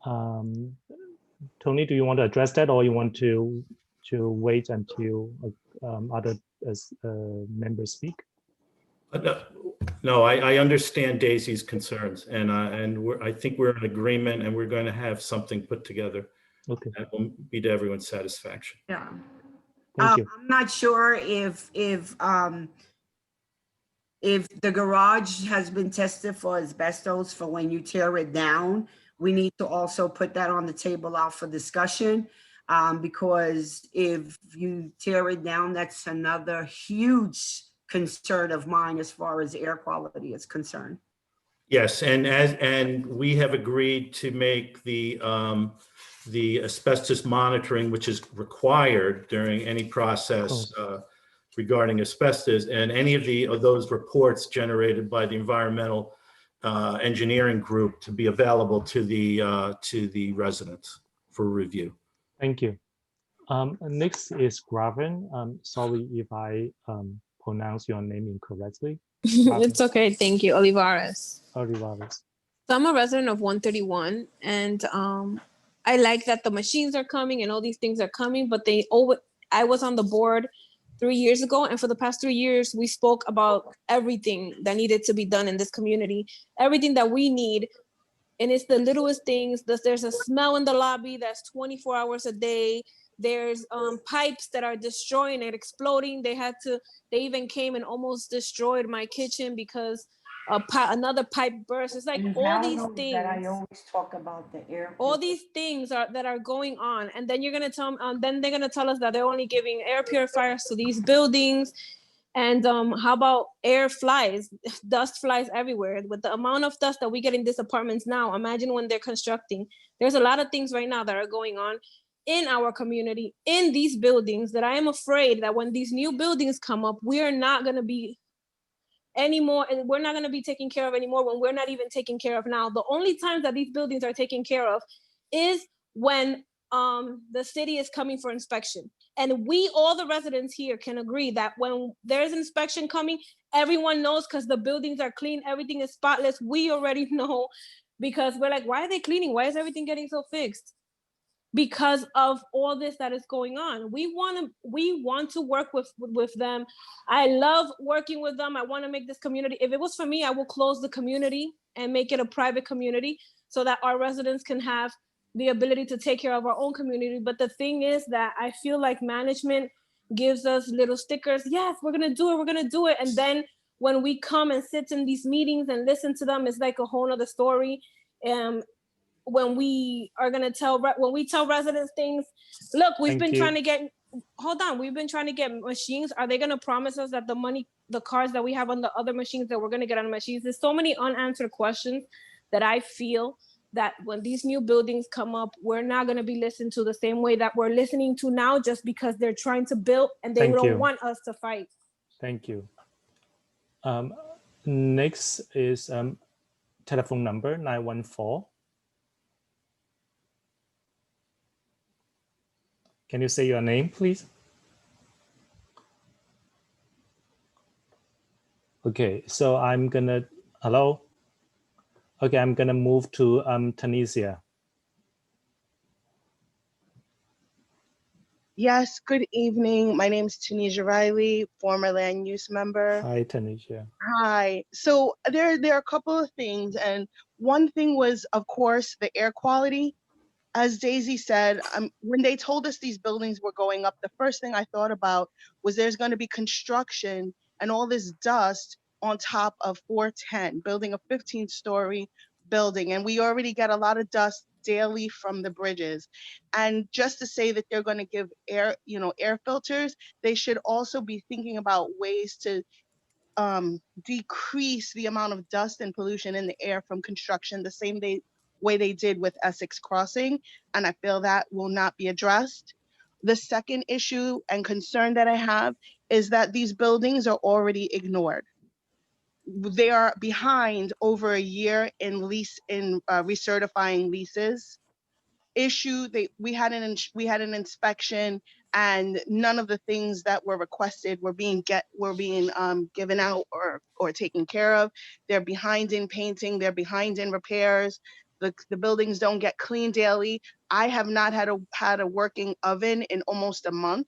Tony, do you want to address that, or you want to wait until other members speak? No, I understand Daisy's concerns, and I think we're in agreement, and we're going to have something put together. Okay. That will be to everyone's satisfaction. Yeah. Thank you. I'm not sure if the garage has been tested for asbestos for when you tear it down. We need to also put that on the table out for discussion, because if you tear it down, that's another huge concern of mine as far as air quality is concerned. Yes, and we have agreed to make the asbestos monitoring, which is required during any process regarding asbestos, and any of those reports generated by the environmental engineering group to be available to the residents for review. Thank you. Next is Graven. Sorry if I pronounce your name incorrectly. It's okay. Thank you, Olivares. Olivares. So I'm a resident of 131, and I like that the machines are coming and all these things are coming, but I was on the board 3 years ago, and for the past 3 years, we spoke about everything that needed to be done in this community, everything that we need, and it's the littlest things. There's a smell in the lobby that's 24 hours a day. There's pipes that are destroying and exploding. They even came and almost destroyed my kitchen because another pipe burst. It's like all these things that I always talk about the air. All these things that are going on, and then you're gonna then they're gonna tell us that they're only giving air purifiers to these buildings. And how about air flies? Dust flies everywhere. With the amount of dust that we get in these apartments now, imagine when they're constructing. There's a lot of things right now that are going on in our community, in these buildings, that I am afraid that when these new buildings come up, we are not gonna be anymore, and we're not going to be taken care of anymore when we're not even taken care of now. The only times that these buildings are taken care of is when the city is coming for inspection. And all the residents here can agree that when there's inspection coming, everyone knows because the buildings are clean, everything is spotless. We already know because we're like, why are they cleaning? Why is everything getting so fixed? Because of all this that is going on. We want to work with them. I love working with them. I want to make this community. If it was for me, I will close the community and make it a private community so that our residents can have the ability to take care of our own community. But the thing is that I feel like management gives us little stickers. Yes, we're going to do it. We're going to do it. And then when we come and sit in these meetings and listen to them, it's like a whole nother story. When we tell residents things, look, we've been trying to get machines. Are they going to promise us that the cars that we have on the other machines that we're going to get on the machines? There's so many unanswered questions that I feel that when these new buildings come up, we're not going to be listened to the same way that we're listening to now, just because they're trying to build and they don't want us to fight. Thank you. Next is telephone number 914. Can you say your name, please? Okay, so hello? Okay, I'm gonna move to Tunisia. Yes, good evening. My name is Tunisia Riley, former land use member. Hi, Tunisia. Hi. So there are a couple of things, and one thing was, of course, the air quality. As Daisy said, when they told us these buildings were going up, the first thing I thought about was there's going to be construction and all this dust on top of 410, building a 15-story building. And we already get a lot of dust daily from the bridges. And just to say that they're going to give air filters, they should also be thinking about ways to decrease the amount of dust and pollution in the air from construction the same way they did with Essex Crossing, and I feel that will not be addressed. The second issue and concern that I have is that these buildings are already ignored. They are behind over a year in recertifying leases. We had an inspection, and none of the things that were requested were being given out or taken care of. They're behind in painting, they're behind in repairs. The buildings don't get cleaned daily. I have not had a working oven in almost a month,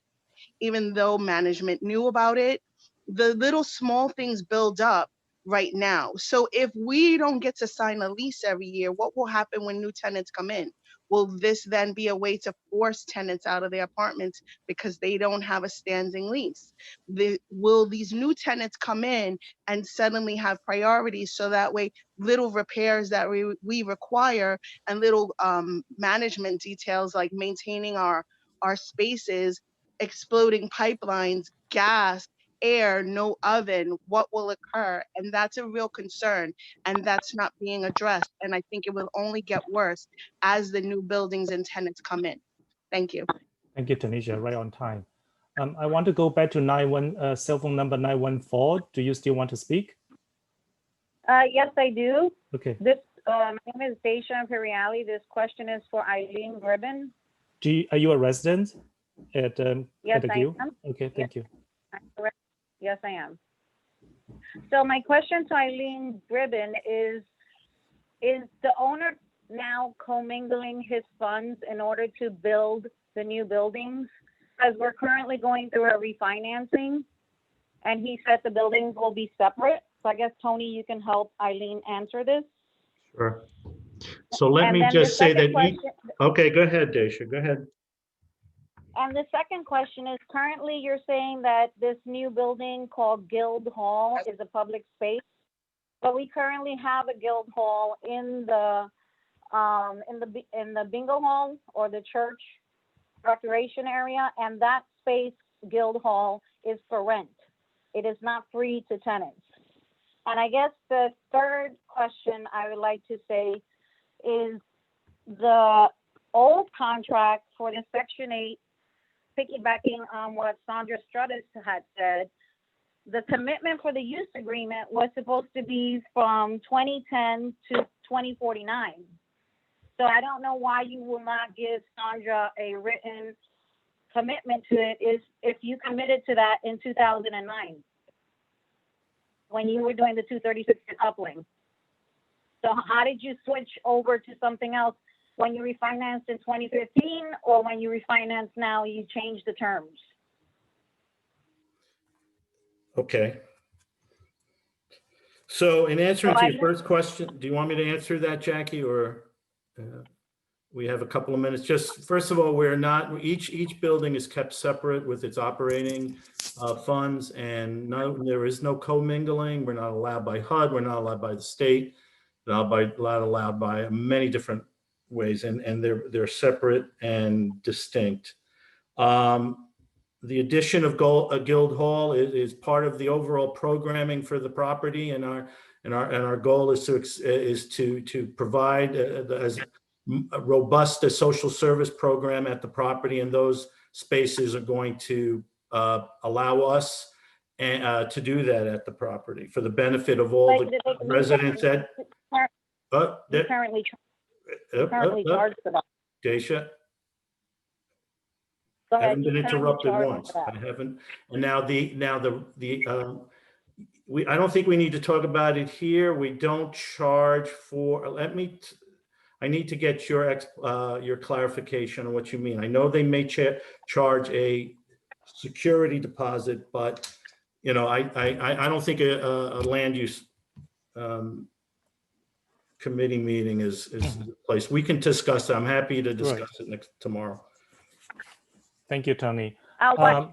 even though management knew about it. The little small things build up right now. So if we don't get to sign a lease every year, what will happen when new tenants come in? Will this then be a way to force tenants out of their apartments because they don't have a standing lease? Will these new tenants come in and suddenly have priorities so that way little repairs that we require and little management details like maintaining our spaces, exploding pipelines, gas, air, no oven, what will occur? And that's a real concern, and that's not being addressed. And I think it will only get worse as the new buildings and tenants come in. Thank you. Thank you, Tunisia, right on time. I want to go back to cell phone number 914. Do you still want to speak? Yes, I do. Okay. My name is Deisha Imperiali. This question is for Eileen Gribbon. Are you a resident? At Yes, the I queue? am. Okay, thank you. I'm correct. Yes, I am. So my question to Eileen Dribbin is the owner now commingling his funds in order to build the new buildings? Because we're currently going through a refinancing, and he said the buildings will be separate. So I guess, Tony, you can help Eileen answer this. Sure. So let And me then the just say that, second question- okay, go ahead, Daisha, go ahead. And the second question is, currently you're saying that this new building called Guild Hall is a public space, but we currently have a Guild Hall in the bingo hall or the church recreation area, and that space, Guild Hall, is for rent. It is not free to tenants. And I guess the third question I would like to say is the old contract for the Section 8, piggybacking on what Sandra Struthers had said, the commitment for the use agreement was supposed to be from 2010 to 2049. So I don't know why you will not give Sandra a written commitment to it if you committed to that in 2009 when you were doing the 236 decoupling. So how did you switch over to something else when you refinanced in 2015, or when you refinance now, you change the terms? Okay. So in answering to your first question, do you want me to answer that, Jackie, or we have a couple of minutes? Just first of all, we're not, each building is kept separate with its operating funds, and there is no commingling. We're not allowed by HUD. We're not allowed by the state. Not allowed by many different ways, and they're separate and distinct. The addition of a Guild Hall is part of the overall programming for the property, and our goal is to provide as robust a social service program at the property, and those spaces are going to allow us to do that at the property for the benefit of all the residents. Currently charged for that. Daisha, Go I ahead, haven't been you currently interrupted charge once. for that. I haven't. And now I don't think we need to talk about it here. We don't charge for. I need to get your clarification on what you mean. I know they may charge a security deposit, but I don't think a land use committee meeting is the place. We can discuss it. I'm happy to discuss it tomorrow. Thank you, Tony. Why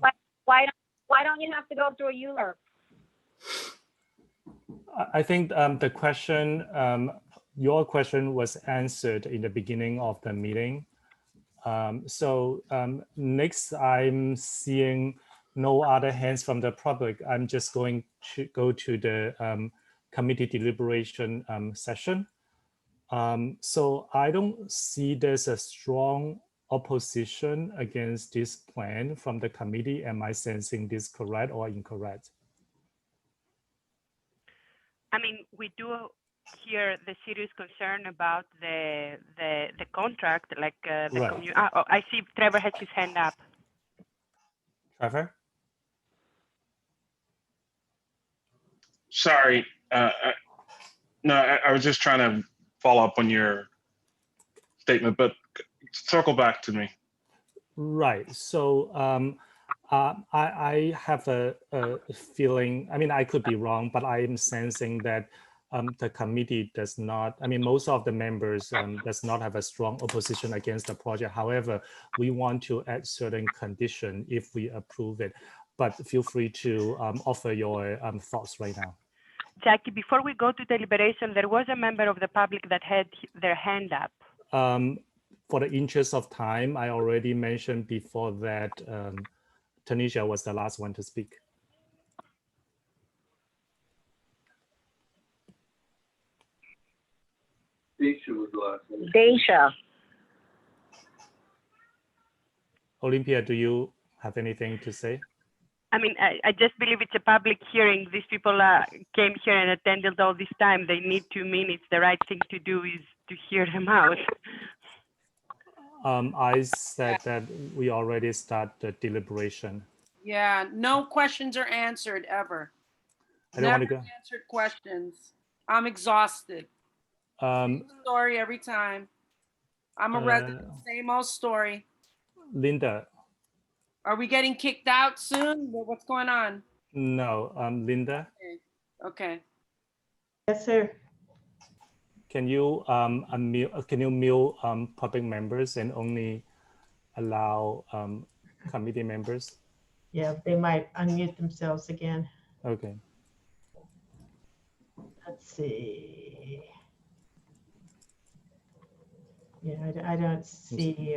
don't you have to go through a ULURP? I think the question, your question was answered in the beginning of the meeting. Next, I'm seeing no other hands from the public. I'm just going to go to the committee deliberation session. So I don't see there's a strong opposition against this plan from the committee. Am I sensing this correct or incorrect? I mean, we do hear the serious concern about the contract, like Right. I see Trevor has his hand up. Trevor? Sorry. No, I was just trying to follow up on your statement, but circle back to me. Right. So I have a feeling, I mean, I could be wrong, but I am sensing that the committee does not, I mean, most of the members does not have a strong opposition against the project. However, we want to add certain condition if we approve it, but feel free to offer your thoughts right now. Jackie, before we go to deliberation, there was a member of the public that had their hand up. For the interest of time, I already mentioned before that Tanisha was the last one to speak. Daisha was the last one. Daisha. Olympia, do you have anything to say? I mean, I just believe it's a public hearing. These people came here and attended all this time. They need 2 minutes. The right thing to do is to hear them out. I said that we already start the deliberation. Yeah, no questions are answered ever. I don't want Never to go. answered questions. I'm exhausted. Story every time. I'm a resident. Same old story. Linda. Are we getting kicked out soon? What's going on? No, Linda. Okay. Yes, sir. Can you unmute? Can you mute public members and only allow committee members? Yeah, they might unmute themselves again. Okay. Let's see. Yeah, I don't see.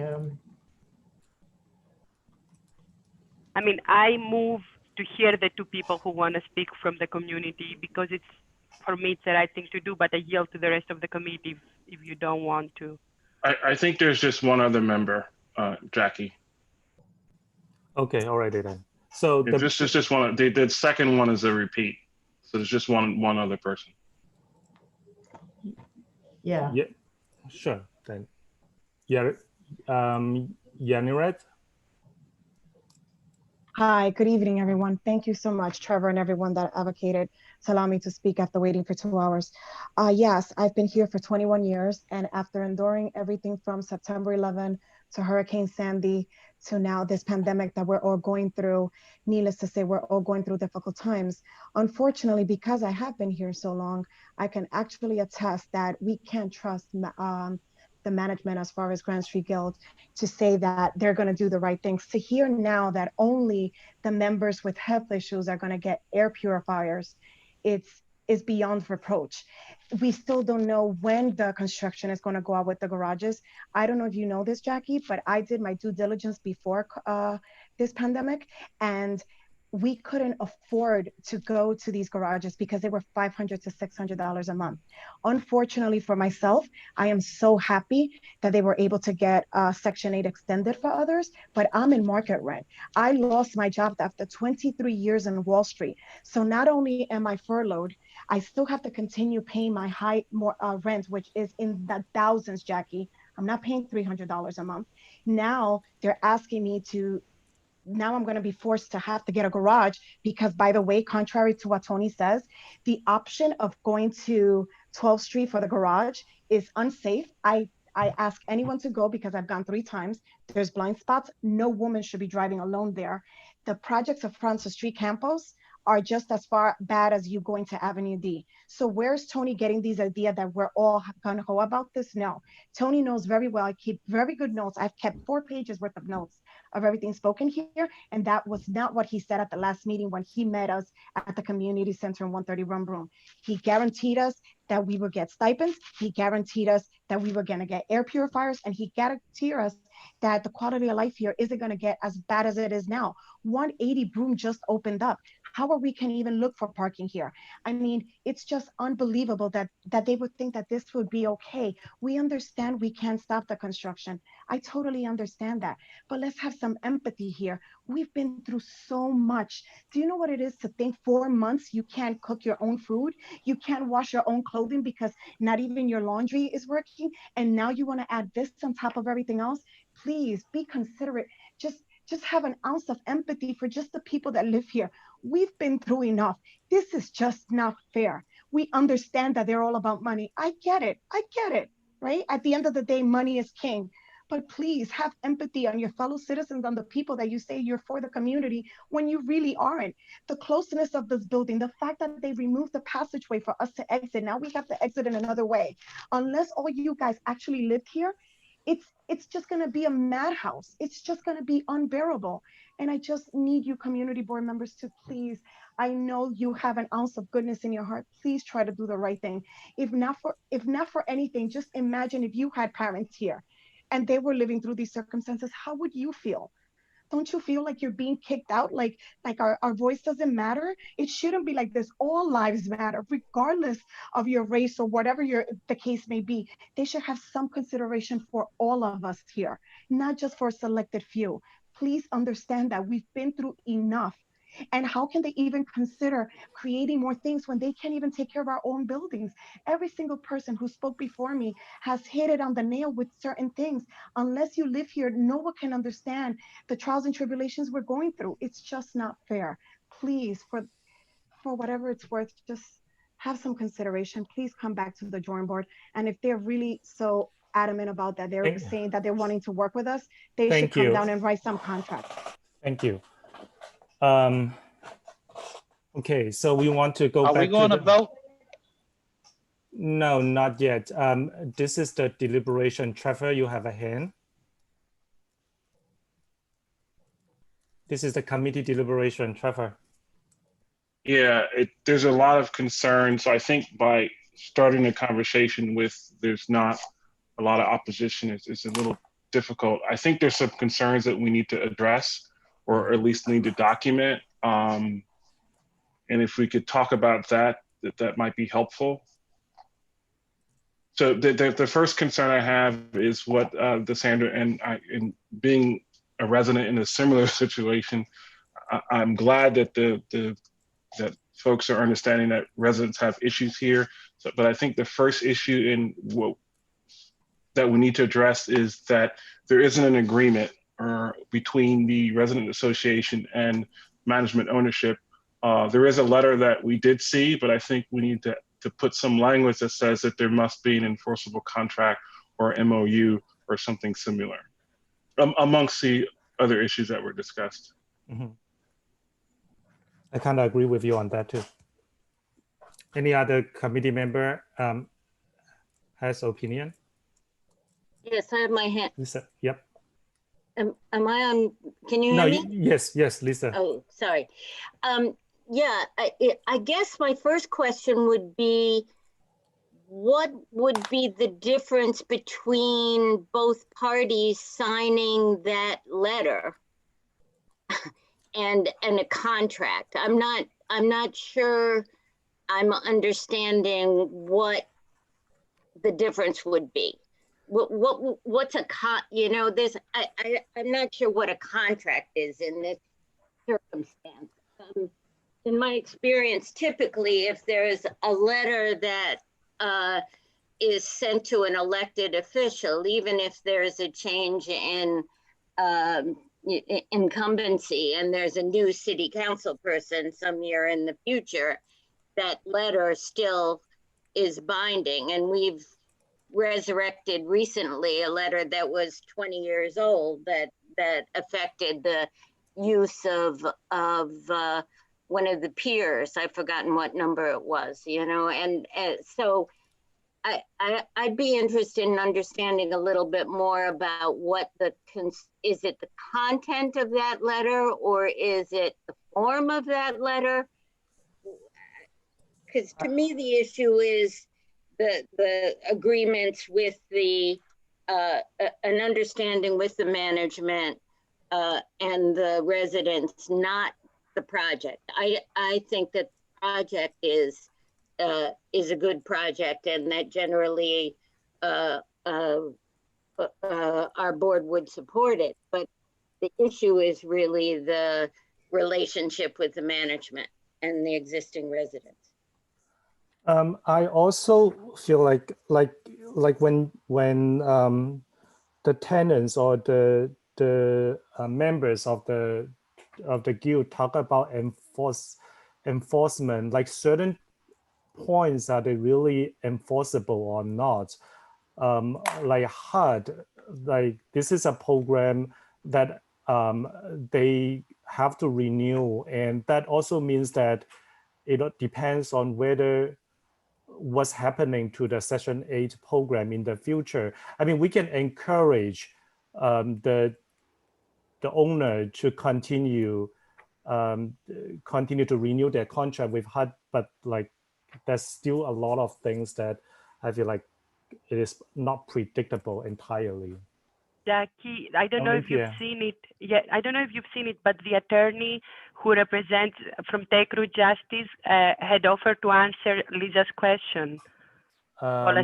I mean, I move to hear the two people who want to speak from the community because it's, for me, it's the right thing to do, but I yield to the rest of the committee if you don't want to. I think there's just one other member, Jackie. Okay, all right then. So it's just one. The second one is a repeat, so there's just one other person. Yeah. Yeah, sure then. Yeah, Yaniret. Hi, good evening, everyone. Thank you so much, Trevor, and everyone that advocated to allow me to speak after waiting for 2 hours. Yes, I've been here for 21 years, and after enduring everything from September 11 to Hurricane Sandy to now this pandemic that we're all going through, needless to say, we're all going through difficult times. Unfortunately, because I have been here so long, I can actually attest that we can't trust the management as far as Grand Street Guild to say that they're going to do the right things. To hear now that only the members with health issues are going to get air purifiers, it's beyond reproach. We still don't know when the construction is going to go out with the garages. I don't know if you know this, Jackie, but I did my due diligence before this pandemic, and we couldn't afford to go to these garages because they were $500 to $600 a month. Unfortunately for myself, I am so happy that they were able to get Section 8 extended for others, but I'm in market rent. I lost my job after 23 years in Wall Street. So not only am I furloughed, I still have to continue paying my high rent, which is in the thousands, Jackie. I'm not paying $300 a month. Now they're asking me to now I'm going to be forced to have to get a garage because, by the way, contrary to what Tony says, the option of going to 12th Street for the garage is unsafe. I ask anyone to go because I've gone 3 times. There's blind spots. No woman should be driving alone there. The projects of Francis Street Campos are just as far bad as you going to Avenue D. So where's Tony getting these ideas that we're all gonna go about this? No, Tony knows very well. I keep very good notes. I've kept 4 pages worth of notes of everything spoken here. And that was not what he said at the last meeting when he met us at the community center in 130 Broome. He guaranteed us that we would get stipends. He guaranteed us that we were gonna get air purifiers, and he guaranteed us that the quality of life here isn't gonna get as bad as it is now. 180 Broome just opened up. How are we can even look for parking here? I mean, it's just unbelievable that they would think that this would be okay. We understand we can't stop the construction. I totally understand that, but let's have some empathy here. We've been through so much. Do you know what it is to think 4 months you can't cook your own food? You can't wash your own clothing because not even your laundry is working. And now you want to add this on top of everything else? Please be considerate. Just have an ounce of empathy for just the people that live here. We've been through enough. This is just not fair. We understand that they're all about money. I get it, right? At the end of the day, money is king. But please have empathy on your fellow citizens, on the people that you say you're for the community when you really aren't. The closeness of this building, the fact that they removed the passageway for us to exit, now we have to exit in another way. Unless all you guys actually lived here, it's just going to be a madhouse. It's just going to be unbearable. And I just need you community board members to please, I know you have an ounce of goodness in your heart. Please try to do the right thing. If not for anything, just imagine if you had parents here and they were living through these circumstances, how would you feel? Don't you feel like you're being kicked out? Like our voice doesn't matter? It shouldn't be like this. All lives matter, regardless of your race or whatever the case may be. They should have some consideration for all of us here, not just for a selected few. Please understand that we've been through enough. And how can they even consider creating more things when they can't even take care of our own buildings? Every single person who spoke before me has hit it on the nail with certain things. Unless you live here, no one can understand the trials and tribulations we're going through. It's just not fair. Please, for whatever it's worth, just have some consideration. Please come back to the drawing board. And if they're really so adamant about that, they're saying that they're wanting to work with us, they should come down and write some contracts. Thank you. Okay, so we want to go back to Are we going to vote? No, not yet. This is the deliberation. Trevor, you have a hand. This is the committee deliberation. Trevor. Yeah, there's a lot of concern. So I think by starting a conversation with there's not a lot of opposition, it's a little difficult. I think there's some concerns that we need to address or at least need to document. And if we could talk about that might be helpful. So the first concern I have is what Sandra and being a resident in a similar situation, I'm glad that that folks are understanding that residents have issues here. But I think the first issue that we need to address is that there isn't an agreement between the resident association and management ownership. There is a letter that we did see, but I think we need to put some language that says that there must be an enforceable contract or MOU or something similar amongst the other issues that were discussed. Mm-hmm. I kind of agree with you on that too. Any other committee member has opinion? Yes, I have my hand. Lisa, yep. Am I on? Can you hear me? Yes, Lisa. Oh, sorry. Yeah, I guess my first question would be, what would be the difference between both parties signing that letter and a contract? I'm not sure I'm understanding what the difference would be. What's a this I'm not sure what a contract is in this circumstance. In my experience, typically if there's a letter that is sent to an elected official, even if there's a change in incumbency and there's a new city council person some year in the future, that letter still is binding. And we've resurrected recently a letter that was 20 years old that affected the use of one of the peers. I've forgotten what number it was, and so I'd be interested in understanding a little bit more about what is it the content of that letter, or is it the form of that letter? Because to me, the issue is the agreements with an understanding with the management and the residents, not the project. I think that the project is a good project, and that generally our board would support it. But the issue is really the relationship with the management and the existing residents. I also feel like when the tenants or the members of the guild talk about enforcement, like certain points, are they really enforceable or not? Like HUD, like this is a program that they have to renew, and that also means that it depends on what's happening to the Section 8 program in the future. I mean, we can encourage the owner to continue to renew their contract with HUD, but like there's still a lot of things that I feel like it is not predictable entirely. Jackie, I don't know if you've seen it. Yeah, I don't know if you've seen it, but the attorney who represents from Take Root Justice had offered to answer Lisa's question. Okay,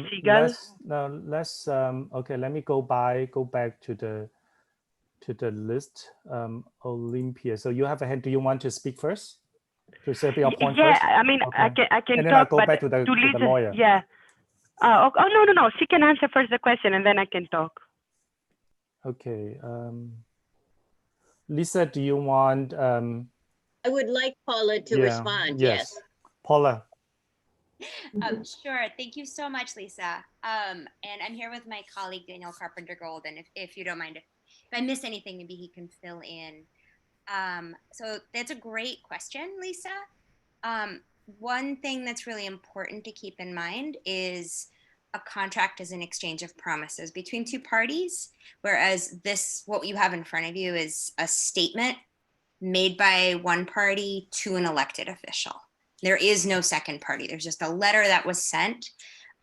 let me go back to the to the list. Olympia, so you have a hand. Do you want to speak first? To say your point first? I mean, Okay. I can And then talk, I'll go but back to the Lisa, lawyer. yeah. Oh, no. She can answer first the question, and then I can talk. Okay. Lisa, do you want? I would like Paula to respond. Yes. Paula. Sure. Thank you so much, Lisa. And I'm here with my colleague, Daniel Carpenter-Golden. If you don't mind, if I miss anything, maybe he can fill in. So that's a great question, Lisa. One thing that's really important to keep in mind is a contract is an exchange of promises between two parties, whereas what you have in front of you is a statement made by one party to an elected official. There is no second party. There's just a letter that was sent.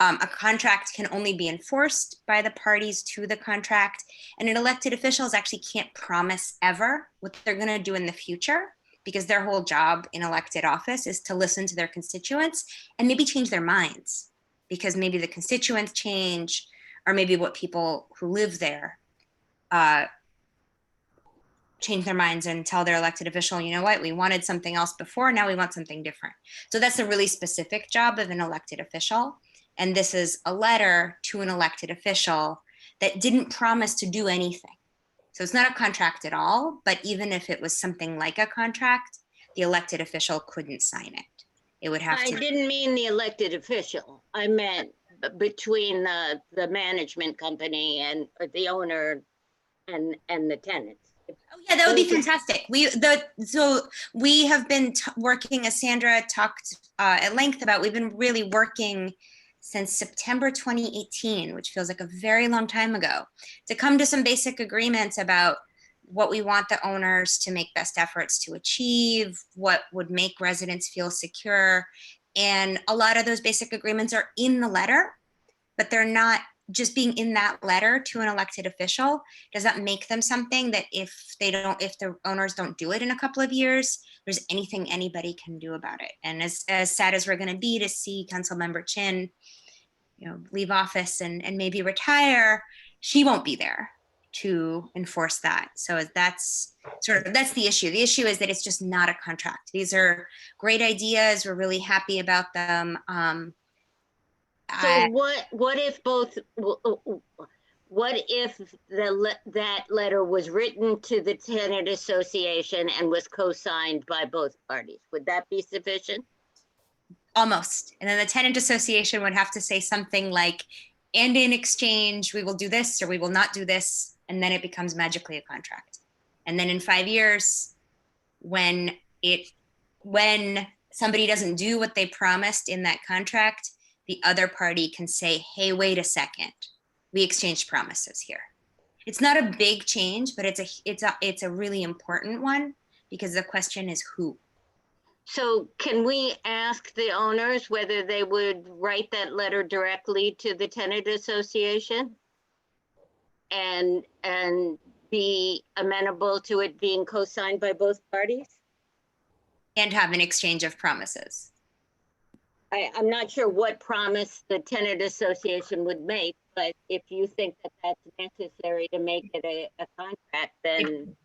A contract can only be enforced by the parties to the contract, and an elected officials actually can't promise ever what they're going to do in the future, because their whole job in elected office is to listen to their constituents and maybe change their minds, because maybe the constituents change, or maybe what people who live there change their minds and tell their elected official, you know what, we wanted something else before, now we want something different. So that's a really specific job of an elected official. And this is a letter to an elected official that didn't promise to do anything. So it's not a contract at all, but even if it was something like a contract, the elected official couldn't sign it. It would have to. I didn't mean the elected official. I meant between the management company and the owner and the tenants. Oh yeah, that would be fantastic. So we have been working, as Sandra talked at length about, we've been really working since September 2018, which feels like a very long time ago, to come to some basic agreements about what we want the owners to make best efforts to achieve, what would make residents feel secure. And a lot of those basic agreements are in the letter, but they're not. Just being in that letter to an elected official does not make them something that if the owners don't do it in a couple of years, there's anything anybody can do about it. And as sad as we're going to be to see Councilmember Chin, leave office and maybe retire, she won't be there to enforce that. So that's the issue. The issue is that it's just not a contract. These are great ideas. We're really happy about them. So what if that letter was written to the tenant association and was co-signed by both parties? Would that be sufficient? Almost. And then the tenant association would have to say something like, and in exchange, we will do this or we will not do this. And then it becomes magically a contract. And then in 5 years, when somebody doesn't do what they promised in that contract, the other party can say, hey, wait a second, we exchanged promises here. It's not a big change, but it's a really important one, because the question is who. So can we ask the owners whether they would write that letter directly to the tenant association and be amenable to it being co-signed by both parties? And have an exchange of promises. I'm not sure what promise the tenant association would make, but if you think that that's necessary to make it a contract, then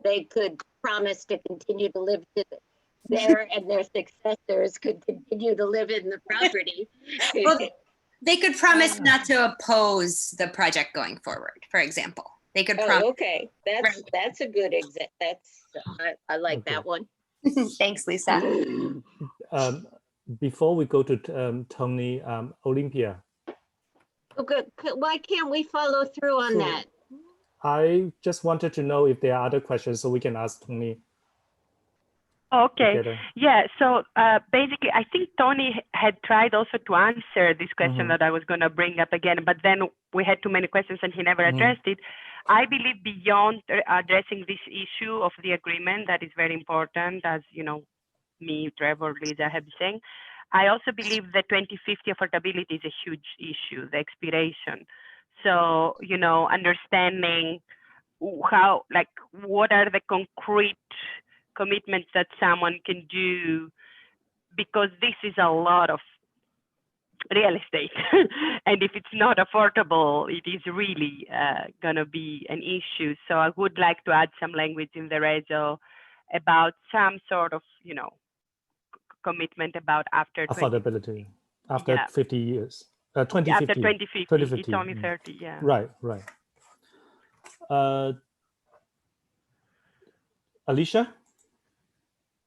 they could promise to continue to live there and their successors could continue to live in the property. Well, they could promise not to oppose the project going forward, for example. They could promise. Okay, that's a good example. I like that one. Thanks, Lisa. Before we go to Tony, Olympia. Okay, why can't we follow through on that? I just wanted to know if there are other questions so we can ask Tony. Okay. Together. Yeah. So basically, I think Tony had tried also to answer this question that I was going to bring up again, but then we had too many questions and he never addressed it. I believe beyond addressing this issue of the agreement, that is very important, as me, Trevor, Lisa have been saying. I also believe that 2050 affordability is a huge issue, the expiration. So, understanding how, what are the concrete commitments that someone can do, because this is a lot of real estate. And if it's not affordable, it is really going to be an issue. So I would like to add some language in the reso about some sort of, you know, commitment about after affordability after yeah. 50 years. 2050. After 2050, 2050. it's only 30, yeah. Right. Alicia?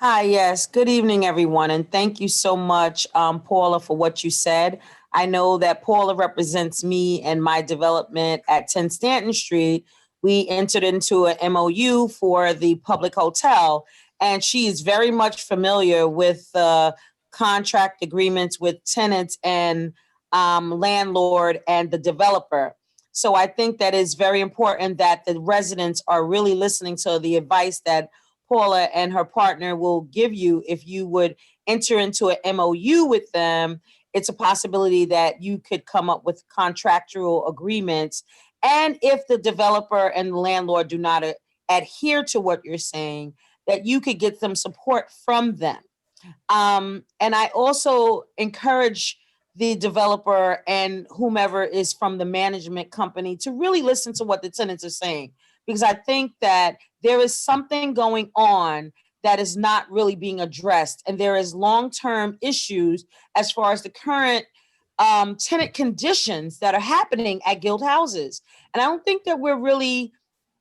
Hi, yes. Good evening, everyone. And thank you so much, Paula, for what you said. I know that Paula represents me and my development at 10 Stanton Street. We entered into an MOU for the public hotel, and she is very much familiar with the contract agreements with tenants and landlord and the developer. So I think that is very important that the residents are really listening to the advice that Paula and her partner will give you. If you would enter into an MOU with them, it's a possibility that you could come up with contractual agreements. And if the developer and the landlord do not adhere to what you're saying, that you could get some support from them. And I also encourage the developer and whomever is from the management company to really listen to what the tenants are saying, because I think that there is something going on that is not really being addressed. And there is long-term issues as far as the current tenant conditions that are happening at guild houses. And I don't think that we're really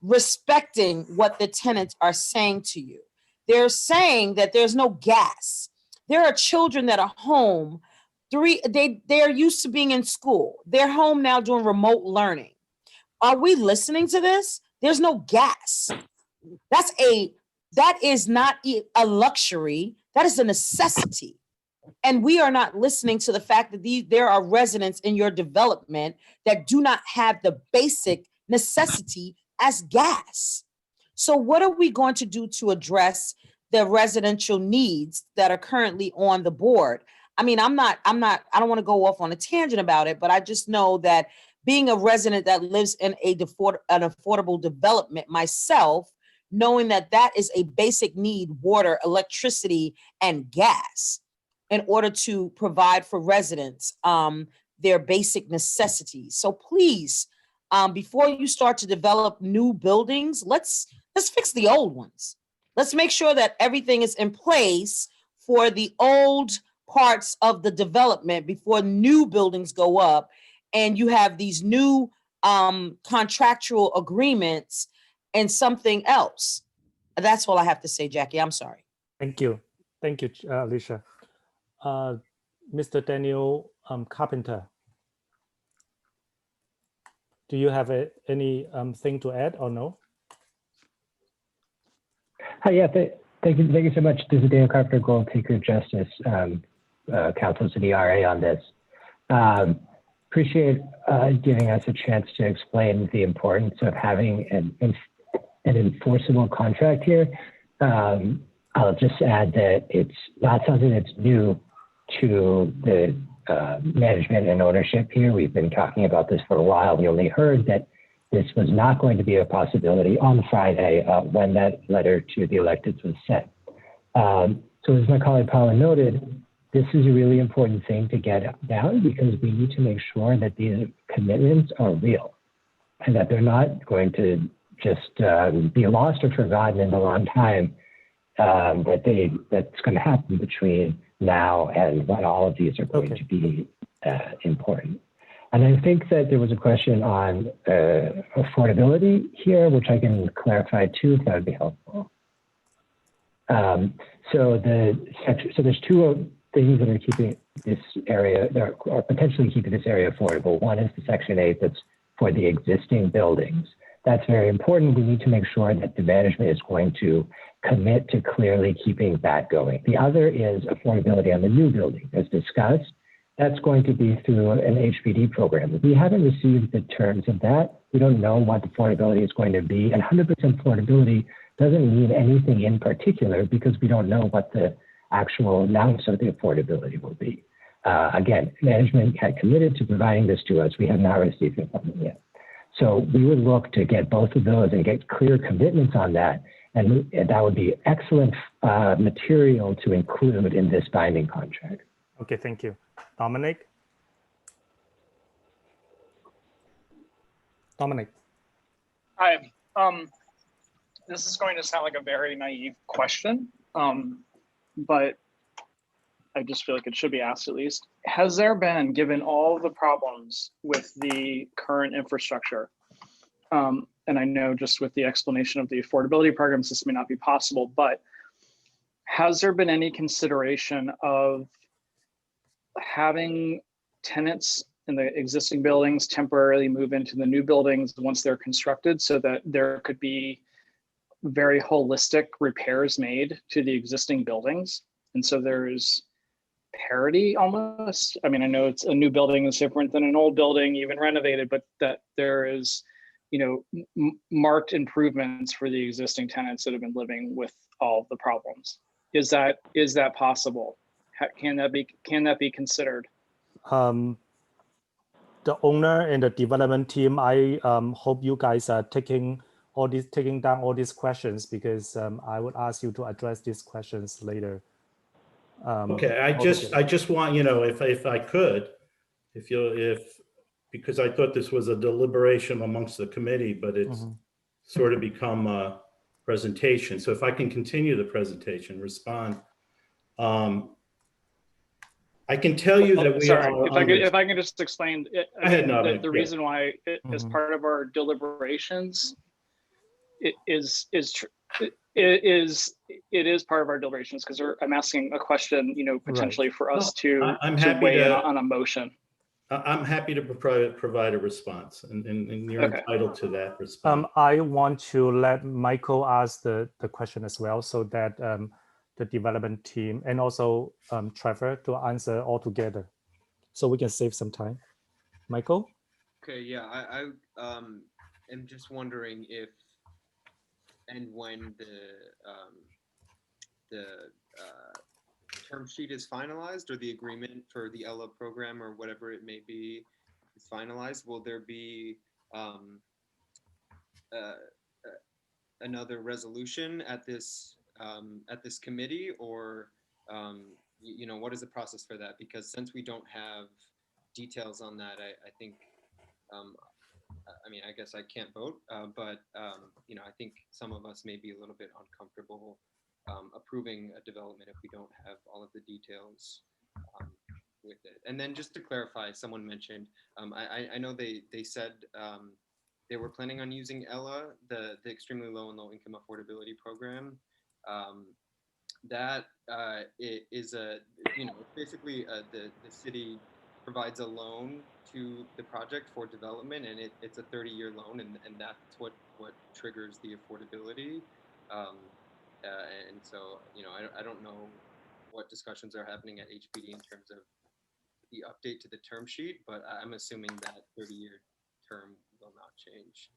respecting what the tenants are saying to you. They're saying that there's no gas. There are children that are home. They're used to being in school. They're home now doing remote learning. Are we listening to this? There's no gas. That is not a luxury. That is a necessity. And we are not listening to the fact that there are residents in your development that do not have the basic necessity as gas. So what are we going to do to address the residential needs that are currently on the board? I mean, I don't want to go off on a tangent about it, but I just know that being a resident that lives in an affordable development myself, knowing that that is a basic need, water, electricity, and gas, in order to provide for residents their basic necessities. So please, before you start to develop new buildings, let's fix the old ones. Let's make sure that everything is in place for the old parts of the development before new buildings go up and you have these new contractual agreements and something else. That's all I have to say, Jackie. I'm sorry. Thank you. Thank you, Alicia. Mr. Daniel Carpenter, do you have any thing to add or no? Hi, yeah, thank you so much. This is Daniel Carpenter, Gold Seeker Justice, counsel to the RA on this. Appreciate giving us a chance to explain the importance of having an enforceable contract here. I'll just add that it's not something that's new to the management and ownership here. We've been talking about this for a while. We only heard that this was not going to be a possibility on Friday when that letter to the electeds was sent. So as my colleague Paula noted, this is a really important thing to get down because we need to make sure that these commitments are real and that they're not going to just be lost or forgotten in a long time. That's going to happen between now and when all of these are going to be important. And I think that there was a question on affordability here, which I can clarify too, if that would be helpful. So there's two things that are keeping this area, or potentially keeping this area affordable. One is the Section 8 that's for the existing buildings. That's very important. We need to make sure that the management is going to commit to clearly keeping that going. The other is affordability on the new building. As discussed, that's going to be through an HPD program. We haven't received the terms of that. We don't know what the affordability is going to be. And 100% affordability doesn't mean anything in particular because we don't know what the actual amounts of the affordability will be. Again, management had committed to providing this to us. We have not received it from them yet. So we would look to get both of those and get clear commitments on that. And that would be excellent material to include in this binding contract. Okay, thank you. Dominic? Dominic. Hi. This is going to sound like a very naive question, but I just feel like it should be asked at least. Has there been, given all the problems with the current infrastructure, and I know just with the explanation of the affordability programs, this may not be possible, but has there been any consideration of having tenants in the existing buildings temporarily move into the new buildings once they're constructed so that there could be very holistic repairs made to the existing buildings? And so there's parity almost. I mean, I know it's a new building is different than an old building, even renovated, but that there is, marked improvements for the existing tenants that have been living with all the problems. Is that possible? Can that be considered? The owner and the development team, I hope you guys are taking down all these questions, because I would ask you to address these questions later. Okay, I just want, if I could, because I thought this was a deliberation amongst the committee, but it's sort of become a presentation. So if I can continue the presentation, respond. I can tell you that we are. If I can just explain, the reason why as part of our deliberations, it is part of our deliberations, because I'm asking a question, potentially for us to weigh in on a motion. I'm happy to provide a response, and you're entitled to that response. I want to let Michael ask the question as well, so that the development team and also Trevor to answer all together, so we can save some time. Michael? Okay, yeah, I am just wondering if and when the term sheet is finalized, or the agreement for the Ella program or whatever it may be is finalized, will there be another resolution at this committee, or what is the process for that? Because since we don't have details on that, I think I guess I can't vote, but I think some of us may be a little bit uncomfortable approving a development if we don't have all of the details with it. And then just to clarify, someone mentioned, I know they said they were planning on using ELA, the extremely low and low income affordability program. That is basically the city provides a loan to the project for development, and it's a 30-year loan, and that's what triggers the affordability. And so, I don't know what discussions are happening at HPD in terms of the update to the term sheet, but I'm assuming that 30-year term will not change.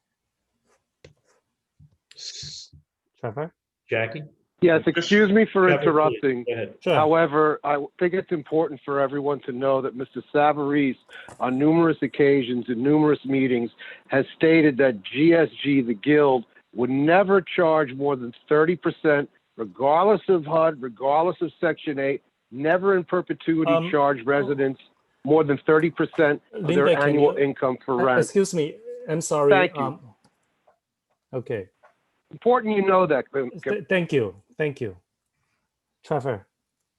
Trevor? Jackie? Yes, excuse me for interrupting. Sure. However, I think it's important for everyone to know that Mr. Savarese, on numerous occasions in numerous meetings, has stated that GSG, the Guild, would never charge more than 30%, regardless of HUD, regardless of Section 8, never in perpetuity charge residents more than 30% of their annual income for rent. Excuse me, I'm sorry. Thank you. Okay. Important you know that. Thank you. Trevor.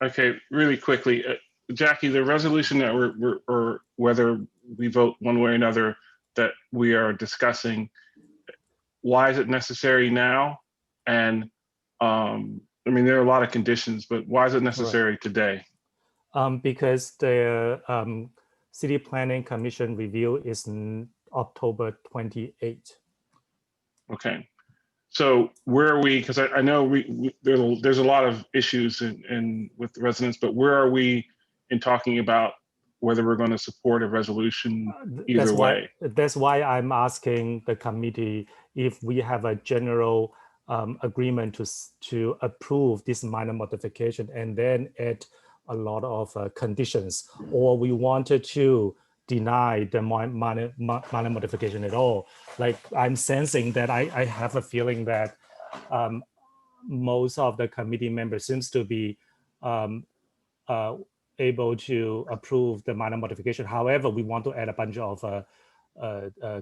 Okay, really quickly, Jackie, the resolution that or whether we vote one way or another that we are discussing, why is it necessary now? And there are a lot of conditions, but why is it necessary today? Because the City Planning Commission review is October 28th. Okay. So where are we? Because I know there's a lot of issues with the residents, but where are we in talking about whether we're going to support a resolution either way? That's why I'm asking the committee if we have a general agreement to approve this minor modification and then add a lot of conditions, or we wanted to deny the minor modification at all. Like, I'm sensing that I have a feeling that most of the committee members seems to be able to approve the minor modification. However, we want to add a bunch of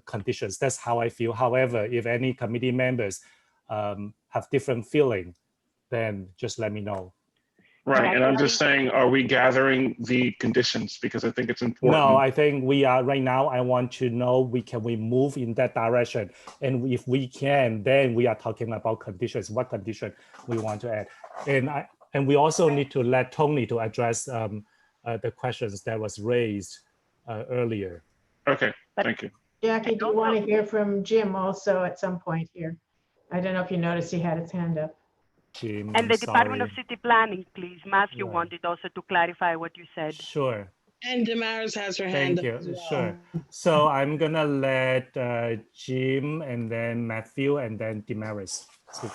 conditions. That's how I feel. However, if any committee members have different feeling, then just let me know. Right, and I'm just saying, are we gathering the conditions? Because I think it's important. No, I think we are right now. I want to know we move in that direction, and if we can, then we are talking about conditions. What condition we want to add, and we also need to let Tony to address the questions that was raised earlier. Okay, thank you. Jackie, do you want to hear from Jim also at some point here? I don't know if you noticed he had his hand up. Jim, And the I'm Department of sorry. City Planning, please. Matthew Yeah. wanted also to clarify what you said. Sure. And Damaris has her hand Thank up you. as well. Sure. So I'm gonna let Jim and then Matthew and then Damaris. So,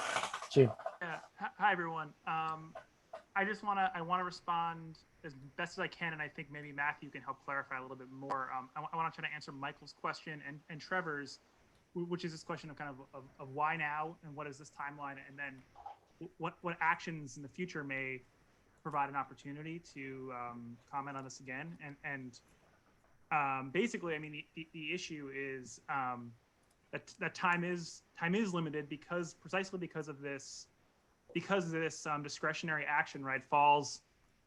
Jim. Hi everyone. I want to respond as best as I can, and I think maybe Matthew can help clarify a little bit more. I want to try to answer Michael's question and Trevor's, which is this question of kind of why now and what is this timeline, and then what actions in the future may provide an opportunity to comment on this again. And basically, I mean, the issue is that time is limited precisely because this discretionary action, right, falls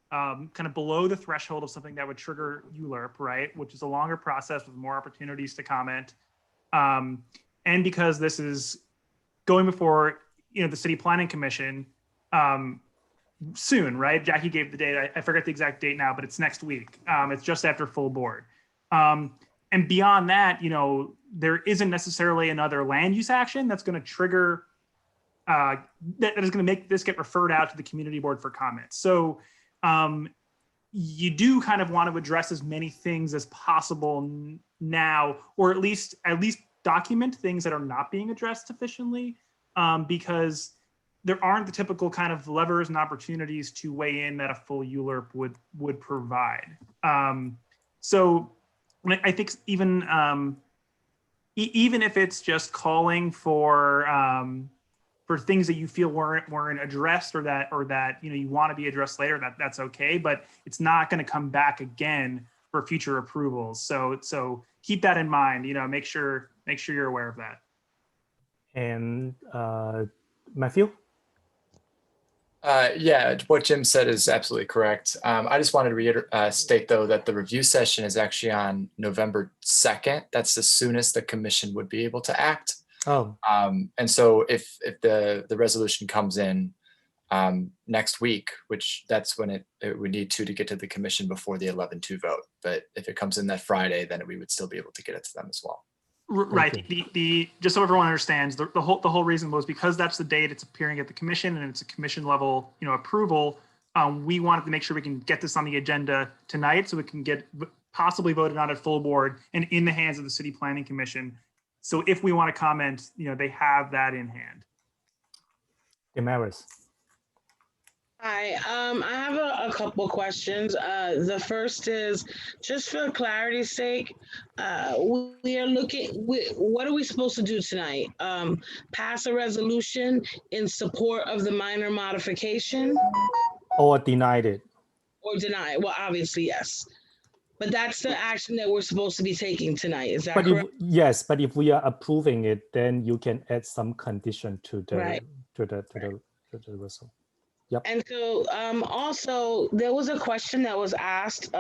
kind of below the threshold of something that would trigger ULURP, right, which is a longer process with more opportunities to comment, and because this is going before the City Planning Commission soon, right? Jackie gave the date. I forget the exact date now, but it's next week. It's just after full board. And beyond that, there isn't necessarily another land use action that's going to trigger that is going to make this get referred out to the community board for comment. So you do kind of want to address as many things as possible now, or at least document things that are not being addressed sufficiently, because there aren't the typical kind of levers and opportunities to weigh in that a full ULURP would provide. So I think even if it's just calling for things that you feel weren't addressed or that you want to be addressed later, that's okay, but it's not going to come back again for future approvals. So keep that in mind. Make sure you're aware of that. And Matthew? Yeah, what Jim said is absolutely correct. I just wanted to state, though, that the review session is actually on November 2nd. That's the soonest the commission would be able to act. Oh. And so if the resolution comes in next week, which that's when it would need to get to the commission before the 11-2 vote. But if it comes in that Friday, then we would still be able to get it to them as well. Right. The just so everyone understands, the whole reason was because that's the date it's appearing at the commission and it's a commission level approval. We wanted to make sure we can get this on the agenda tonight so it can get possibly voted on at full board and in the hands of the City Planning Commission. So if we want to comment, they have that in hand. Damaris. Hi, I have a couple questions. The first is, just for clarity's sake, we are what are we supposed to do tonight? Pass a resolution in support of the minor modification? Or denied it. Or deny it? Well, obviously, yes. But that's the action that we're supposed to be taking tonight, is that correct? Yes, but if we are approving it, then you can add some condition to the Right. to the result. Yep. And so also there was a question that was asked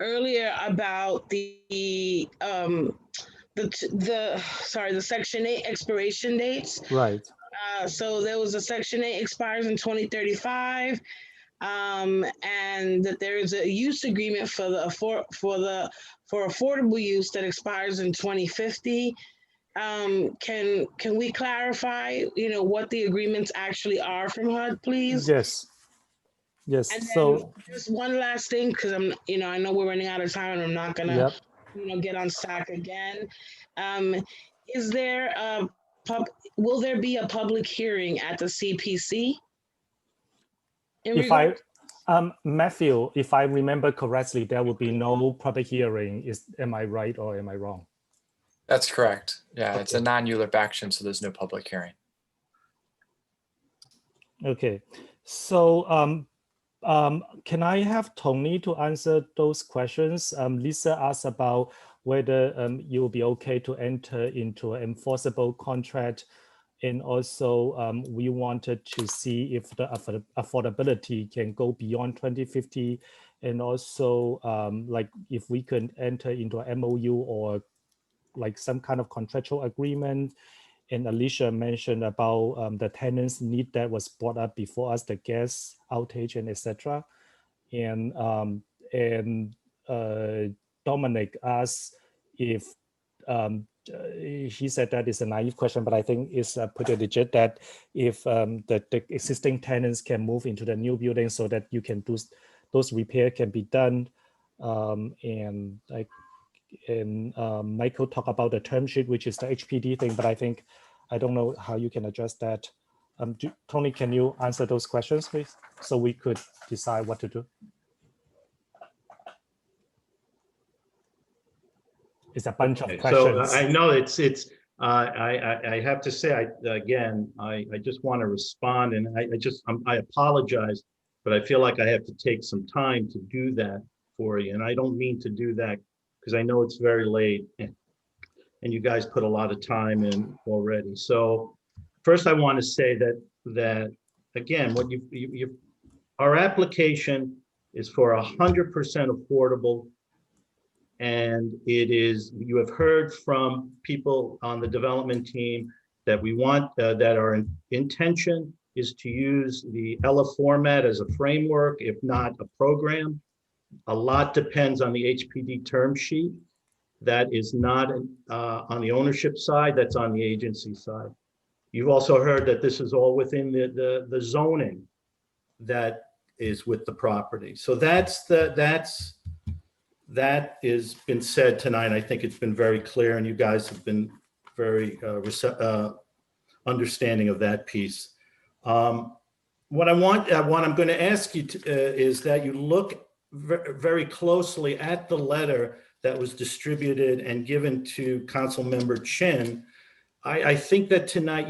earlier about the Section 8 expiration dates. Right. So there was a Section 8 expires in 2035, and that there is a use agreement for affordable use that expires in 2050. Can we clarify, what the agreements actually are from HUD, please? Yes. Yes. And then So just one last thing, because I know we're running out of time and I'm not gonna, get on stack again. Is there will there be a public hearing at the CPC? Matthew, if I remember correctly, there will be no public hearing. Am I right or am I wrong? That's correct. Yeah, Okay. It's a non-ULURP action, so there's no public hearing. Okay, so Can I have Tony to answer those questions? Lisa asked about whether you'll be okay to enter into an enforceable contract. And also we wanted to see if the affordability can go beyond 2050. And also like if we can enter into an MOU or like some kind of contractual agreement. And Alicia mentioned about the tenants need that was brought up before us, the gas outage and etc. And Dominic asked if he said that is a naive question, but I think it's pretty legit that if the existing tenants can move into the new building so that you can do those repair can be done. And like Michael talked about the term sheet, which is the HPD thing, but I don't know how you can address that. Tony, can you answer those questions, please? So we could decide what to do. It's a bunch of questions. So I know I have to say, I just want to respond, and I apologize, but I feel like I have to take some time to do that for you. And I don't mean to do that because I know it's very late and you guys put a lot of time in already. So first I want to say that again, what our application is for 100% affordable. And it is, you have heard from people on the development team that we want, that our intention is to use the ELA format as a framework, if not a program. A lot depends on the HPD term sheet. That is not on the ownership side, that's on the agency side. You've also heard that this is all within the zoning that is with the property. So that has been said tonight. I think it's been very clear, and you guys have been very understanding of that piece. What I'm going to ask you is that you look very closely at the letter that was distributed and given to Council Member Chin. I think that tonight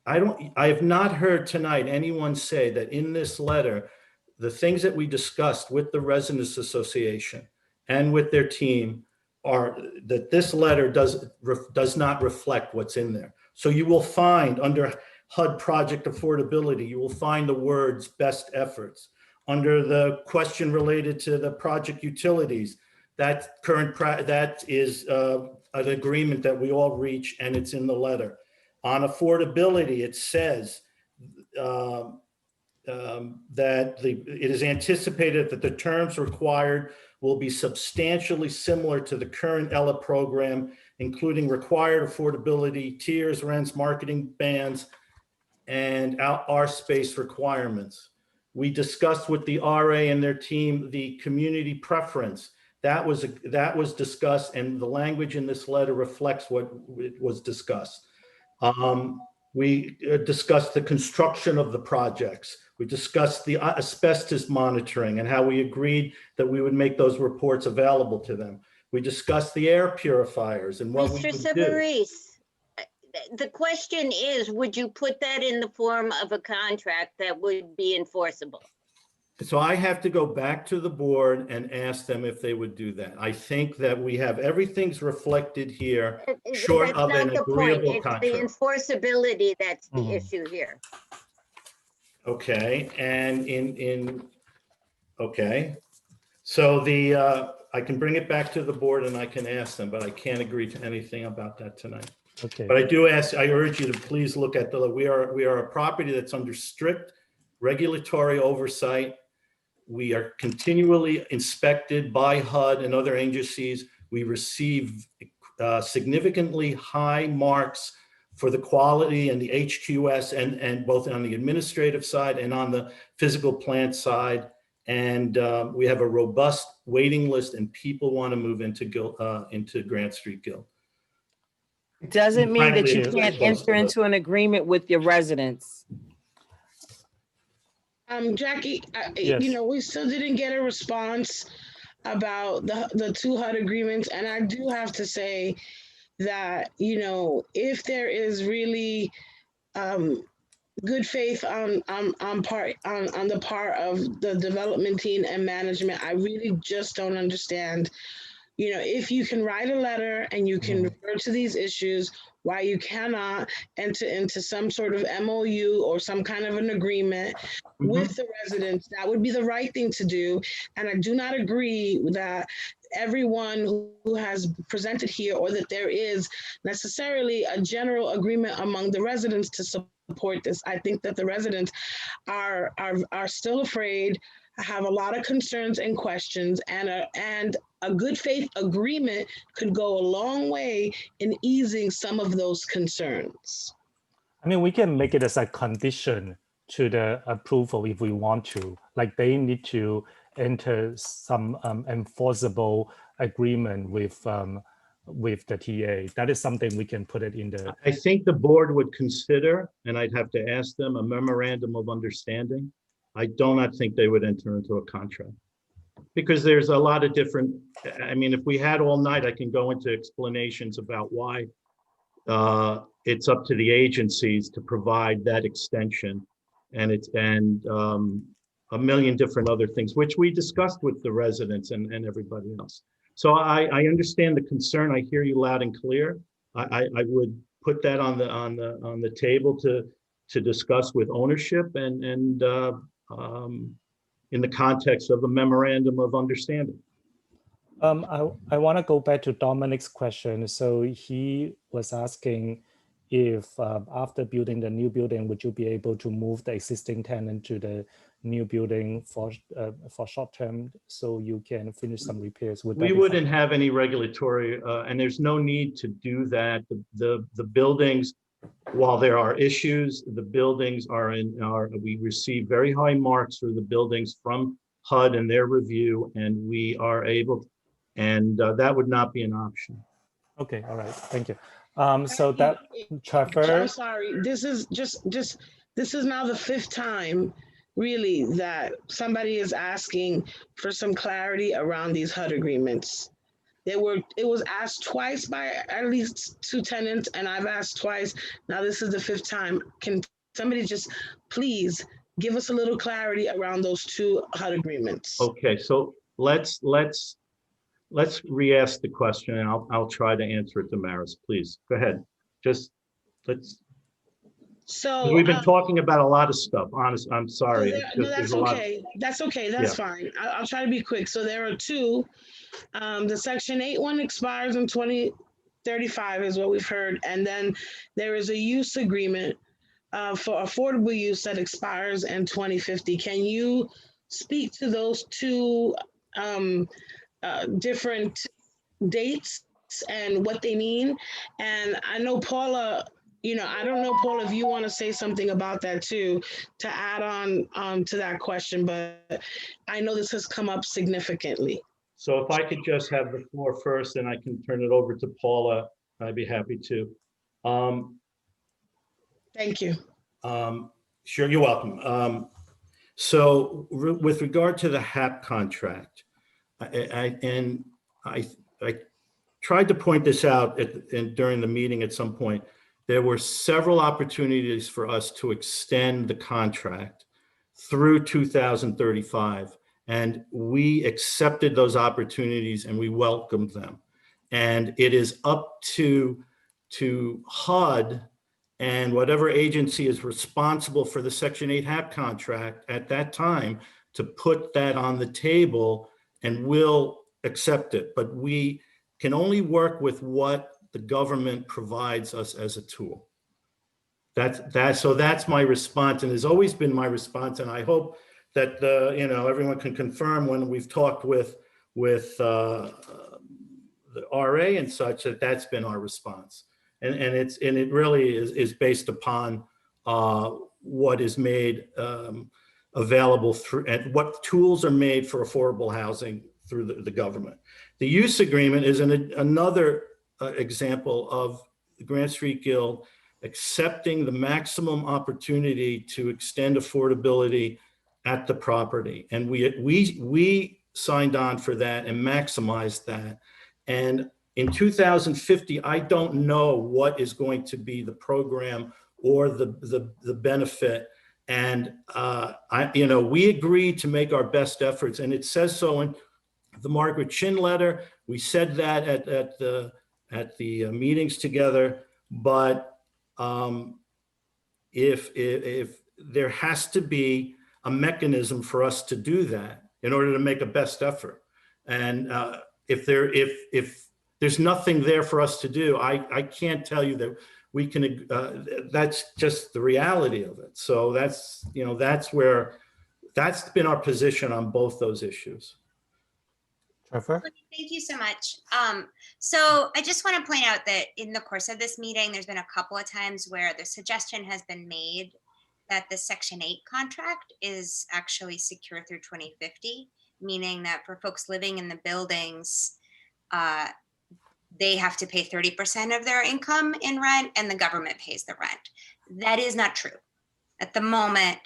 I have not heard tonight anyone say that in this letter, the things that we discussed with the Residents Association and with their team are that this letter does not reflect what's in there. So you will find under HUD project affordability, you will find the words best efforts. Under the question related to the project utilities, that is an agreement that we all reach, and it's in the letter. On affordability, it says that it is anticipated that the terms required will be substantially similar to the current ELA program, including required affordability, tiers, rents, marketing bans, and our space requirements. We discussed with the RA and their team the community preference. That was discussed, and the language in this letter reflects what was discussed. We discussed the construction of the projects. We discussed the asbestos monitoring and how we agreed that we would make those reports available to them. We discussed the air purifiers and what we would do. Mr. Severese, the question is, would you put that in the form of a contract that would be enforceable? So I have to go back to the board and ask them if they would do that. I think that we have everything's reflected here, short of an agreeable contract. It's the enforceability that's the issue here. Okay, and okay. So I can bring it back to the board and I can ask them, but I can't agree to anything about that tonight. Okay. But I urge you to please look at we are a property that's under strict regulatory oversight. We are continually inspected by HUD and other agencies. We receive significantly high marks for the quality and the HQS and both on the administrative side and on the physical plant side. And we have a robust waiting list and people want to move into Grant Street Guild. It doesn't mean that you can't enter into an agreement with your residents. Jackie, Yes. We still didn't get a response about the two HUD agreements. And I do have to say that, if there is really good faith on the part of the development team and management. I really just don't understand. You know, if you can write a letter and you can refer to these issues, why you cannot enter into some sort of MOU or some kind of an agreement with the residents, that would be the right thing to do. And I do not agree that everyone who has presented here, or that there is necessarily a general agreement among the residents to support this. I think that the residents are still afraid, have a lot of concerns and questions, and a good faith agreement could go a long way in easing some of those concerns. I mean, we can make it as a condition to the approval if we want to. Like they need to enter some enforceable agreement with the TA. That is something we can put it in the. I think the board would consider, and I'd have to ask them, a memorandum of understanding. I do not think they would enter into a contract because there's a lot of different, I mean, if we had all night, I can go into explanations about why it's up to the agencies to provide that extension, and a million different other things, which we discussed with the residents and everybody else. So I understand the concern. I hear you loud and clear. I would put that on the table to discuss with ownership and in the context of a memorandum of understanding. I want to go back to Dominic's question. So he was asking if after building the new building, would you be able to move the existing tenant to the new building for short term so you can finish some repairs? We wouldn't have any regulatory, and there's no need to do that. The buildings, while there are issues, the buildings we receive very high marks for the buildings from HUD and their review, and we are able, and that would not be an option. Okay, all right, thank you. So that, Trevor. I'm sorry, this is now the 5th time really that somebody is asking for some clarity around these HUD agreements. It was asked twice by at least 2 tenants, and I've asked twice. Now this is the 5th time. Can somebody just please give us a little clarity around those 2 HUD agreements? Okay, so let's re-ask the question, and I'll try to answer it, Damaris. Please go ahead. Just let's. So we've been talking about a lot of stuff. Honest, I'm sorry. That's okay. That's okay. That's fine. I'll try to be quick. So there are 2. The Section 8 one expires in 2035 is what we've heard. And then there is a use agreement for affordable use that expires in 2050. Can you speak to those 2 different dates and what they mean? And I know Paula, I don't know, Paula, if you want to say something about that too, to add on to that question, but I know this has come up significantly. So if I could just have the floor first, and I can turn it over to Paula, I'd be happy to. Thank you. Sure, you're welcome. So with regard to the HAP contract, I tried to point this out during the meeting at some point. There were several opportunities for us to extend the contract through 2035. And we accepted those opportunities and we welcomed them. And it is up to HUD and whatever agency is responsible for the Section 8 HAP contract at that time to put that on the table, and we'll accept it. But we can only work with what the government provides us as a tool. So that's my response, and has always been my response. And I hope that everyone can confirm when we've talked with the RA and such, that's been our response. And it really is based upon what is made available through, and what tools are made for affordable housing through the government. The use agreement is another example of the Grant Street Guild accepting the maximum opportunity to extend affordability at the property. And we signed on for that and maximized that. And in 2050, I don't know what is going to be the program or the benefit. And we agreed to make our best efforts, and it says so in the Margaret Chin letter. We said that at the meetings together. But if there has to be a mechanism for us to do that in order to make a best effort, and if there's nothing there for us to do, I can't tell you that we can. That's just the reality of it. So that's been our position on both those issues. Trevor? Thank you so much. So I just want to point out that in the course of this meeting, there's been a couple of times where the suggestion has been made that the Section 8 contract is actually secure through 2050, meaning that for folks living in the buildings, they have to pay 30% of their income in rent and the government pays the rent. That is not true. At the moment,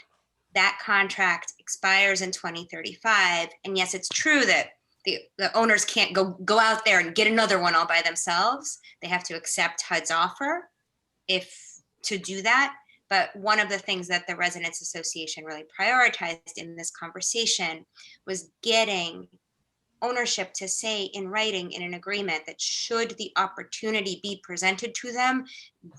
that contract expires in 2035. And yes, it's true that the owners can't go out there and get another one all by themselves. They have to accept HUD's offer to do that. But one of the things that the Residents Association really prioritized in this conversation was getting ownership to say in writing in an agreement that should the opportunity be presented to them,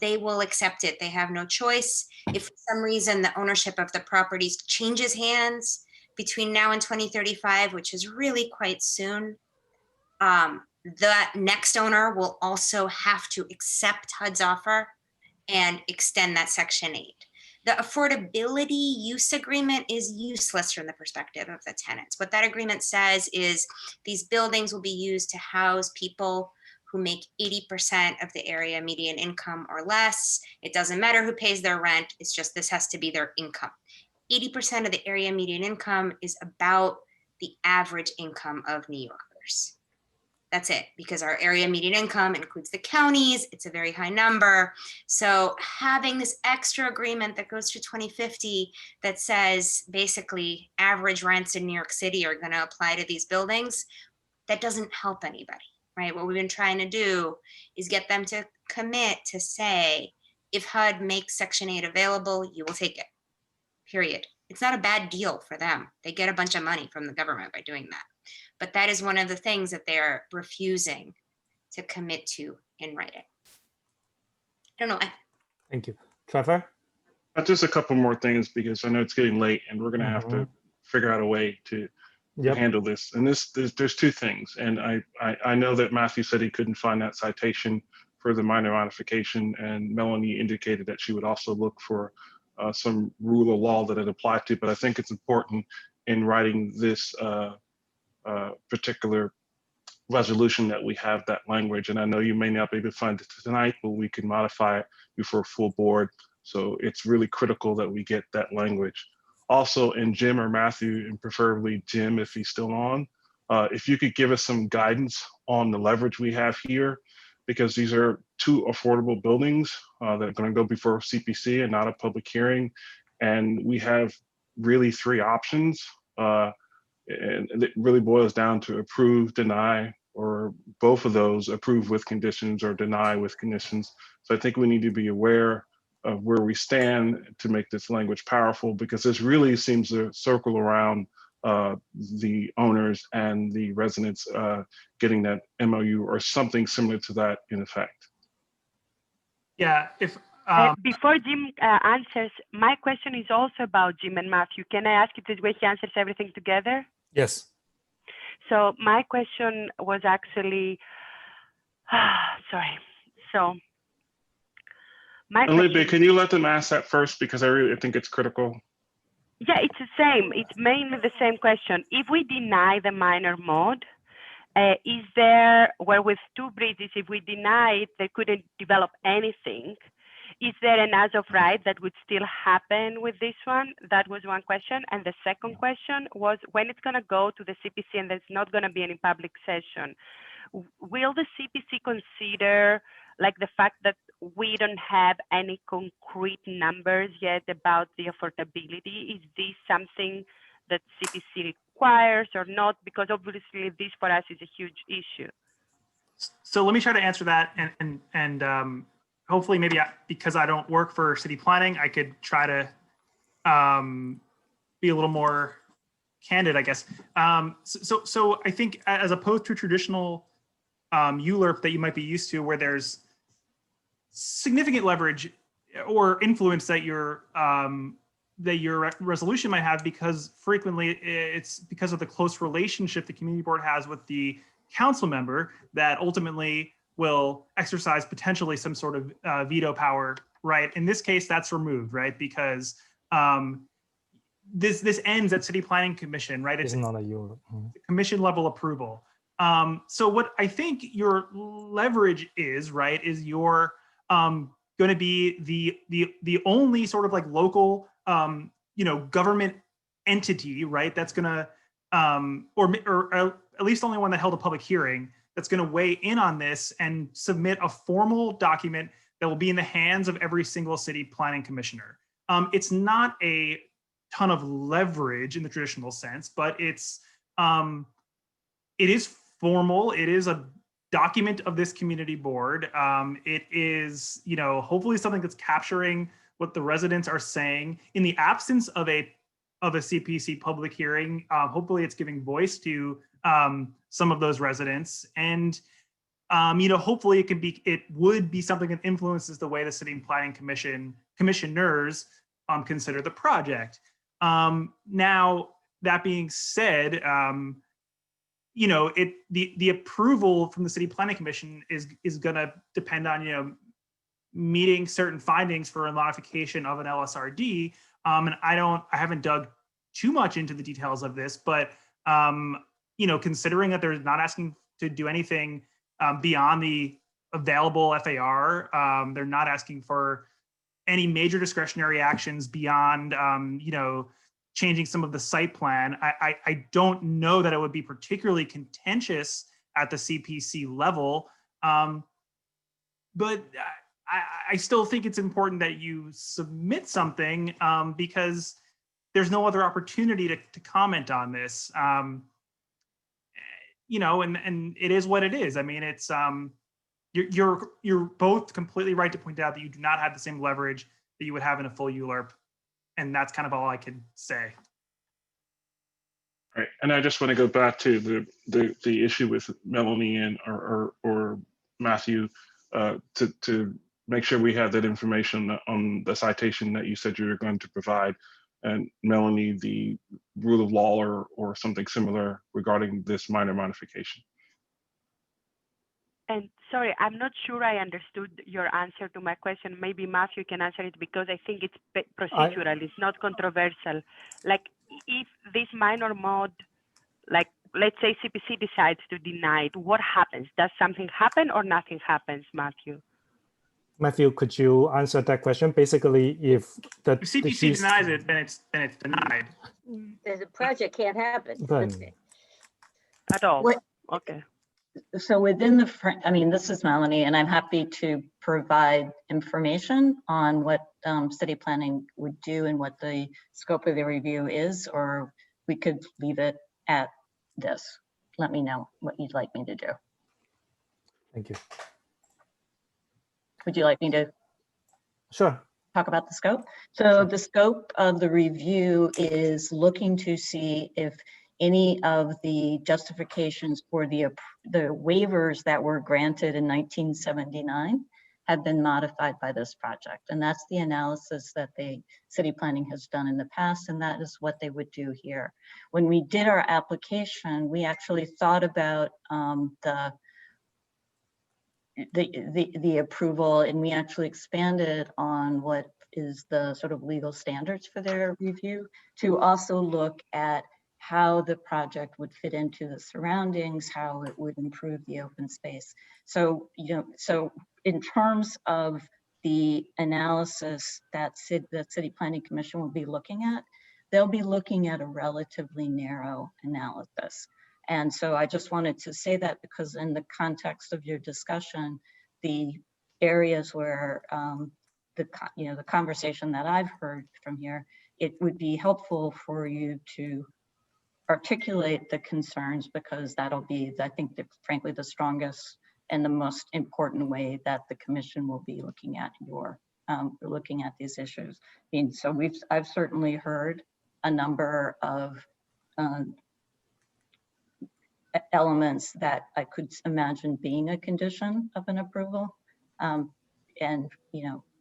they will accept it. They have no choice. If for some reason the ownership of the properties changes hands between now and 2035, which is really quite soon, the next owner will also have to accept HUD's offer and extend that Section 8. The affordability use agreement is useless from the perspective of the tenants. What that agreement says is these buildings will be used to house people who make 80% of the area median income or less. It doesn't matter who pays their rent. It's just this has to be their income. 80% of the area median income is about the average income of New Yorkers. That's it, because our area median income includes the counties. It's a very high number. So having this extra agreement that goes to 2050 that says basically average rents in New York City are going to apply to these buildings, that doesn't help anybody, right? What we've been trying to do is get them to commit to say, if HUD makes Section 8 available, you will take it, period. It's not a bad deal for them. They get a bunch of money from the government by doing that. But that is one of the things that they're refusing to commit to in writing. I don't know. Thank you. Trevor? Just a couple more things because I know it's getting late and we're going to have to figure out a way to handle this. And there's two things. And I know that Matthew said he couldn't find that citation for the minor modification, and Melanie indicated that she would also look for some rule of law that it applied to. But I think it's important in writing this particular resolution that we have that language. And I know you may not be able to find it tonight, but we can modify it before a full board. So it's really critical that we get that language. Also, in Jim or Matthew, and preferably Jim if he's still on, if you could give us some guidance on the leverage we have here, because these are two affordable buildings that are going to go before CPC and not a public hearing. And we have really three options. And it really boils down to approve, deny, or both of those, approve with conditions or deny with conditions. So I think we need to be aware of where we stand to make this language powerful, because this really seems to circle around the owners and the residents getting that MOU or something similar to that in effect. Yeah, before Jim answers, my question is also about Jim and Matthew. Can I ask if this way he answers everything together? Yes. So my question was actually, sorry. So my Olivia, can you let them ask that first? Because I think it's critical. Yeah, it's the same. It's mainly the same question. If we deny the minor mod, is there, where with two bridges, if we deny it, they couldn't develop anything. Is there an as of right that would still happen with this one? That was one question. And the second question was, when it's going to go to the CPC and there's not going to be any public session, will the CPC consider like the fact that we don't have any concrete numbers yet about the affordability? Is this something that CPC requires or not? Because obviously this for us is a huge issue. So let me try to answer that. And hopefully maybe because I don't work for city planning, I could try to be a little more candid, I guess. So I think as opposed to traditional ULURP that you might be used to, where there's significant leverage or influence that your resolution might have, because frequently it's because of the close relationship the community board has with the council member that ultimately will exercise potentially some sort of veto power, right? In this case, that's removed, right? Because this ends at City Planning Commission, right? It's not a ULURP. Commission level approval. So what I think your leverage is, right, is you're going to be the only sort of like local, government entity, right? That's going to, or at least only one that held a public hearing that's going to weigh in on this and submit a formal document that will be in the hands of every single city planning commissioner. It's not a ton of leverage in the traditional sense, but it is formal. It is a document of this community board. It is, hopefully something that's capturing what the residents are saying in the absence of a CPC public hearing. Hopefully it's giving voice to some of those residents, and hopefully it would be something that influences the way the City Planning commissioners consider the project. Now, that being said, the approval from the City Planning Commission is going to depend on meeting certain findings for a modification of an LSRD. And I haven't dug too much into the details of this, but considering that they're not asking to do anything beyond the available FAR, they're not asking for any major discretionary actions beyond changing some of the site plan. I don't know that it would be particularly contentious at the CPC level, but I still think it's important that you submit something because there's no other opportunity to comment on this. And it is what it is. I mean, it's you're both completely right to point out that you do not have the same leverage that you would have in a full ULURP. And that's kind of all I can say. Right, and I just want to go back to the issue with Melanie and or Matthew to make sure we have that information on the citation that you said you were going to provide, and Melanie, the rule of law or something similar regarding this minor modification. And sorry, I'm not sure I understood your answer to my question. Maybe Matthew can answer it, because I think it's procedural. It's not controversial. Like, if this minor mod, like, let's say CPC decides to deny it, what happens? Does something happen or nothing happens, Matthew? Matthew, could you answer that question? Basically, if CPC denies it, then it's denied. The project can't happen. At all. What, okay. So within this is Melanie, and I'm happy to provide information on what city planning would do and what the scope of the review is, or we could leave it at this. Let me know what you'd like me to do. Thank you. Would you like me to Sure. talk about the scope? So the scope of the review is looking to see if any of the justifications for the waivers that were granted in 1979 have been modified by this project. And that's the analysis that the city planning has done in the past, and that is what they would do here. When we did our application, we actually thought about the approval, and we actually expanded on what is the sort of legal standards for their review to also look at how the project would fit into the surroundings, how it would improve the open space. So, so in terms of the analysis that the City Planning Commission will be looking at, they'll be looking at a relatively narrow analysis. And so I just wanted to say that because in the context of your discussion, the areas where the conversation that I've heard from here, it would be helpful for you to articulate the concerns, because that'll be, I think, frankly, the strongest and the most important way that the commission will be looking at these issues. I mean, so I've certainly heard a number of elements that I could imagine being a condition of an approval, and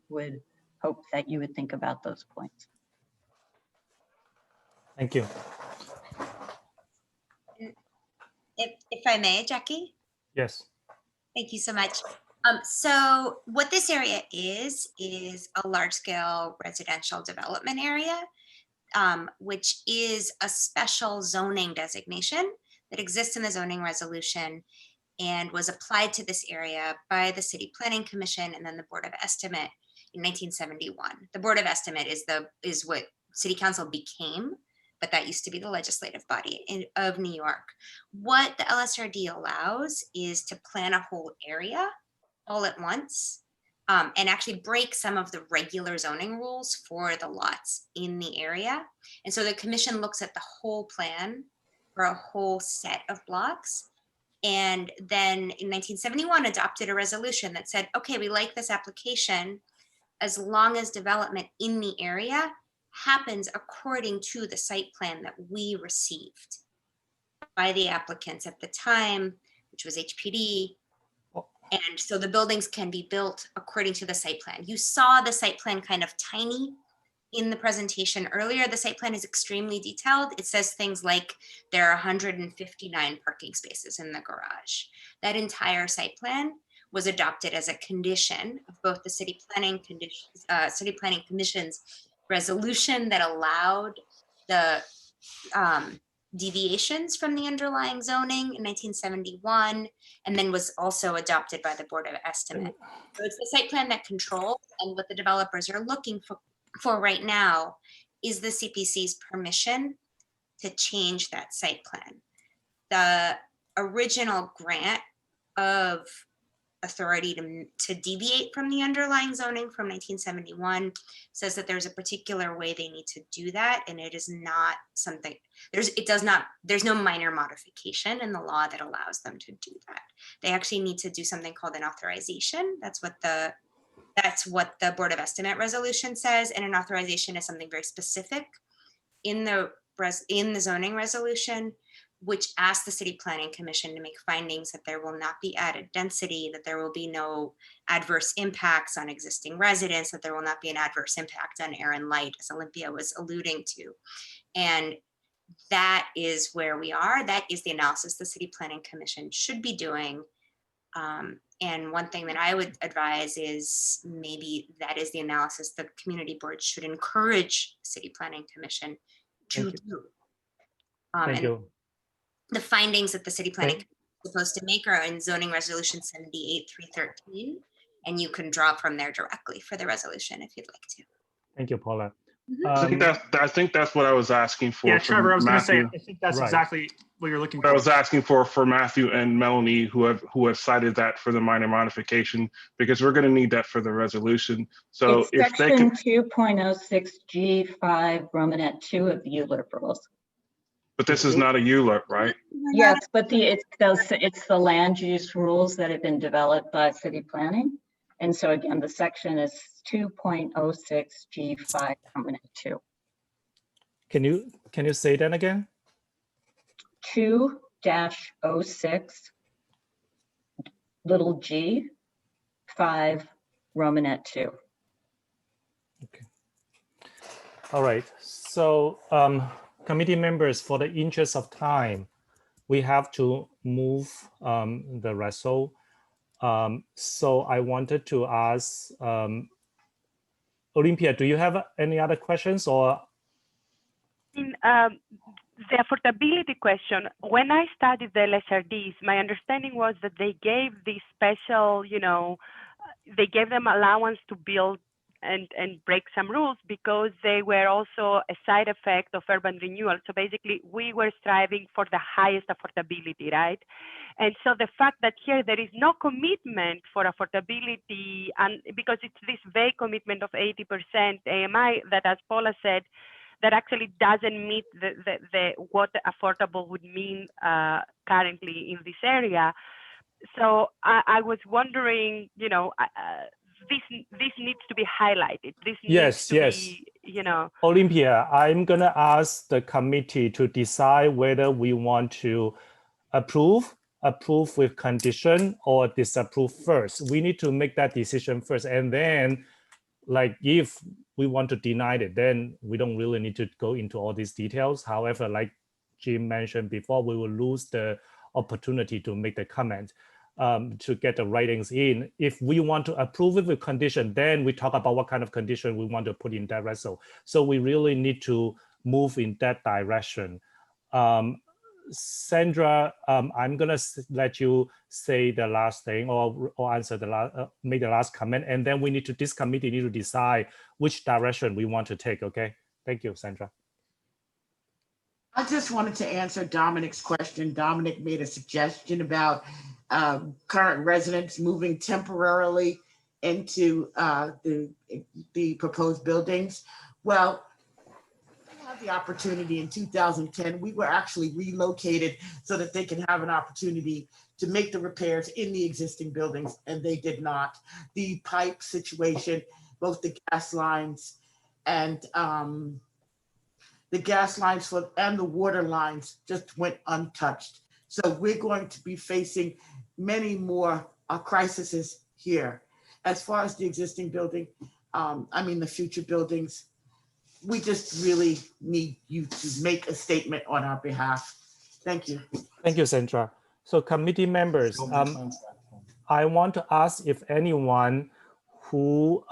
would hope that you would think about those points. Thank you. If I may, Jackie? Yes. Thank you so much. So what this area is a large-scale residential development area, which is a special zoning designation that exists in the zoning resolution and was applied to this area by the City Planning Commission and then the Board of Estimate in 1971. The Board of Estimate is what City Council became, but that used to be the legislative body of New York. What the LSRD allows is to plan a whole area all at once, and actually break some of the regular zoning rules for the lots in the area. And so the commission looks at the whole plan for a whole set of blocks. And then in 1971 adopted a resolution that said, okay, we like this application as long as development in the area happens according to the site plan that we received by the applicants at the time, which was HPD. And so the buildings can be built according to the site plan. You saw the site plan kind of tiny in the presentation earlier. The site plan is extremely detailed. It says things like there are 159 parking spaces in the garage. That entire site plan was adopted as a condition of both the City Planning Commission's resolution that allowed the deviations from the underlying zoning in 1971, and then was also adopted by the Board of Estimate. So it's the site plan that controls, and what the developers are looking for right now is the CPC's permission to change that site plan. The original grant of authority to deviate from the underlying zoning from 1971 says that there's a particular way they need to do that, and it is not something, there's no minor modification in the law that allows them to do that. They actually need to do something called an authorization. That's what the Board of Estimate resolution says, and an authorization is something very specific in the zoning resolution, which asks the City Planning Commission to make findings that there will not be added density, that there will be no adverse impacts on existing residents, that there will not be an adverse impact on air and light, as Olympia was alluding to. And that is where we are. That is the analysis the City Planning Commission should be doing. And one thing that I would advise is maybe that is the analysis the community board should encourage the City Planning Commission to do. Thank you. The findings that the City Planning Commission is supposed to make are in zoning resolution 78-313, and you can draw from there directly for the resolution if you'd like to. Thank you, Paula. I think that's what I was asking for. Yeah, Trevor, I was going to say, Matthew. I think that's exactly what you're looking What for. I was asking for Matthew and Melanie, who have cited that for the minor modification, because we're going to need that for the resolution. So it's if they section can, 2.06 G5 Romanet 2 of the ULURP rules. but this is not a ULURP, right? Yes, but it's the land use rules that have been developed by city planning. And so again, the section is 2.06 G5 Romanet 2. Can you say that again? 2-06 little g 5 Romanet 2. All right. So committee members, for the interest of time, we have to move the result. So I wanted to ask Olympia, do you have any other questions or? The affordability question, when I studied the LSRDs, my understanding was that they gave these special, they gave them allowance to build and break some rules because they were also a side effect of urban renewal. So basically we were striving for the highest affordability, right? And so the fact that here there is no commitment for affordability, and because it's this vague commitment of 80% AMI that, as Paula said, that actually doesn't meet what affordable would mean currently in this area. So I was wondering, you know, this needs to be highlighted. This Yes, needs to yes. be, you know. Olympia, I'm gonna ask the committee to decide whether we want to approve with condition or disapprove first. We need to make that decision first, and then like if we want to deny it, then we don't really need to go into all these details. However, like Jim mentioned before, we will lose the opportunity to make the comment, to get the writings in. If we want to approve it with condition, then we talk about what kind of condition we want to put in that resolution. So we really need to move in that direction. Sandra, I'm gonna let you say the last thing or answer the last, make the last comment, and then we need to, this committee need to decide which direction we want to take. Okay, thank you, Sandra. I just wanted to answer Dominic's question. Dominic made a suggestion about current residents moving temporarily into the proposed buildings. Well, we had the opportunity in 2010. We were actually relocated so that they can have an opportunity to make the repairs in the existing buildings, and they did not. The pipe situation, both the gas lines and the water lines just went untouched. So we're going to be facing many more crises here. As far as the existing building, the future buildings, we just really need you to make a statement on our behalf. Thank you. Thank you, Sandra. So committee members, I want to ask if anyone who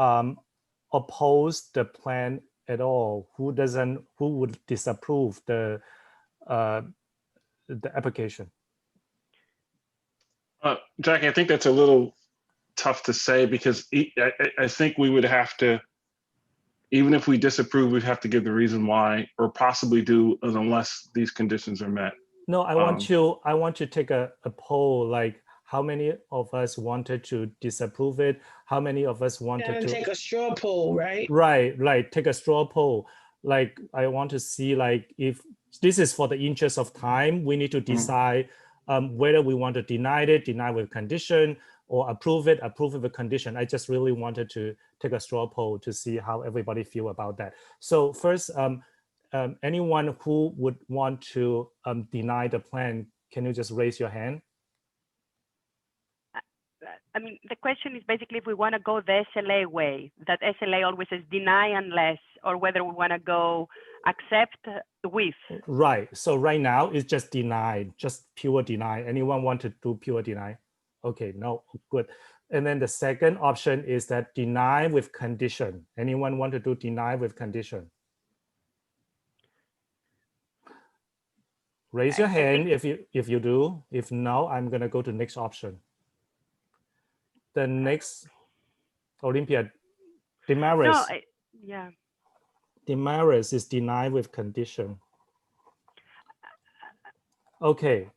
oppose the plan at all, who would disapprove the application. Jackie, I think that's a little tough to say because I think we would have to, even if we disapprove, we'd have to give the reason why, or possibly do unless these conditions are met. No, I want to take a poll, like how many of us wanted to disapprove it? How many of us wanted to take a straw poll, right? Right, take a straw poll. Like I want to see, like, if this is for the interest of time, we need to decide whether we want to deny with condition, or approve it with condition. I just really wanted to take a straw poll to see how everybody feel about that. So first, anyone who would want to deny the plan, can you just raise your hand? I mean, the question is basically if we want to go the SLA way, that SLA always says deny unless, or whether we want to go accept with. Right. So right now it's just denied, just pure deny. Anyone want to do pure deny? Okay, no, good. And then the second option is that deny with condition. Anyone want to do deny with condition? Raise your hand if you do. If no, I'm gonna go to next option. The next, Olympia, Demaris. No, yeah. Demaris is denied with condition. Okay,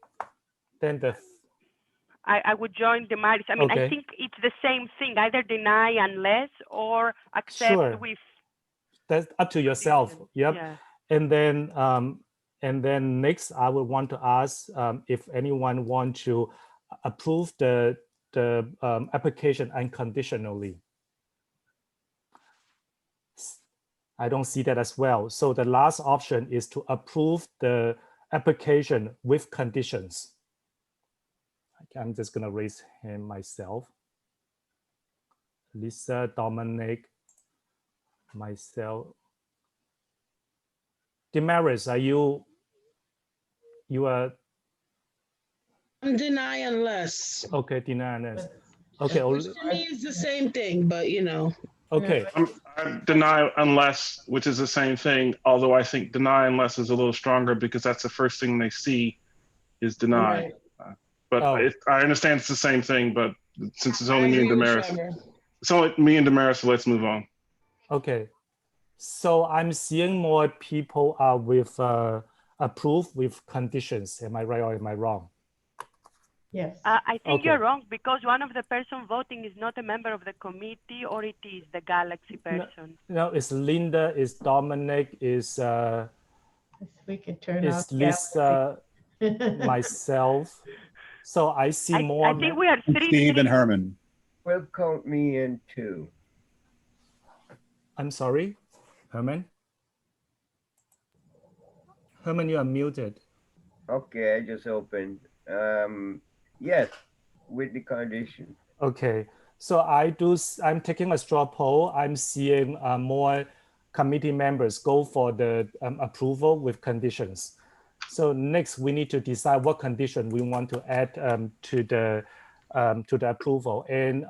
then I would join Demaris. I mean, okay. I think it's the same thing, either deny unless or accept with. That's up to yourself. Yep. Yeah. And then next, I would want to ask if anyone want to approve the application unconditionally. I don't see that as well. So the last option is to approve the application with conditions. I'm just gonna raise hand myself. Lisa, Dominic, myself. Demaris, are you are? Deny unless. Okay, deny unless. Okay. Which to me is the same thing, but you know. Okay. I deny unless, which is the same thing, although I think deny unless is a little stronger because that's the first thing they see is deny. Right. But I understand it's the same thing, but since it's only me and Damaris, it's only me and Damaris, so let's move on. Okay. So I'm seeing more people are with approved with conditions. Am I right or am I wrong? Yes. I think Okay. you're wrong because one of the person voting is not a member of the committee, or it is the Galaxy person. No, it's Linda, it's Dominic, it's we could turn it's off Lisa, myself. So I see more. I think we are three. Steve and Herman. Will count me in too. I'm sorry, Herman. Herman, you are muted. Okay, I just opened. Yes, with the condition. Okay, so I'm taking a straw poll. I'm seeing more committee members go for the approval with conditions. So next we need to decide what condition we want to add to the approval. And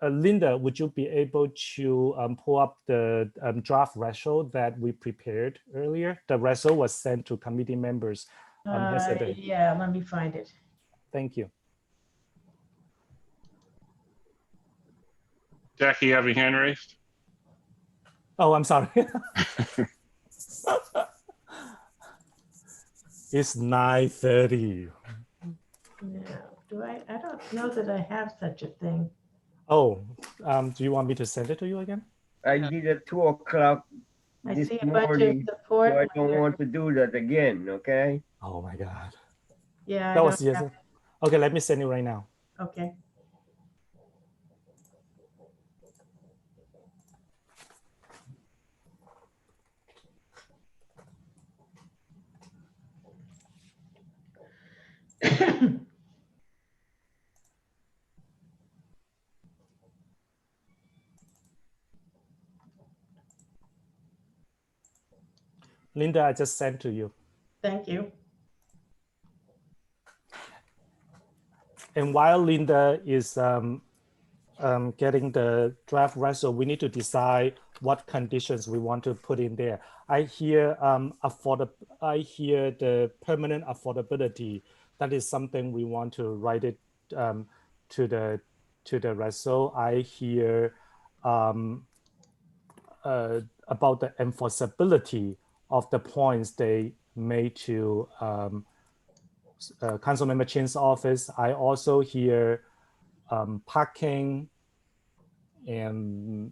Linda, would you be able to pull up the draft resolution that we prepared earlier? The resolution was sent to committee members yesterday. Yeah, let me find it. Thank you. Jackie, you have your hand raised? Oh, I'm sorry. It's 9:30. No, I don't know that I have such a thing. Oh, do you want me to send it to you again? I did at 2 o'clock I this see a bunch of morning, support. so I don't want to do that again, okay? Oh my God. Yeah, That was yes. Okay, let me send you right now. Okay. Linda, I just sent to you. Thank you. And while Linda is getting the draft resolution, we need to decide what conditions we want to put in there. I hear the permanent affordability. That is something we want to write it to the resolution. I hear about the enforceability of the points they made to Councilmember Chin's office. I also hear parking and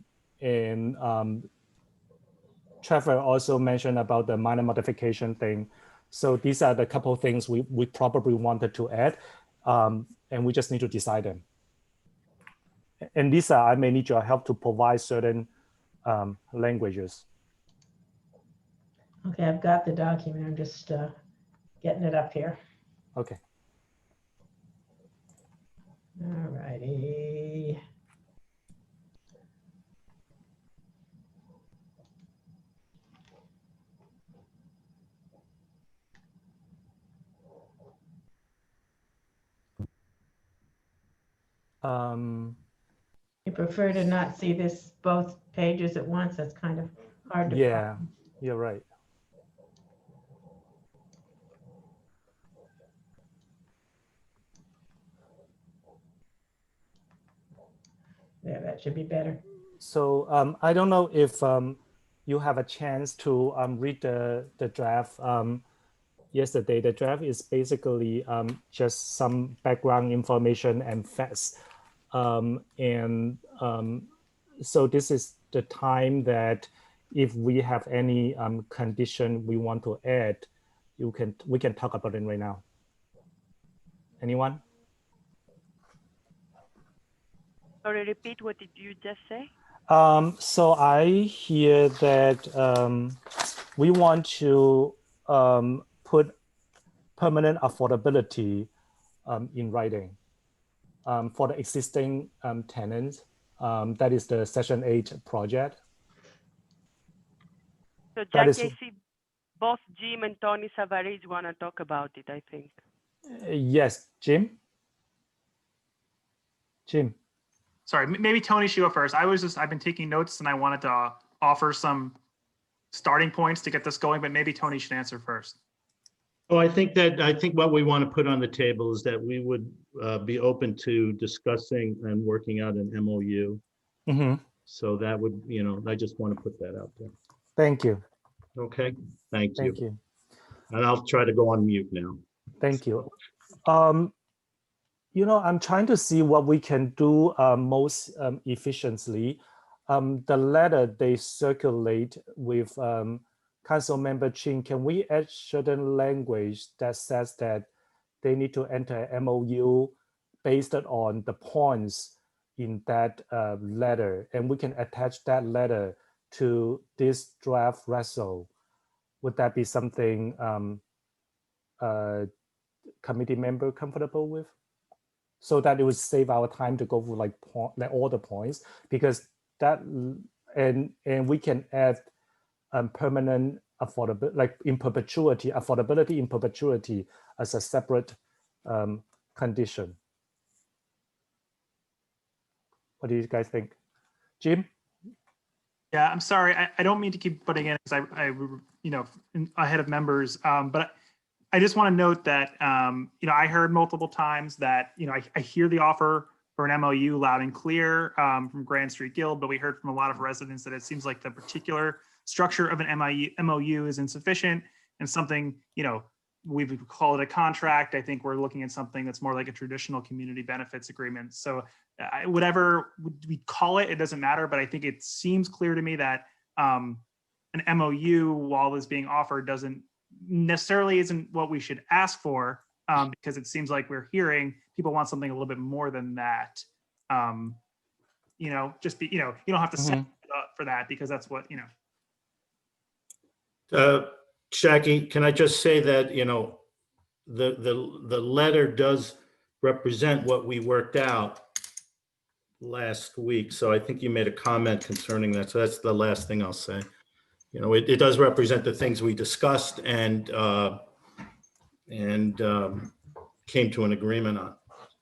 Trevor also mentioned about the minor modification thing. So these are the couple things we probably wanted to add, and we just need to decide them. And Lisa, I may need your help to provide certain languages. Okay, I've got the document. I'm just getting it up here. Okay. All righty. You prefer to not see this both pages at once? That's kind of hard to Yeah, find. you're right. Yeah, that should be better. So I don't know if you have a chance to read the draft yesterday. The draft is basically just some background information and facts. So this is the time that if we have any condition we want to add, we can talk about it right now. Anyone? Sorry, repeat, what did you just say? So I hear that we want to put permanent affordability in writing for the existing tenants. That is the Section 8 project. So Jackie, I see both Jim and Tony Savarese want to talk about it, I think. Yes, Jim? Jim? Sorry, maybe Tony should go first. I've been taking notes and I wanted to offer some starting points to get this going, but maybe Tony should answer first. Oh, I think what we want to put on the table is that we would be open to discussing and working out an MOU. Mm-hmm. So that would, I just want to put that out there. Thank you. Okay, thank you. Thank you. And I'll try to go on mute now. Thank you. I'm trying to see what we can do most efficiently. The letter they circulate with Councilmember Chin, can we add certain language that says that they need to enter a MOU based on the points in that letter, and we can attach that letter to this draft resol. Would that be something committee member comfortable with? So that it would save our time to go through like all the points, because that, and we can add permanent affordability, like in perpetuity, affordability in perpetuity as a separate condition. What do you guys think? Jim? Yeah, I'm sorry. I don't mean to keep putting in because ahead of members, but I just want to note that, I heard multiple times that, I hear the offer for an MOU loud and clear from Grand Street Guild, but we heard from a lot of residents that it seems like the particular structure of an MOU is insufficient and something, we would call it a contract. I think we're looking at something that's more like a traditional community benefits agreement. So whatever we call it, it doesn't matter, but I think it seems clear to me that an MOU, while is being offered, doesn't necessarily isn't what we should ask for, because it seems like we're hearing people want something a little bit more than that. Just be, you don't have to set it up for that, because that's what, Jackie, can I just say that, the letter does represent what we worked out last week. So I think you made a comment concerning that. So that's the last thing I'll say. It does represent the things we discussed and came to an agreement on.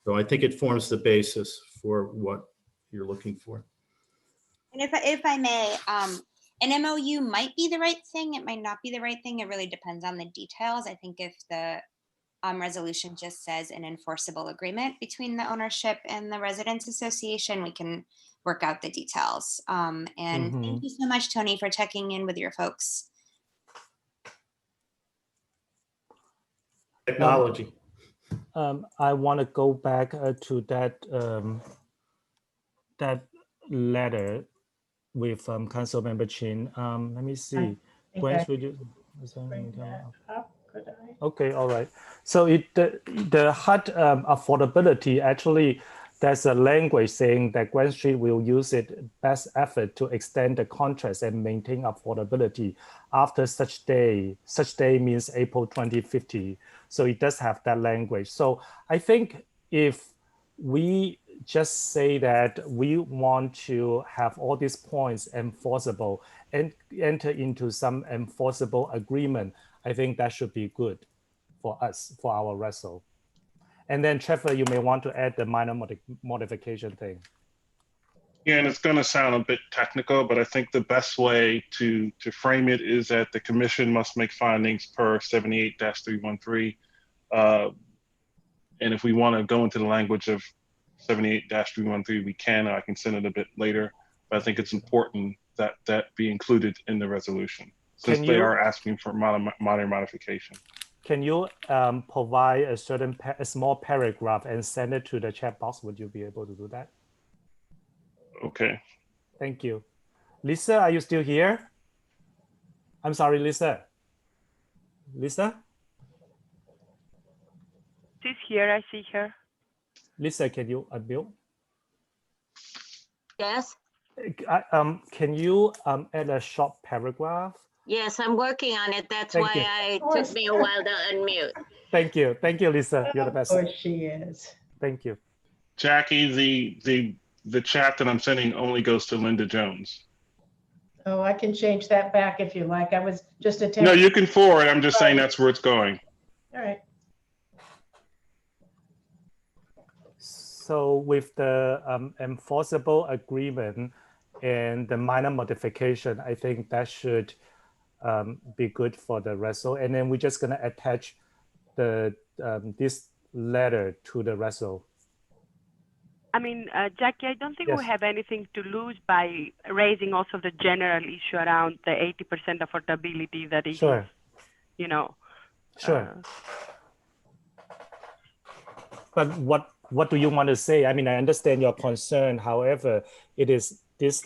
So I think it forms the basis for what you're looking for. And if I may, an MOU might be the right thing. It might not be the right thing. It really depends on the details. I think if the resolution just says an enforceable agreement between the ownership and the residents association, we can work out the details. And thank you so much, Tony, for checking in with your folks. Technology. I want to go back to that that letter with Council Member Chin. Let me see. Okay, all right. So the HUD affordability, actually, there's a language saying that Grand Street will use its best effort to extend the contracts and maintain affordability after such day. Such day means April 2050. So it does have that language. So I think if we just say that we want to have all these points enforceable and enter into some enforceable agreement, I think that should be good for us, for our resol. And then Trevor, you may want to add the minor modification thing. Yeah, and it's going to sound a bit technical, but I think the best way to frame it is that the commission must make findings per 78-313. And if we want to go into the language of 78-313, we can. I can send it a bit later, but I think it's important that that be included in the resolution, since they are asking for minor modification. Can you provide a small paragraph and send it to the chat box? Would you be able to do that? Okay. Thank you. Lisa, are you still here? I'm sorry, Lisa. Lisa? She's here, I see her. Lisa, can you unmute? Yes. Can you add a short paragraph? Yes, I'm working on it. That's why it took me a while to unmute. Thank you. Thank you, Lisa. You're the best. Of course she is. Thank you. Jackie, the chat that I'm sending only goes to Linda Jones. Oh, I can change that back if you like. I was just attempting. No, you can forward. I'm just saying that's where it's going. All right. So with the enforceable agreement and the minor modification, I think that should be good for the resol. And then we're just going to attach the this letter to the resol. I mean, Jackie, I don't think we have anything to lose by raising also the general issue around the 80% affordability that is, Sure. Sure. But what do you want to say? I mean, I understand your concern. However, it is this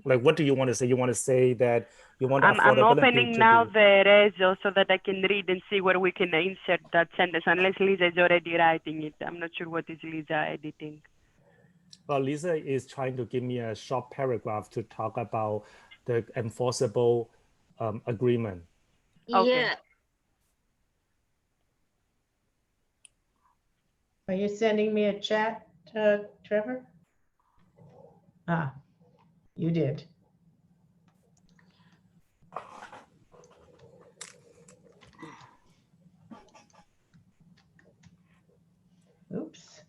Like, what do you want to say? You want to say that you want I'm affordability opening to now be- the reso so that I can read and see where we can insert that sentence, unless Lisa is already writing it. I'm not sure what is Lisa editing. Well, Lisa is trying to give me a short paragraph to talk about the enforceable agreement. Okay. Yeah, Are you sending me a chat, Trevor? Ah, you did. Oops.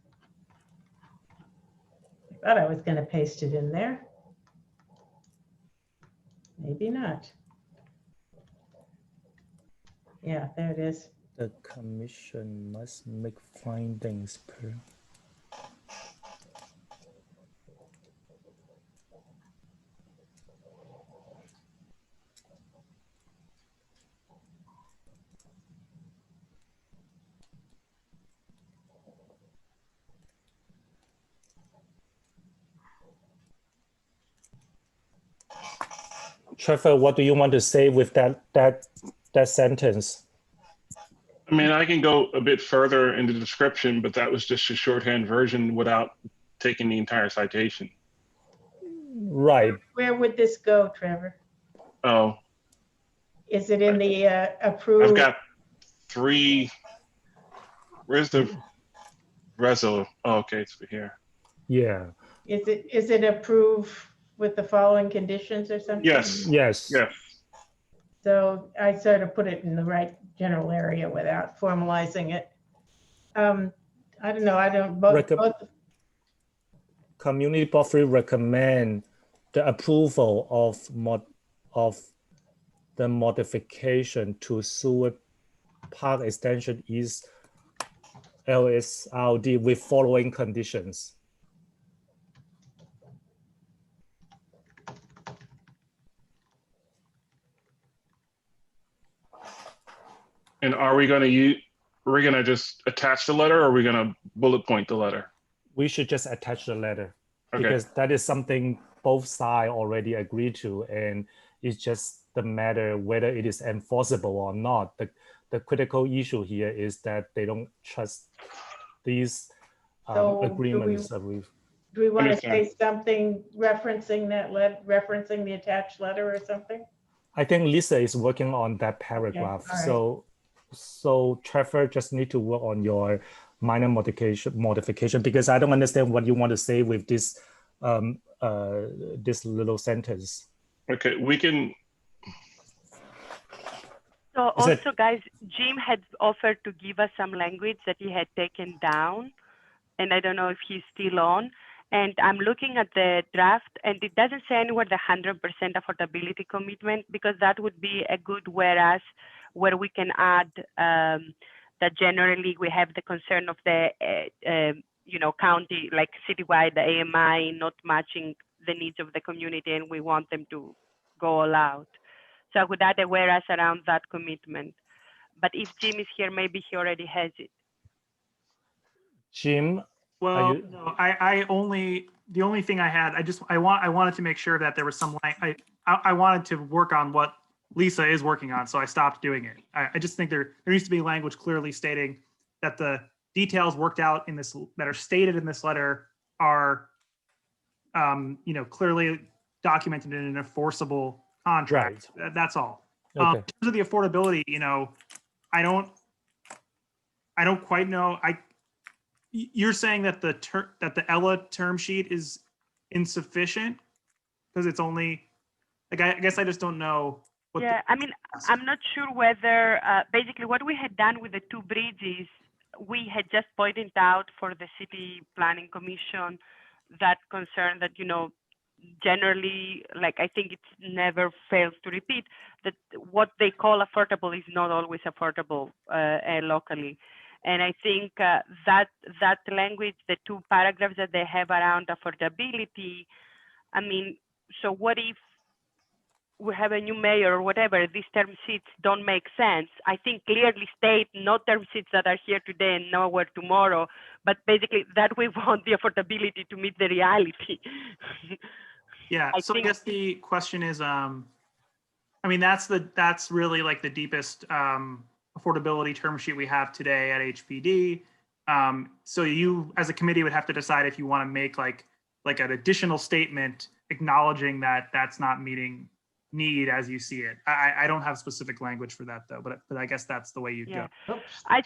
I thought I was going to paste it in there. Maybe not. Yeah, there it is. The commission must make findings per. Trevor, what do you want to say with that sentence? I mean, I can go a bit further in the description, but that was just a shorthand version without taking the entire citation. Right. Where would this go, Trevor? Oh, Is it in the approved? I've got 3. Where's the reso? Oh, okay, it's here. Yeah. Is it approved with the following conditions or something? Yes. Yes. Yes. So I sort of put it in the right general area without formalizing it. I don't know. I don't both. Community board 3 recommend the approval of the modification to Seward Park Extension East LSRD with following conditions. And are we going to use? We're going to just attach the letter, or are we going to bullet point the letter? We should just attach the letter, Okay. because that is something both sides already agreed to, and it's just the matter whether it is enforceable or not. The critical issue here is that they don't trust these So agreements. do we want to say something referencing that referencing the attached letter or something? I think Lisa is working on that paragraph. Okay, all right. So Trevor just need to work on your minor modification, because I don't understand what you want to say with this this little sentence. Okay, we can. So also, guys, Jim had offered to give us some language that he had taken down, and I don't know if he's still on. And I'm looking at the draft, and it doesn't say anywhere the 100% affordability commitment, because that would be a good whereas, where we can add that generally we have the concern of the county, like citywide, the AMI not matching the needs of the community, and we want them to go all out. So I would add a whereas around that commitment. But if Jim is here, maybe he already has it. Jim, well, no, the only thing I had, I wanted to make sure that there was some, I wanted to work on what Lisa is working on, so I stopped doing it. I just think there needs to be language clearly stating that the details worked out in this, that are stated in this letter, are clearly documented in an enforceable contract. Right. That's all. Okay. In terms of the affordability, I don't quite know. You're saying that the Ella term sheet is insufficient because it's only, like, I guess I just don't know. Yeah, I mean, I'm not sure whether, basically what we had done with the 2 bridges, we had just pointed out for the City Planning Commission that concern that, generally, like, I think it never fails to repeat that what they call affordable is not always affordable locally. And I think that language, the 2 paragraphs that they have around affordability, I mean, so what if we have a new mayor or whatever, these term sheets don't make sense? I think clearly state no term sheets that are here today and nowhere tomorrow, but basically that we want the affordability to meet the reality. Yeah, I so I think- guess the question is, I mean, that's really like the deepest affordability term sheet we have today at HPD. So you, as a committee, would have to decide if you want to make like an additional statement acknowledging that that's not meeting need as you see it. I don't have specific language for that though, but I guess that's the way you'd Yeah. go. I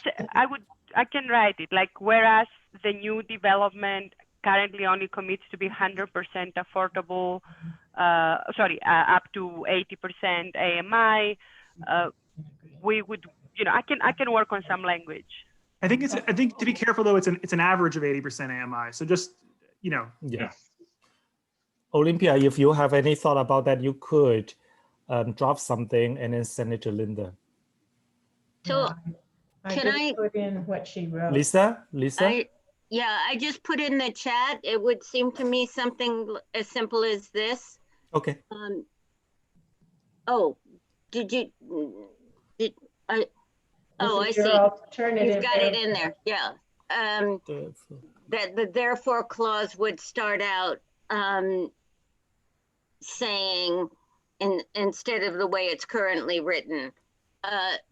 can write it like, whereas the new development currently only commits to be 100% affordable, up to 80% AMI, we would, I can work on some language. I think to be careful though, it's an average of 80% AMI. So just, Yeah. Olympia, if you have any thought about that, you could drop something and then send it to Linda. So I can just I? put in what she wrote. Lisa? I just put in the chat. It would seem to me something as simple as this. Okay. Oh, did you? I This is see. your alternative You've got it there. in there. Yeah. That the therefore clause would start out saying, instead of the way it's currently written,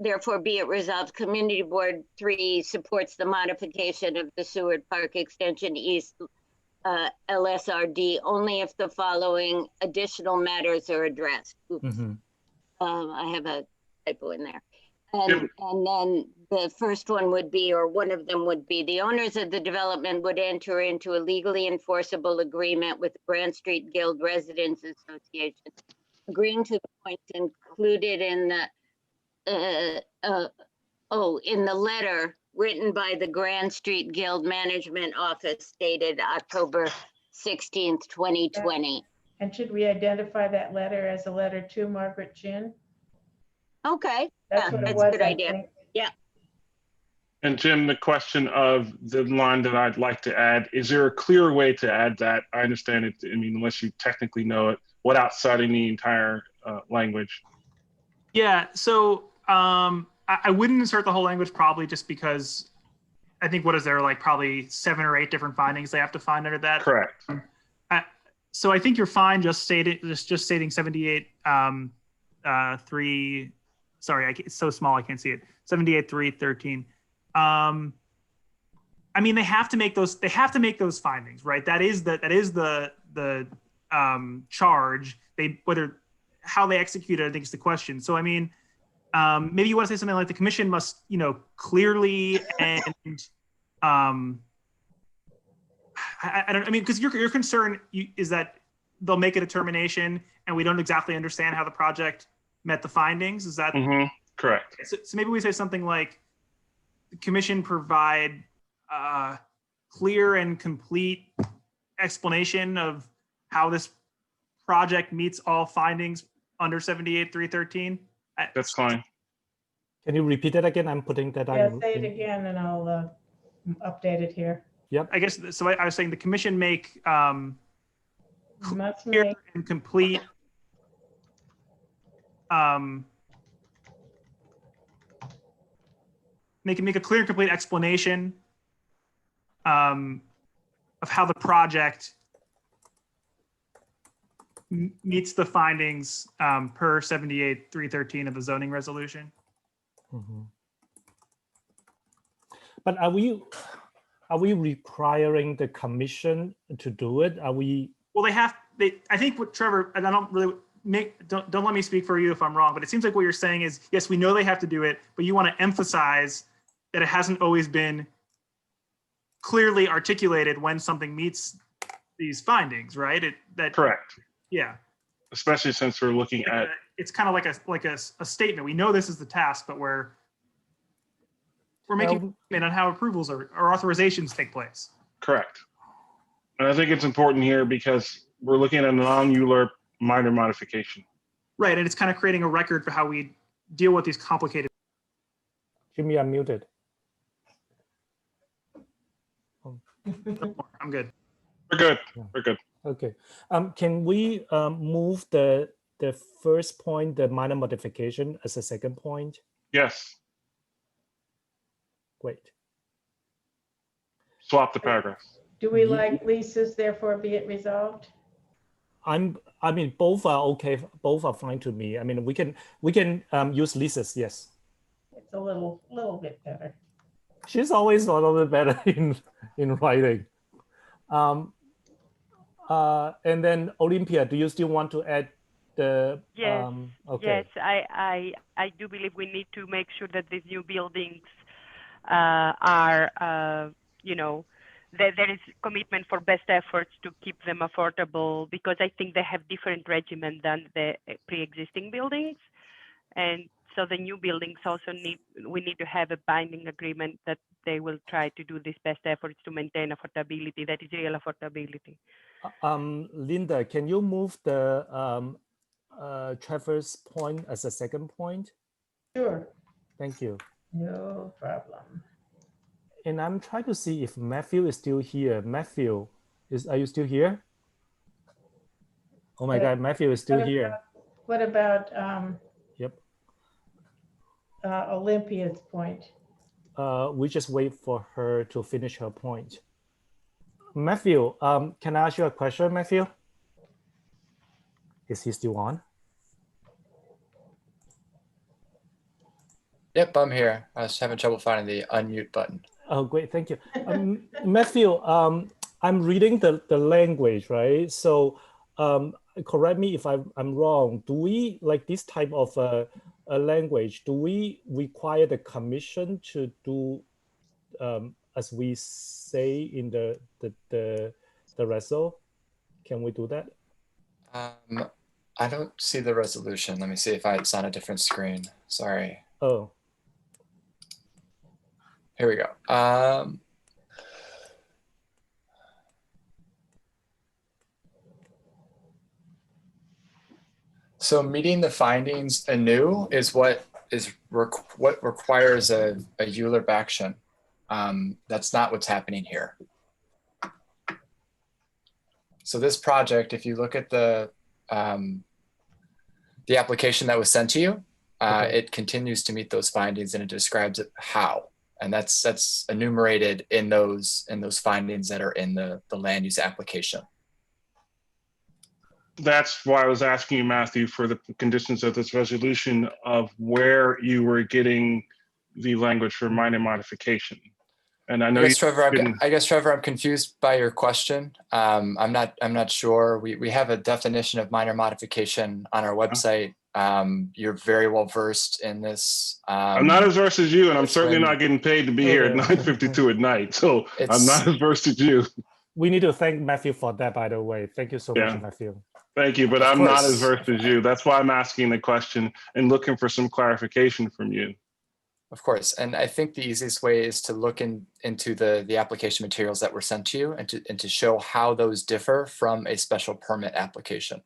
therefore be it resolved, Community Board 3 supports the modification of the Seward Park Extension East LSRD only if the following additional matters are addressed. Oops. I have a typo in there. And then the first one would be, or one of them would be, the owners of the development would enter into a legally enforceable agreement with the Grant Street Guild Residents Association, agreeing to the points included in the in the letter written by the Grand Street Guild Management Office dated October 16th, 2020. And should we identify that letter as a letter to Margaret Chin? Okay, That's what it was, a good I idea. think. Yeah. And Jim, the question of the line that I'd like to add, is there a clear way to add that? I understand it, I mean, unless you technically know it, without citing the entire language. Yeah, so I wouldn't insert the whole language probably just because I think what is there, like probably 7 or 8 different findings they have to find under that. Correct. So I think you're fine just stating 78 3. Sorry, it's so small I can't see it. 78.3.13. I mean, they have to make those findings, right? That is the charge. How they execute it, I think, is the question. So I mean, maybe you want to say something like the commission must, clearly and I mean, because your concern is that they'll make a determination and we don't exactly understand how the project met the findings. Is that correct? So maybe we say something like the commission provide clear and complete explanation of how this project meets all findings under 78.3.13. That's fine. Can you repeat that again? I'm putting that Yeah, on. say it again and I'll update it here. Yep. I guess, so I was saying the commission make Must clear make and complete make a clear and complete explanation of how the project meets the findings per 78.3.13 of the zoning resolution. But are we requiring the commission to do it? Are we? Well, I think what Trevor, and I don't really don't let me speak for you if I'm wrong, but it seems like what you're saying is, yes, we know they have to do it, but you want to emphasize that it hasn't always been clearly articulated when something meets these findings, right? Correct. Yeah. Especially since we're looking at. It's kind of like a statement. We know this is the task, but we're making a statement on how approvals or authorizations take place. Correct. And I think it's important here because we're looking at a non-ULURP minor modification. Right, and it's kind of creating a record for how we deal with these complicated. Jimmy, you're muted. I'm good. We're good. We're good. Okay. Can we move the first point, the minor modification, as a second point? Yes. Great. Swap the paragraphs. Do we like Lisa's, therefore be it resolved? I mean, both are okay. Both are fine to me. I mean, we can use Lisa's. Yes. It's a little bit better. She's always a little bit better in writing. And then Olympia, do you still want to add the? Yes. Okay. Yes, I do believe we need to make sure that these new buildings are, you know, that there is commitment for best efforts to keep them affordable, because I think they have different regimen than the pre-existing buildings. And so the new buildings also we need to have a binding agreement that they will try to do these best efforts to maintain affordability, that is real affordability. Linda, can you move the Trevor's point as a second point? Sure. Thank you. No problem. And I'm trying to see if Matthew is still here. Matthew, are you still here? Oh my God, Matthew is still here. What about Yep. Olympia's point? We just wait for her to finish her point. Matthew, can I ask you a question, Matthew? Is he still on? Yep, I'm here. I was having trouble finding the unmute button. Oh, great, thank you. Matthew, I'm reading the language, right? So correct me if I'm wrong. Do we, like this type of a language, do we require the commission to do, as we say in the resol? Can we do that? I don't see the resolution. Let me see if it's on a different screen. Sorry. Oh. Here we go. So meeting the findings anew is what requires a ULURP action. That's not what's happening here. So this project, if you look at the application that was sent to you, it continues to meet those findings, and it describes it how. And that's enumerated in those findings that are in the land use application. That's why I was asking you, Matthew, for the conditions of this resolution of where you were getting the language for minor modification. And I know I guess Trevor, I'm confused by your question. I'm not sure. We have a definition of minor modification on our website. You're very well versed in this. I'm not as versed as you, and I'm certainly not getting paid to be here at 9:52 at night. So I'm not as versed as you. We need to thank Matthew for that, by the way. Thank you so much, Matthew. Thank you, but I'm not as versed as you. That's why I'm asking the question and looking for some clarification from you. Of course, and I think the easiest way is to look into the application materials that were sent to you and to show how those differ from a special permit application.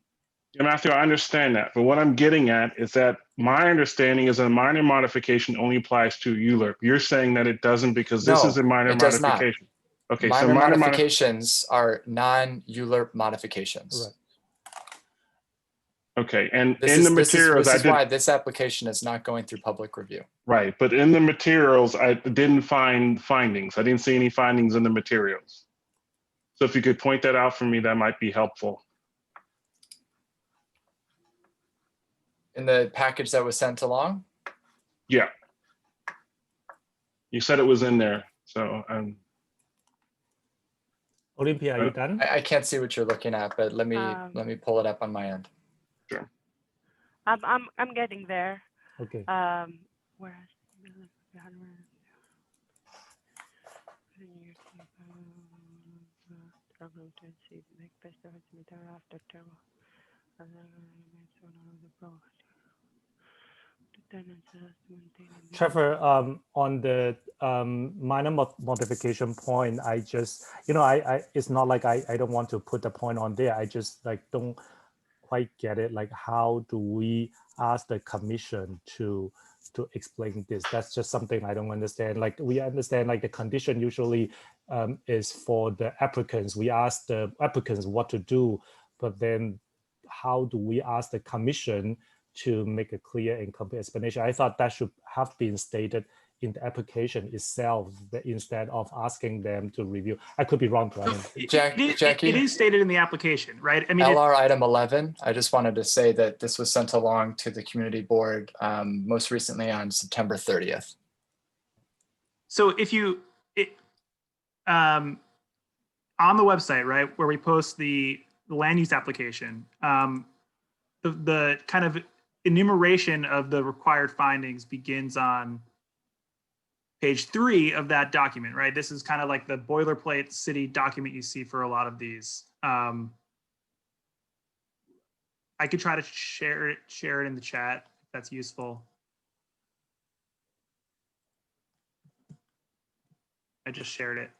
Yeah, Matthew, I understand that, but what I'm getting at is that my understanding is that a minor modification only applies to ULURP. You're saying that it doesn't because this is a minor modification. Okay, minor so minor modifications are non-ULURP modifications. Right. Okay, and in the materials, this is why this application is not going through public review. Right, but in the materials, I didn't find findings. I didn't see any findings in the materials. So if you could point that out for me, that might be helpful. In the package that was sent along? Yeah. You said it was in there, so Olympia, are you done? I can't see what you're looking at, but let me pull it up on my end. Sure. I'm getting there. Okay. Where Trevor, on the minor modification point, I just, I it's not like I don't want to put the point on there. I just don't quite get it. Like, how do we ask the commission to explain this? That's just something I don't understand. Like, we understand like the condition usually is for the applicants. We ask the applicants what to do, but then how do we ask the commission to make a clear and complete explanation? I thought that should have been stated in the application itself instead of asking them to review. I could be wrong, but I mean, Jackie? It is stated in the application, right? I mean, LR item 11, I just wanted to say that this was sent along to the community board most recently on September 30th. so if you, on the website, right, where we post the land use application, the kind of enumeration of the required findings begins on page 3 of that document, right? This is kind of like the boilerplate city document you see for a lot of these. I could try to share it in the chat if that's useful. I just shared it.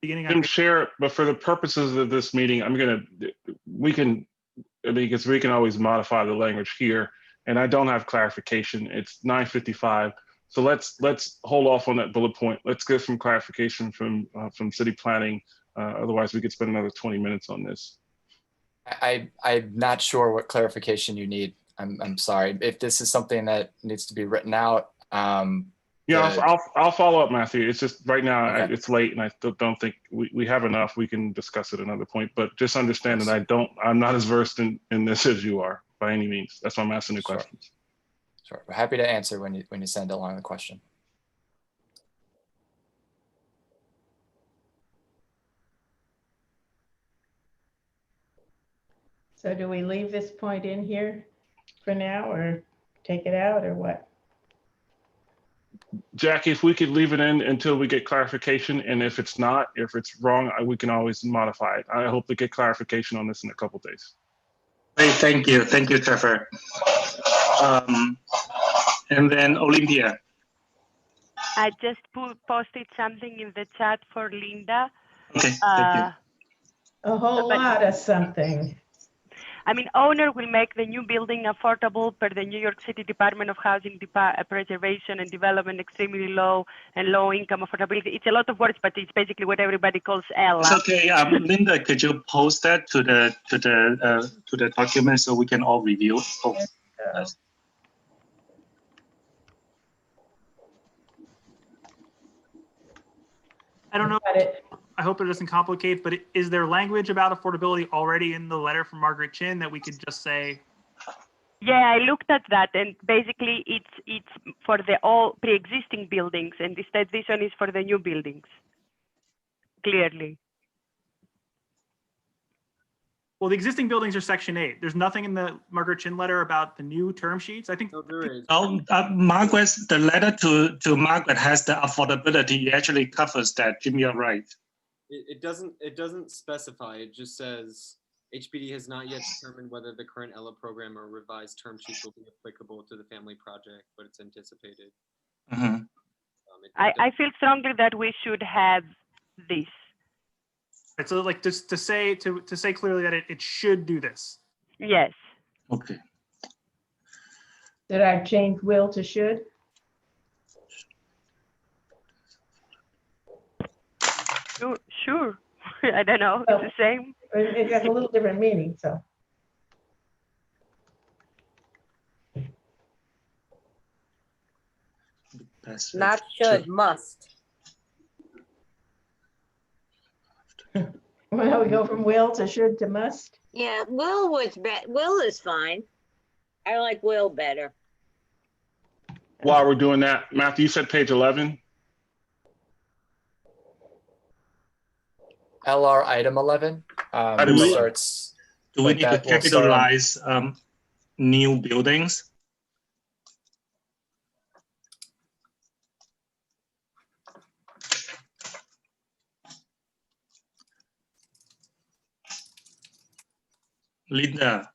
Beginning You can share it, but for the purposes of this meeting, because we can always modify the language here, and I don't have clarification. It's 9:55, so let's hold off on that bullet point. Let's get some clarification from city planning. Otherwise, we could spend another 20 minutes on this. I'm not sure what clarification you need. I'm sorry. If this is something that needs to be written out. Yeah, I'll follow up, Matthew. It's just right now Okay. it's late, and I don't think we have enough. We can discuss it another point, but just understand that I'm not as versed in this as you are by any means. That's why I'm asking the questions. Sure. We're happy to answer when you send along the question. So do we leave this point in here for now or take it out or what? Jackie, if we could leave it in until we get clarification, and if it's wrong, we can always modify it. I hope to get clarification on this in a couple of days. Hey, thank you, Trevor. And then Olympia. I just posted something in the chat for Linda. Okay, thank you. A whole lot of something. I mean, owner will make the new building affordable per the New York City Department of Housing Preservation and Development, extremely low and low income affordability. It's a lot of words, but it's basically what everybody calls ELA. It's okay. Linda, could you post that to the document so we can all review? Oh, yes. I don't know. I hope it doesn't complicate, but is there language about affordability already in the letter from Margaret Chin that we could just say? Yeah, I looked at that, and basically it's for the all pre-existing buildings, and instead this one is for the new buildings. Clearly. Well, the existing buildings are Section 8. There's nothing in the Margaret Chin letter about the new term sheets. I think. No, there is. Margaret, the letter to Margaret has the affordability. It actually covers that. Jim, you're right. It doesn't specify. It just says HPD has not yet determined whether the current ELA program or revised term sheets will be applicable to the family project, but it's anticipated. Mm-hmm. I feel strongly that we should have this. Right, so like just to say clearly that it should do this. Yes. Okay. Did I change will to should? Sure. I don't know. It's the same. It has a little different meaning, so. Not should, must. Well, we go from will to should to must. Yeah, will is fine. I like will better. While we're doing that, Matthew, you said page 11. LR item 11 starts. Do we need to capitalize new buildings? Linda?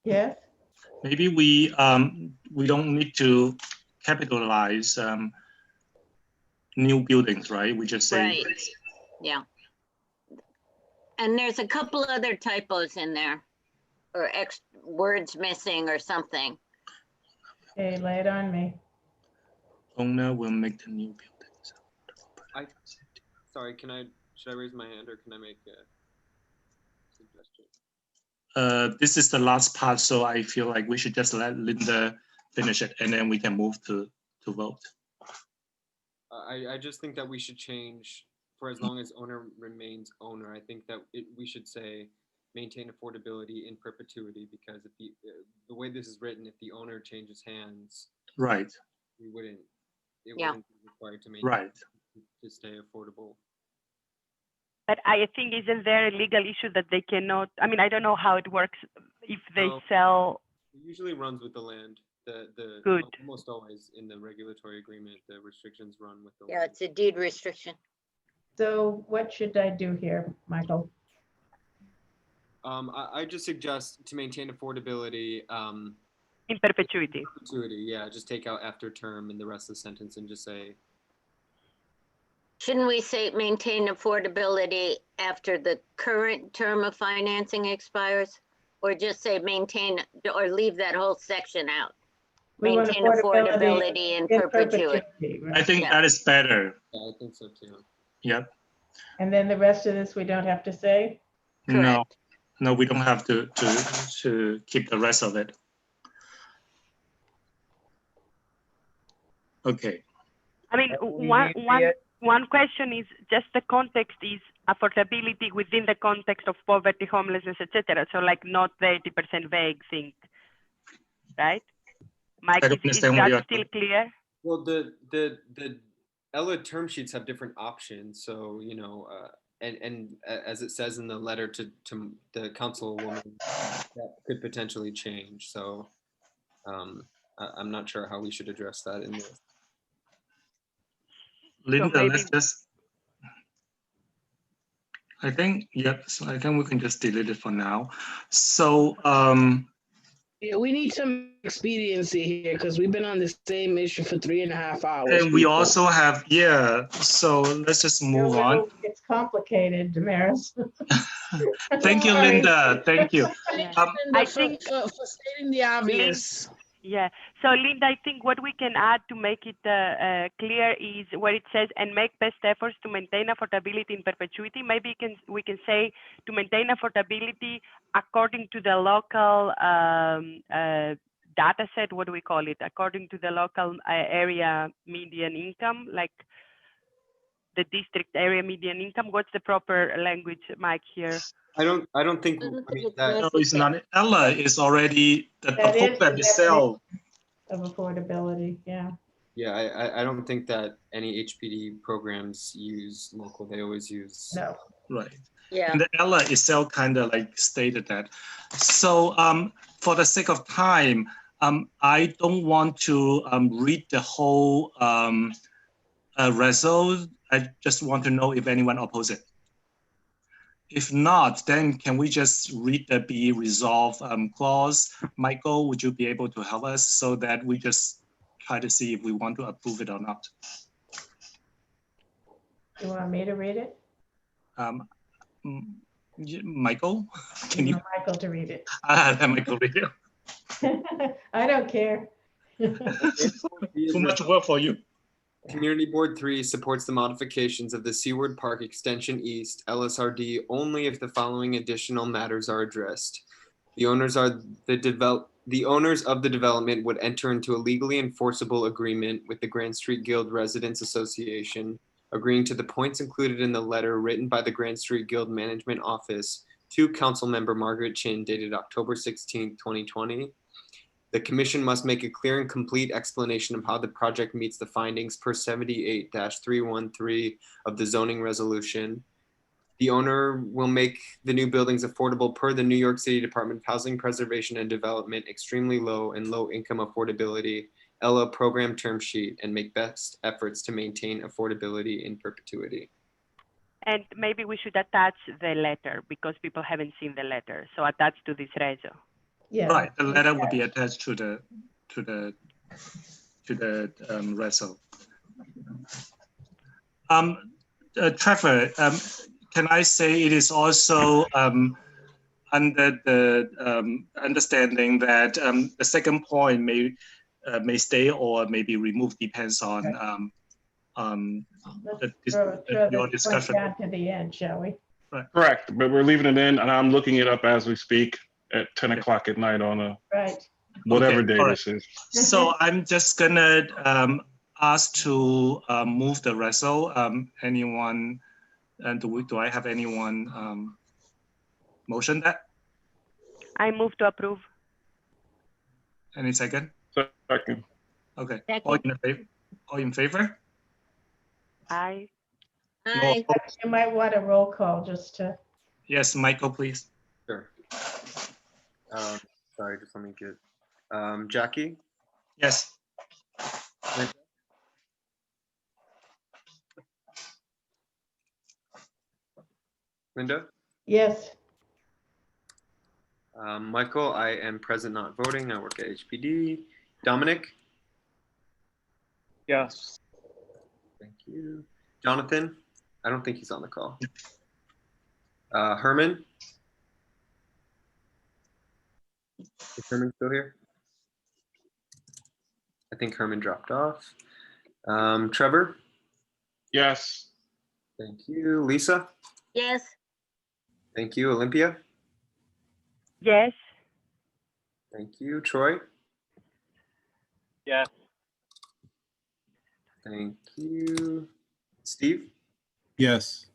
Yes. Maybe we don't need to capitalize new buildings, right? We just say. Right. Yeah. And there's a couple other typos in there, or words missing or something. Okay, lay it on me. Owner will make the new buildings. Sorry, should I raise my hand or can I make a suggestion? this is the last part, so I feel like we should just let Linda finish it, and then we can move to vote. I just think that we should change for as long as owner remains owner. I think that we should say maintain affordability in perpetuity, because if the way this is written, if the owner changes hands, right, we wouldn't. It Yeah. wouldn't be required to maintain right to stay affordable. But I think isn't there a legal issue that they cannot? I mean, I don't know how it works if they sell. It usually runs with the land. The Good. Almost always in the regulatory agreement, the restrictions run with the Yeah, land. it's a deed restriction. So what should I do here, Michael? I just suggest to maintain affordability. In perpetuity. Perpetuity, yeah. Just take out after term in the rest of the sentence and just say. Shouldn't we say maintain affordability after the current term of financing expires? Or just say maintain, or leave that whole section out? We want Maintain affordability in perpetuity. right? I think Yeah. that is better. Yeah, I think so too. Yep. And then the rest of this we don't have to say? No, we don't have to keep the rest of it. Okay. I mean, one question is just the context is affordability within the context of poverty, homelessness, etc. So like not the 80% vague thing, right? Mike, is that still clear? Well, the Ella term sheets have different options. So, you know, and as it says in the letter to the councilwoman, that could potentially change. So I'm not sure how we should address that in this. Linda, let's just, I think, yes, I think we can just delete it for now. So, yeah, we need some expediency here because we've been on the same issue for 3.5 hours. and we also have, yeah, so let's just move on. It's complicated, Damaris. Thank you, Linda. Thank you. I think for stating the obvious. Yeah. So Linda, I think what we can add to make it clear is where it says and make best efforts to maintain affordability in perpetuity. Maybe we can say to maintain affordability according to the local data set. What do we call it? According to the local area median income, like the district area median income. What's the proper language, Mike, here? I don't think that. No, it's not. Ella is already the program itself of affordability. Yeah. Yeah, I don't think that any HPD programs use local. They always use. No. Right. Yeah. And the Ella itself kind of like stated that. So for the sake of time, I don't want to read the whole result. I just want to know if anyone opposes it. If not, then can we just read the be resolved clause? Michael, would you be able to help us so that we just try to see if we want to approve it or not? You want me to read it? Michael, can you? Michael to read it. Let Michael read it. I don't care. Too much work for you. Community Board 3 supports the modifications of the Seward Park Extension East LSRD only if the following additional matters are addressed. The owners of the development would enter into a legally enforceable agreement with the Grand Street Guild Residents Association, agreeing to the points included in the letter written by the Grand Street Guild Management Office to Councilmember Margaret Chin dated October 16, 2020. The commission must make a clear and complete explanation of how the project meets the findings per 78-313 of the zoning resolution. The owner will make the new buildings affordable per the New York City Department of Housing Preservation and Development extremely low and low income affordability ELA program term sheet and make best efforts to maintain affordability in perpetuity. And maybe we should attach the letter because people haven't seen the letter. So attach to this reso. Yeah. Right, the letter would be attached to the reso. Trevor, can I say it is also under the understanding that the second point may stay or may be removed, depends on your discussion. Down to the end, shall we? Right. Correct, but we're leaving it in, and I'm looking it up as we speak. at 10 o'clock at night on a Right. whatever Okay, day all this is. So I'm just gonna ask to move the resol. Anyone, do I have anyone motion that? I move to approve. Any second? Second. Okay. Second. All in favor? Aye. Aye. You might want a roll call just to. Yes, Michael, please. Sure. Sorry, just let me get, Jackie, Yes. Linda, Yes. Michael, I am present, not voting. I work at HPD. Dominic, Yes. thank you. Jonathan, I don't think he's on the call. Herman, is Herman still here? I think Herman dropped off. Trevor, Yes. thank you. Lisa, Yes. thank you. Olympia, Yes. thank you. Troy, Yes. thank you. Steve, Yes.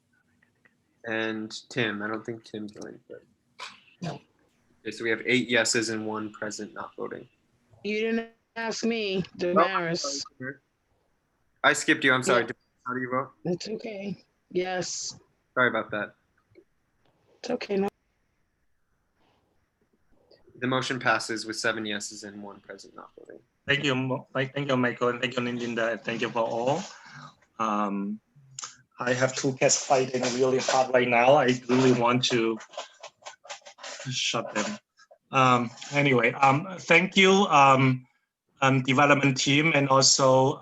and Tim. I don't think Tim joined, but no. Okay, so we have 8 yeses and 1 present, not voting. You didn't ask me, Damaris. I skipped you. I'm sorry. How do you vote? It's okay. Yes. Sorry about that. It's okay. No. The motion passes with 7 yeses and 1 present, not voting. Thank you, Michael, and thank you, Linda, and thank you for all. I have 2 cats fighting really hard right now. I really want to shut them. Anyway, thank you, development team, and also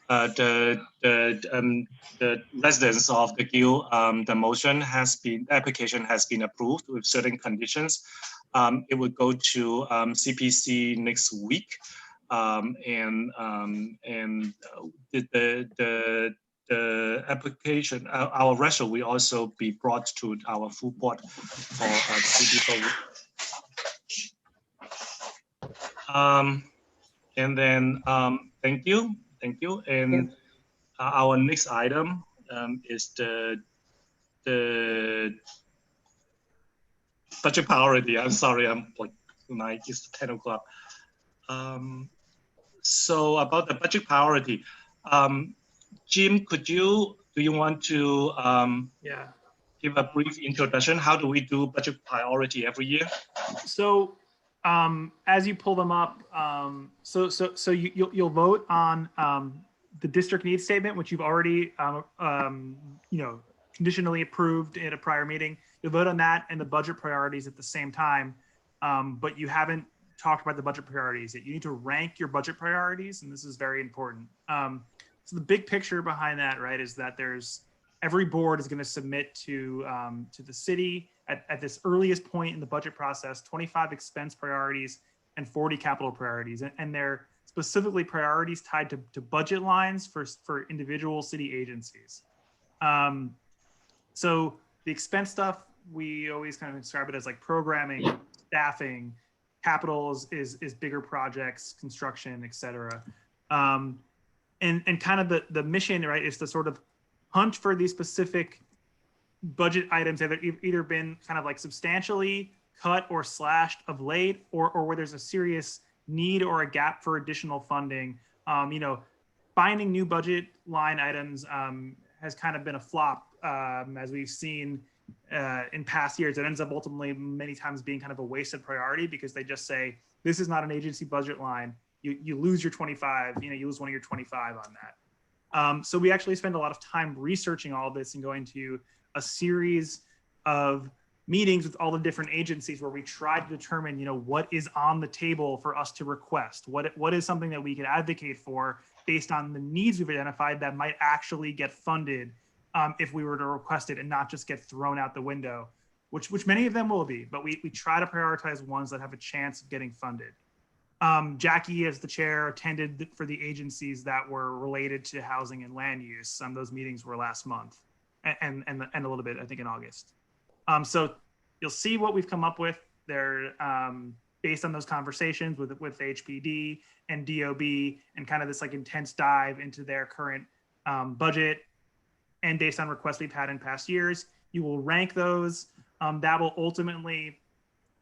the residents of the guild. The application has been approved with certain conditions. It will go to CPC next week, and the application, our resolution will also be brought to our full board for city vote. And then thank you. And our next item is the budget priority. I'm sorry, I'm like tonight is 10 o'clock. So about the budget priority, Jim, do you want to give a brief introduction? How do we do budget priority every year? So as you pull them up, so you'll vote on the district needs statement, which you've already conditionally approved in a prior meeting. You'll vote on that and the budget priorities at the same time, but you haven't talked about the budget priorities yet. You need to rank your budget priorities, and this is very important. So the big picture behind that, right, is that every board is going to submit to the city at this earliest point in the budget process, 25 expense priorities and 40 capital priorities, and they're specifically priorities tied to budget lines for individual city agencies. So the expense stuff, we always kind of describe it as like programming, staffing, capital is bigger projects, construction, et cetera. And kind of the mission, right, is to sort of hunt for these specific budget items that have either been kind of like substantially cut or slashed of late, or where there's a serious need or a gap for additional funding. Finding new budget line items has kind of been a flop, as we've seen in past years. It ends up ultimately many times being kind of a wasted priority because they just say, this is not an agency budget line. You lose your 25, you lose one of your 25 on that. So we actually spend a lot of time researching all of this and going to a series of meetings with all the different agencies where we try to determine, what is on the table for us to request. What is something that we can advocate for based on the needs we've identified that might actually get funded if we were to request it and not just get thrown out the window, which many of them will be, but we try to prioritize ones that have a chance of getting funded. Jackie, as the chair, attended for the agencies that were related to housing and land use. Those meetings were last month and a little bit, I think, in August. So you'll see what we've come up with. They're based on those conversations with HPD and DOB and kind of this like intense dive into their current budget and based on requests we've had in past years. You will rank those. That will ultimately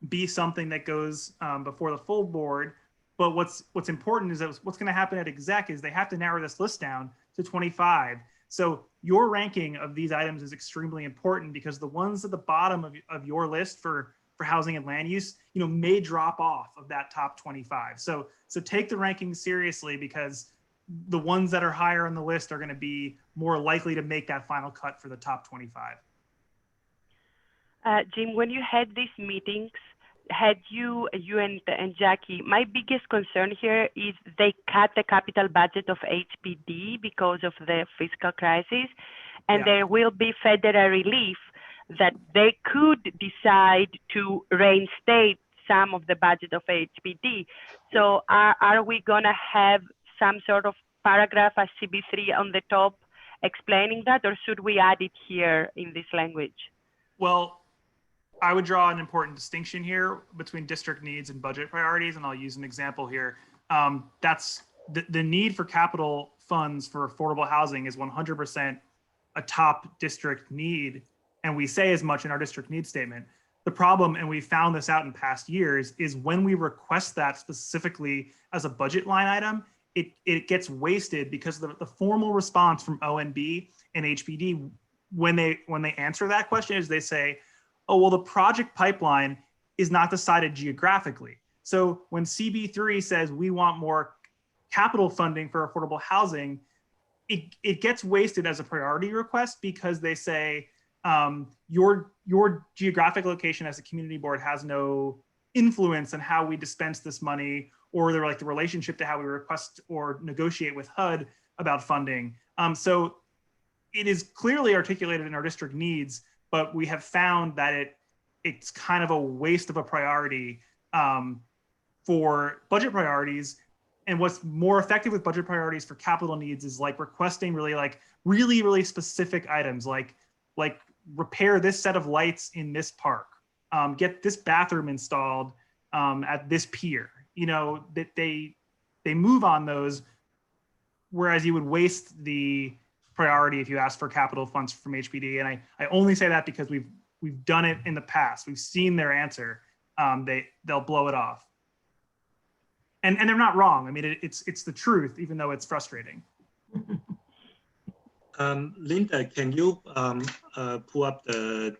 be something that goes before the full board. But what's important is that what's going to happen at exec is they have to narrow this list down to 25. So your ranking of these items is extremely important because the ones at the bottom of your list for housing and land use, may drop off of that top 25. So take the rankings seriously because the ones that are higher on the list are going to be more likely to make that final cut for the top 25. Jim, when you had these meetings, had you and Jackie, my biggest concern here is they cut the capital budget of HPD because of the fiscal crisis, and there will be federal relief that they could decide to reinstate some of the budget of HPD. So are we gonna have some sort of paragraph as CB3 on the top explaining that, or should we add it here in this language? Well, I would draw an important distinction here between district needs and budget priorities, and I'll use an example here. That's the need for capital funds for affordable housing is 100% a top district need, and we say as much in our district needs statement. The problem, and we found this out in past years, is when we request that specifically as a budget line item, it gets wasted because the formal response from ONB and HPD when they answer that question is they say, oh, well, the project pipeline is not decided geographically. So when CB3 says we want more capital funding for affordable housing, it gets wasted as a priority request because they say your geographic location as a community board has no influence on how we dispense this money, or they're like the relationship to how we request or negotiate with HUD about funding. So it is clearly articulated in our district needs, but we have found that it's kind of a waste of a priority for budget priorities. And what's more effective with budget priorities for capital needs is like requesting really specific items, like repair this set of lights in this park, get this bathroom installed at this pier. That they move on those, whereas you would waste the priority if you ask for capital funds from HPD. And I only say that because we've done it in the past. We've seen their answer. They'll blow it off. And they're not wrong. I mean, it's the truth, even though it's frustrating. Linda, can you pull up the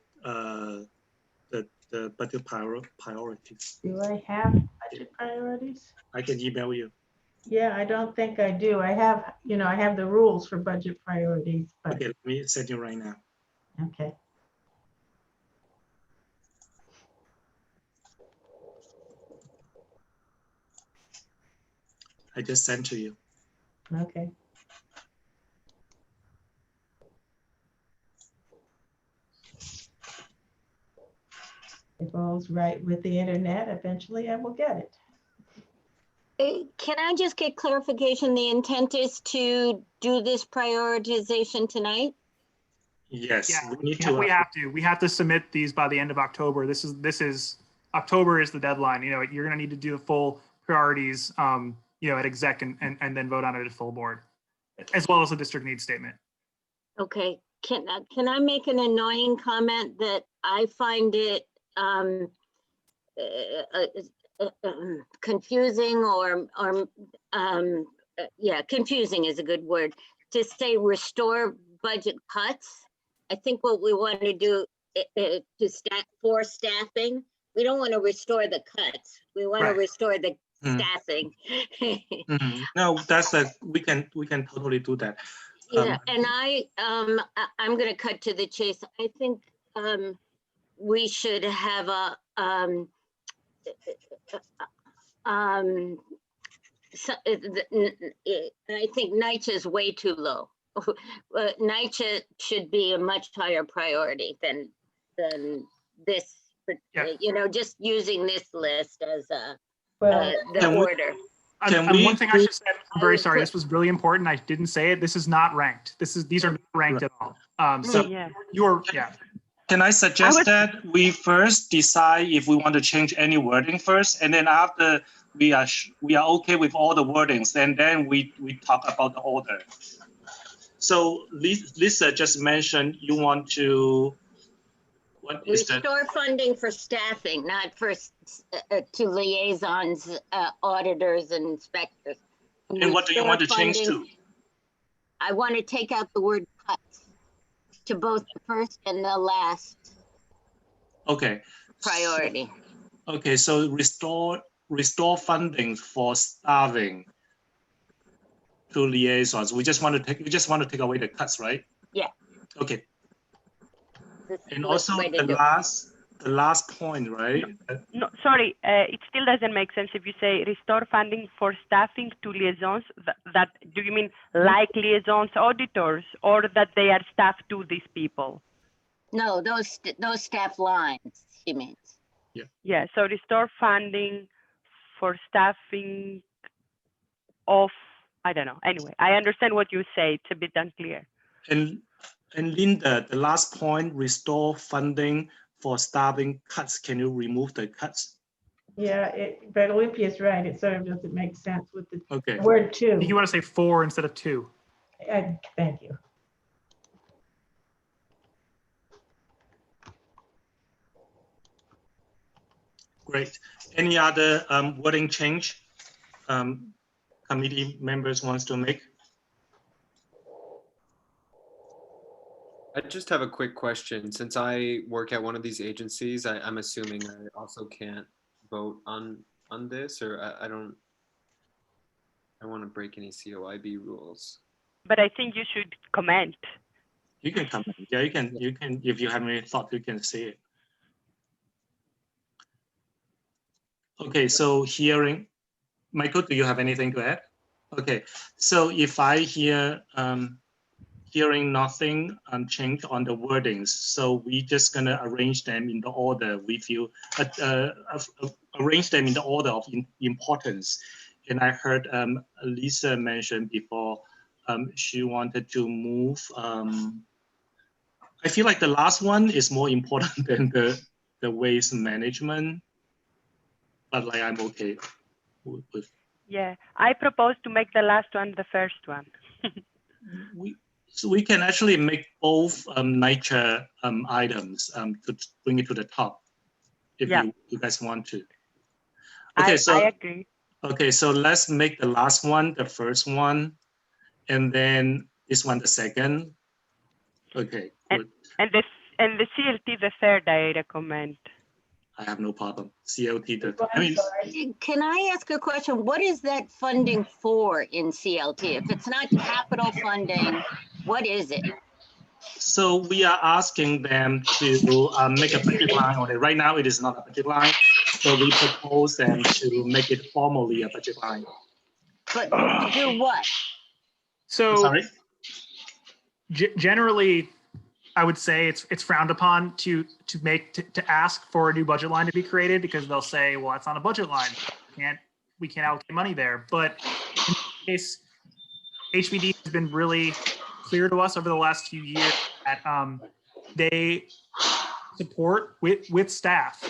budget priorities? Do I have budget priorities? I can email you. Yeah, I don't think I do. I have the rules for budget priorities. But... Okay, let me send you right now. Okay. I just sent to you. Okay. If all's right with the internet, eventually I will get it. Can I just get clarification? The intent is to do this prioritization tonight? Yes, yeah, we have to submit these by the end of October. This is October is the deadline. You're going to need to do the full priorities, at exec and then vote on it at full board, as well as the district needs statement. Okay. Can I make an annoying comment that I find it confusing or confusing is a good word, to say restore budget cuts. I think what we want to do for staffing, we don't want to restore the cuts. We want to restore the staffing. No, we can totally do that. Yeah, and I'm going to cut to the chase. I think we should have a I think NYCHA is way too low. NYCHA should be a much higher priority than this. Just using this list as the order. One thing I should say, I'm very sorry, this was really important. I didn't say it. This is not ranked. These are not ranked at all. Can I suggest that we first decide if we want to change any wording first, and then after we are okay with all the wordings, and then we talk about the order. So Lisa just mentioned you want to, what is that? Restore funding for staffing, not for to liaisons, auditors, and inspectors. And what do you want to change to? I want to take out the word cuts to both the first and the last Okay. priority. Okay, so restore funding for staffing to liaisons. We just want to take away the cuts, right? Yeah. Okay. And also the last point, right? No, sorry, it still doesn't make sense if you say restore funding for staffing to liaisons. That do you mean like liaisons auditors, or that they are staff to these people? No, those staff lines, she means. Yeah. Yeah, so restore funding for staffing of, I don't know. Anyway, I understand what you say. It's a bit unclear. And Linda, the last point, restore funding for staffing cuts. Can you remove the cuts? Yeah, but Olympia's right. It sort of doesn't make sense with the word two. You want to say 4 instead of 2. Thank you. Great. Any other wording change committee members wants to make? I just have a quick question. Since I work at one of these agencies, I'm assuming I also can't vote on this, or I don't want to break any COIB rules. But I think you should comment. You can comment. Yeah, you can. If you have any thought, you can say it. Okay, so hearing, Michael, do you have anything to add? Okay, so if I hear hearing nothing change on the wordings, so we just gonna arrange them in the order we feel, arrange them in the order of importance. And I heard Lisa mention before she wanted to move. I feel like the last one is more important than the waste management. But like I'm okay with. Yeah, I propose to make the last one the first one. So we can actually make both nature items to bring it to the top, if you guys want to. Okay, I agree. Okay, so let's make the last one the first one, and then this one the second. Okay, good. And the CLT the third, I recommend. I have no problem. CLT, Can I ask a question? What is that funding for in CLT? If it's not capital funding, what is it? So we are asking them to make a budget line on it. Right now, it is not a budget line. So we propose them to make it formally a budget line. But to do what? So generally, I would say it's frowned upon to ask for a new budget line to be created, because they'll say, well, that's not a budget line. We can't allocate money there. But in this case, HBD has been really clear to us over the last few years that they support with staff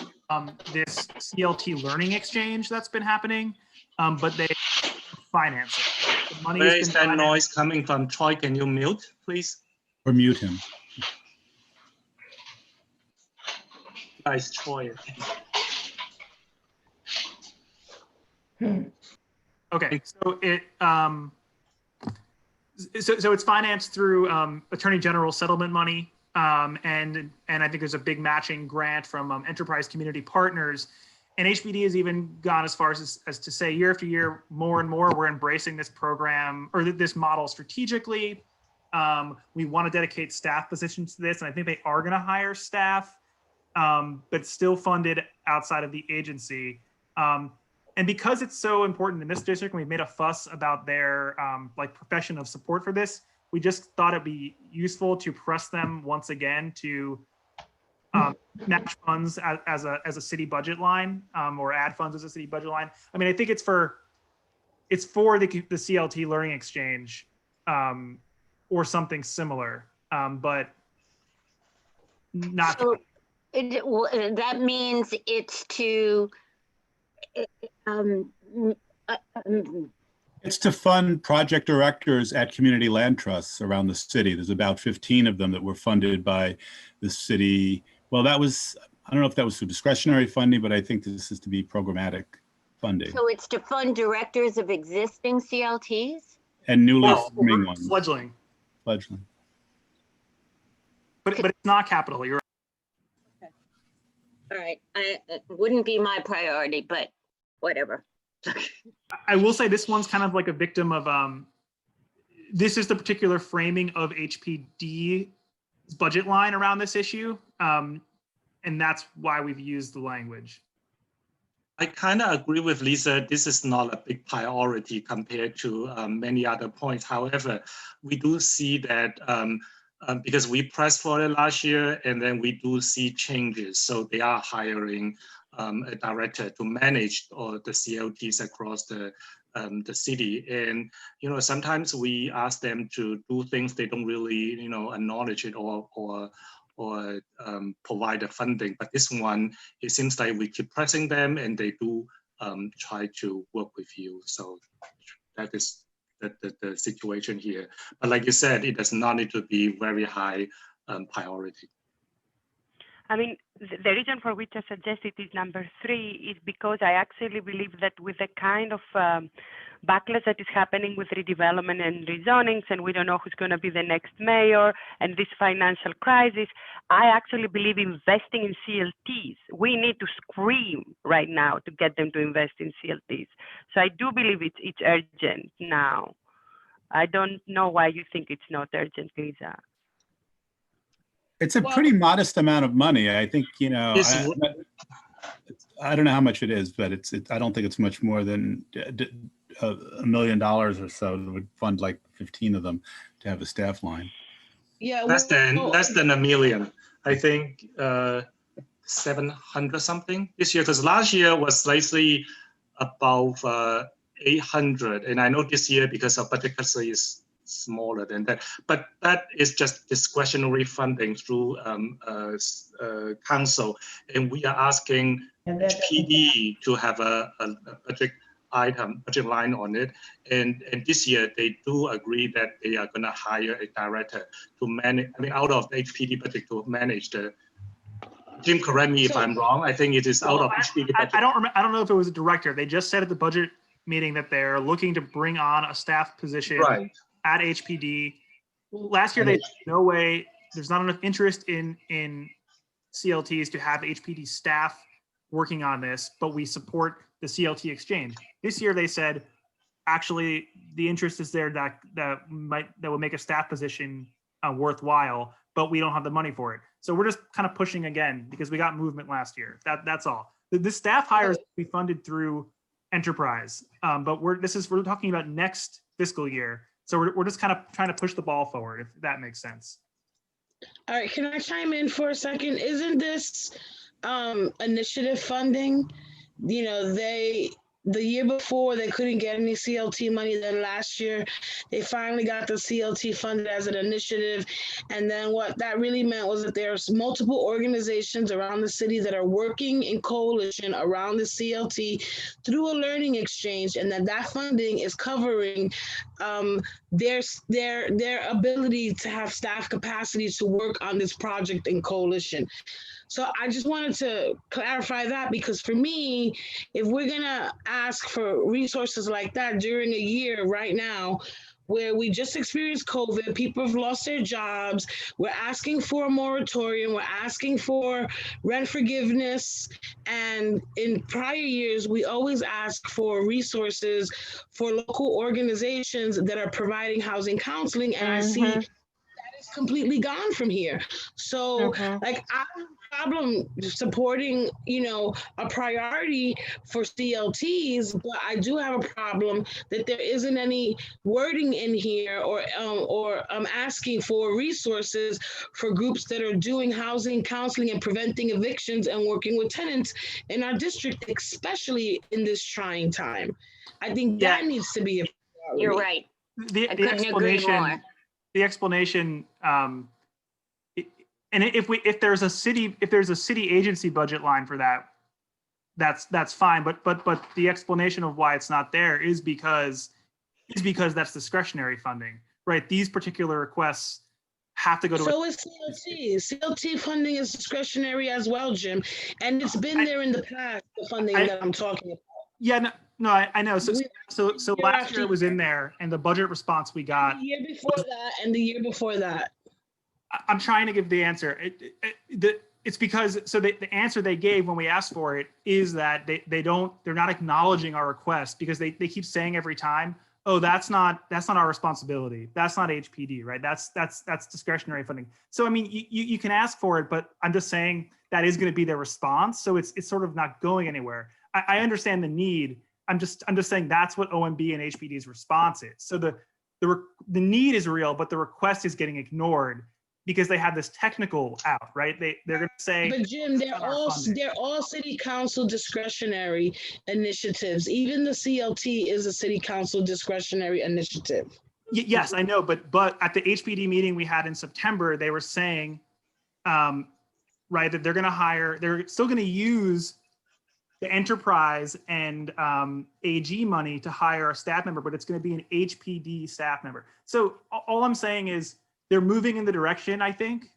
this CLT learning exchange that's been happening, but they finance it. The money Where is that noise coming from? Troy, can you mute, please? Or mute him. Guys, Troy. Okay, so so it's financed through Attorney General settlement money, and I think there's a big matching grant from Enterprise Community Partners, and HBD has even gone as far as to say year after year, more and more, we're embracing this program or this model strategically. We want to dedicate staff positions to this, and I think they are going to hire staff, but still funded outside of the agency. And because it's so important in this district, and we've made a fuss about their like profession of support for this, we just thought it'd be useful to press them once again to match funds as a city budget line, or add funds as a city budget line. I mean, I think it's for the CLT learning exchange, or something similar. But not. So that means it's to, It's to fund project directors at community land trusts around the city. There's about 15 of them that were funded by the city. Well, that was, I don't know if that was for discretionary funding, but I think this is to be programmatic funding. so it's to fund directors of existing CLTs? And newly forming ones. Fledgling. Fledgling. But it's not capital. You're right. All right. It wouldn't be my priority, but whatever. I will say this one's kind of like a victim of this is the particular framing of HPD's budget line around this issue, and that's why we've used the language. I kind of agree with Lisa. This is not a big priority compared to many other points. However, we do see that because we pressed for it last year, and then we do see changes. So they are hiring a director to manage all the CLTs across the city. And, sometimes we ask them to do things they don't really, acknowledge it or provide the funding. But this one, it seems like we keep pressing them and they do try to work with you. So that is the situation here. But like you said, it does not need to be very high priority. I mean, the reason for which I suggested is number 3 is because I actually believe that with the kind of backlash that is happening with redevelopment and rezonings, and we don't know who's going to be the next mayor, and this financial crisis, I actually believe investing in CLTs. We need to scream right now to get them to invest in CLTs. So I do believe it's urgent now. I don't know why you think it's not urgent, Lisa. It's a pretty modest amount of money. I think, I don't know how much it is, but I don't think it's much more than $1 million or so that would fund like 15 of them to have a staff line. Yeah, less than $1 million. I think 700 something this year, because last year was slightly above 800, and I know this year because of budget cuts is smaller than that, but that is just discretionary funding through council, and we are asking HPD to have a budget line on it, and this year they do agree that they are going to hire a director to manage, out of the HPD budget to manage the. Jim, correct me if I'm wrong. I think it is out of HPD budget. I don't know if it was a director. They just said at the budget meeting that they're looking to bring on a staff position. Right. At HPD. Last year, they said, no way, there's not enough interest in CLTs to have HPD staff working on this, but we support the CLT exchange. This year, they said, actually, the interest is there that would make a staff position worthwhile, but we don't have the money for it. So we're just kind of pushing again because we got movement last year. That's all. The staff hires will be funded through enterprise, but we're talking about next fiscal year. So we're just kind of trying to push the ball forward, if that makes sense. All right, can I chime in for a second? Isn't this initiative funding? The year before they couldn't get any CLT money. Then last year they finally got the CLT funded as an initiative. And then what that really meant was that there's multiple organizations around the city that are working in coalition around the CLT through a learning exchange, and that funding is covering their ability to have staff capacity to work on this project in coalition. So I just wanted to clarify that, because for me, if we're gonna ask for resources like that during a year right now, where we just experienced COVID, people have lost their jobs, we're asking for a moratorium, we're asking for rent forgiveness, and in prior years, we always ask for resources for local organizations that are providing housing counseling, and I see that is completely gone from here. So like, I have a problem supporting, a priority for CLTs, but I do have a problem that there isn't any wording in here or asking for resources for groups that are doing housing counseling and preventing evictions and working with tenants in our district, especially in this trying time. I think that needs to be a priority. You're right. The explanation And if there's a city agency budget line for that, that's fine. But the explanation of why it's not there is because that's discretionary funding, right? These particular requests have to go to. So is CLT. CLT funding is discretionary as well, Jim, and it's been there in the past. The funding that I'm talking about. Yeah, no, I know. So last year it was in there, and the budget response we got. The year before that, and the year before that. I'm trying to give the answer. It's because the answer they gave when we asked for it is that they're not acknowledging our request because they keep saying every time, oh, that's not our responsibility. That's not HPD, right? That's discretionary funding. So I mean, you can ask for it, but I'm just saying that is going to be their response. So it's sort of not going anywhere. I understand the need. I'm just saying that's what OMB and HPD's response is. So the need is real, but the request is getting ignored because they have this technical out, right? They're going to say. But Jim, they're all city council discretionary initiatives. Even the CLT is a city council discretionary initiative. Yes, I know, but at the HPD meeting we had in September, they were saying, right, that they're still going to use the enterprise and AG money to hire a staff member, but it's going to be an HPD staff member. So all I'm saying is they're moving in the direction, I think,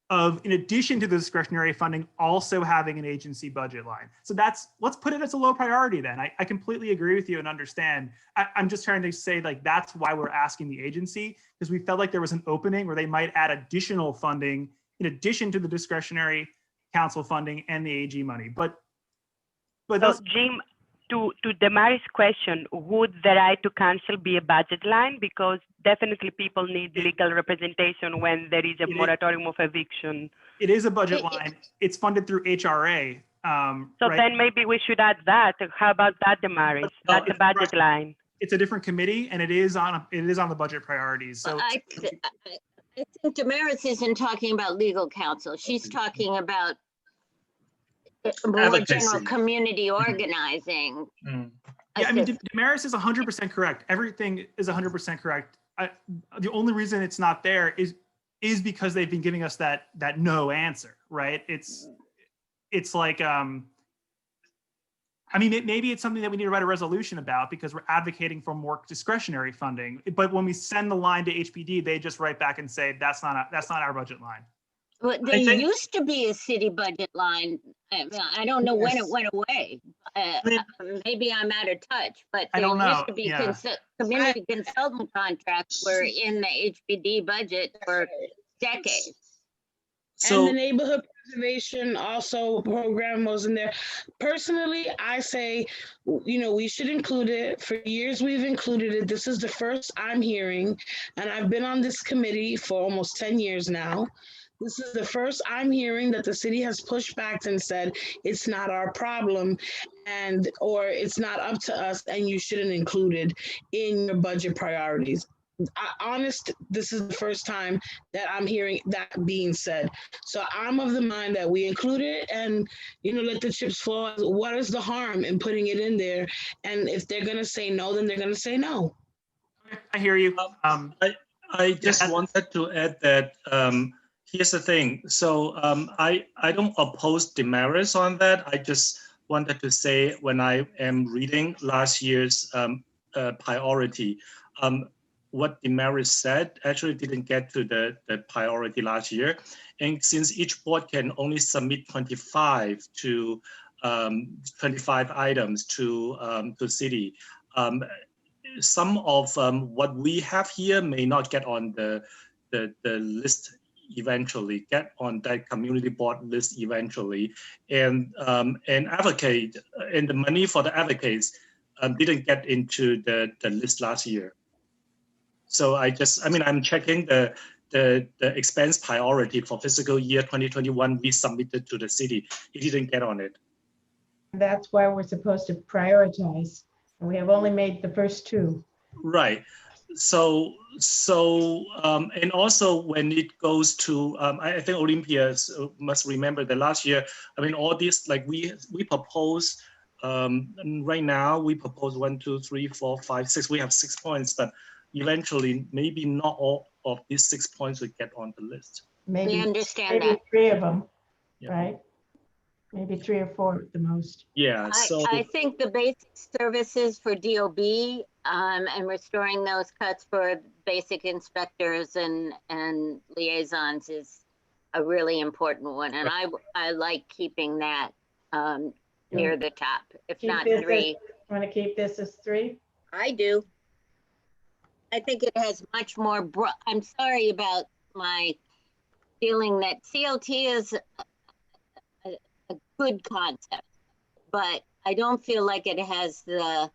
of, in addition to the discretionary funding, also having an agency budget line. So let's put it as a low priority then. I completely agree with you and understand. I'm just trying to say, like, that's why we're asking the agency, because we felt like there was an opening where they might add additional funding in addition to the discretionary council funding and the AG money. But so Jim, to Damari's question, would the right to counsel be a budget line? Because definitely people need legal representation when there is a moratorium of eviction. It is a budget line. It's funded through HRA. So right? then maybe we should add that. How about that, Damaris? That's a budget line. It's a different committee, and it is on the budget priorities. So I think Damaris isn't talking about legal counsel. She's talking about more general community organizing. Yeah, I mean, Damaris is 100% correct. Everything is 100% correct. The only reason it's not there is because they've been giving us that no answer, right? It's like, I mean, maybe it's something that we need to write a resolution about because we're advocating for more discretionary funding. But when we send the line to HPD, they just write back and say that's not our budget line. Well, there used to be a city budget line. I don't know when it went away. Maybe I'm out of touch, but there used to be community consultant contracts were in the HPD budget for decades. And the neighborhood preservation also program was in there. Personally, I say, we should include it. For years, we've included it. This is the first I'm hearing, and I've been on this committee for almost 10 years now. This is the first I'm hearing that the city has pushed back and said, it's not our problem or it's not up to us and you shouldn't include it in your budget priorities. This is the first time that I'm hearing that being said. So I'm of the mind that we include it and, let the chips fall. What is the harm in putting it in there? And if they're going to say no, then they're going to say no. I hear you. I just wanted to add that here's the thing. So I don't oppose Damaris on that. I just wanted to say when I am reading last year's priority, what Damaris said actually didn't get to the priority last year. And since each board can only submit 25 items to city, some of what we have here may not get on the list eventually, get on that community board list eventually, and advocate, and the money for the advocates didn't get into the list last year. So I'm checking the expense priority for fiscal year 2021 we submitted to the city. It didn't get on it. That's why we're supposed to prioritize. And we have only made the first two. Right. So and also when it goes to, I think Olympia must remember that last year, all these, like we propose, right now we propose 1, 2, 3, 4, 5, 6, we have 6 points, but eventually maybe not all of these 6 points will get on the list. maybe, We understand maybe that. 3 of them, Yeah. right? Maybe 3 or 4 at the most. Yeah, so I think the basic services for DOB and restoring those cuts for basic inspectors and liaisons is a really important one. And I like keeping that near the top, if Keep not this as- 3. Want to keep this as 3? I do. I think it has much more, I'm sorry about my feeling that CLT is a good concept, but I don't feel like it has the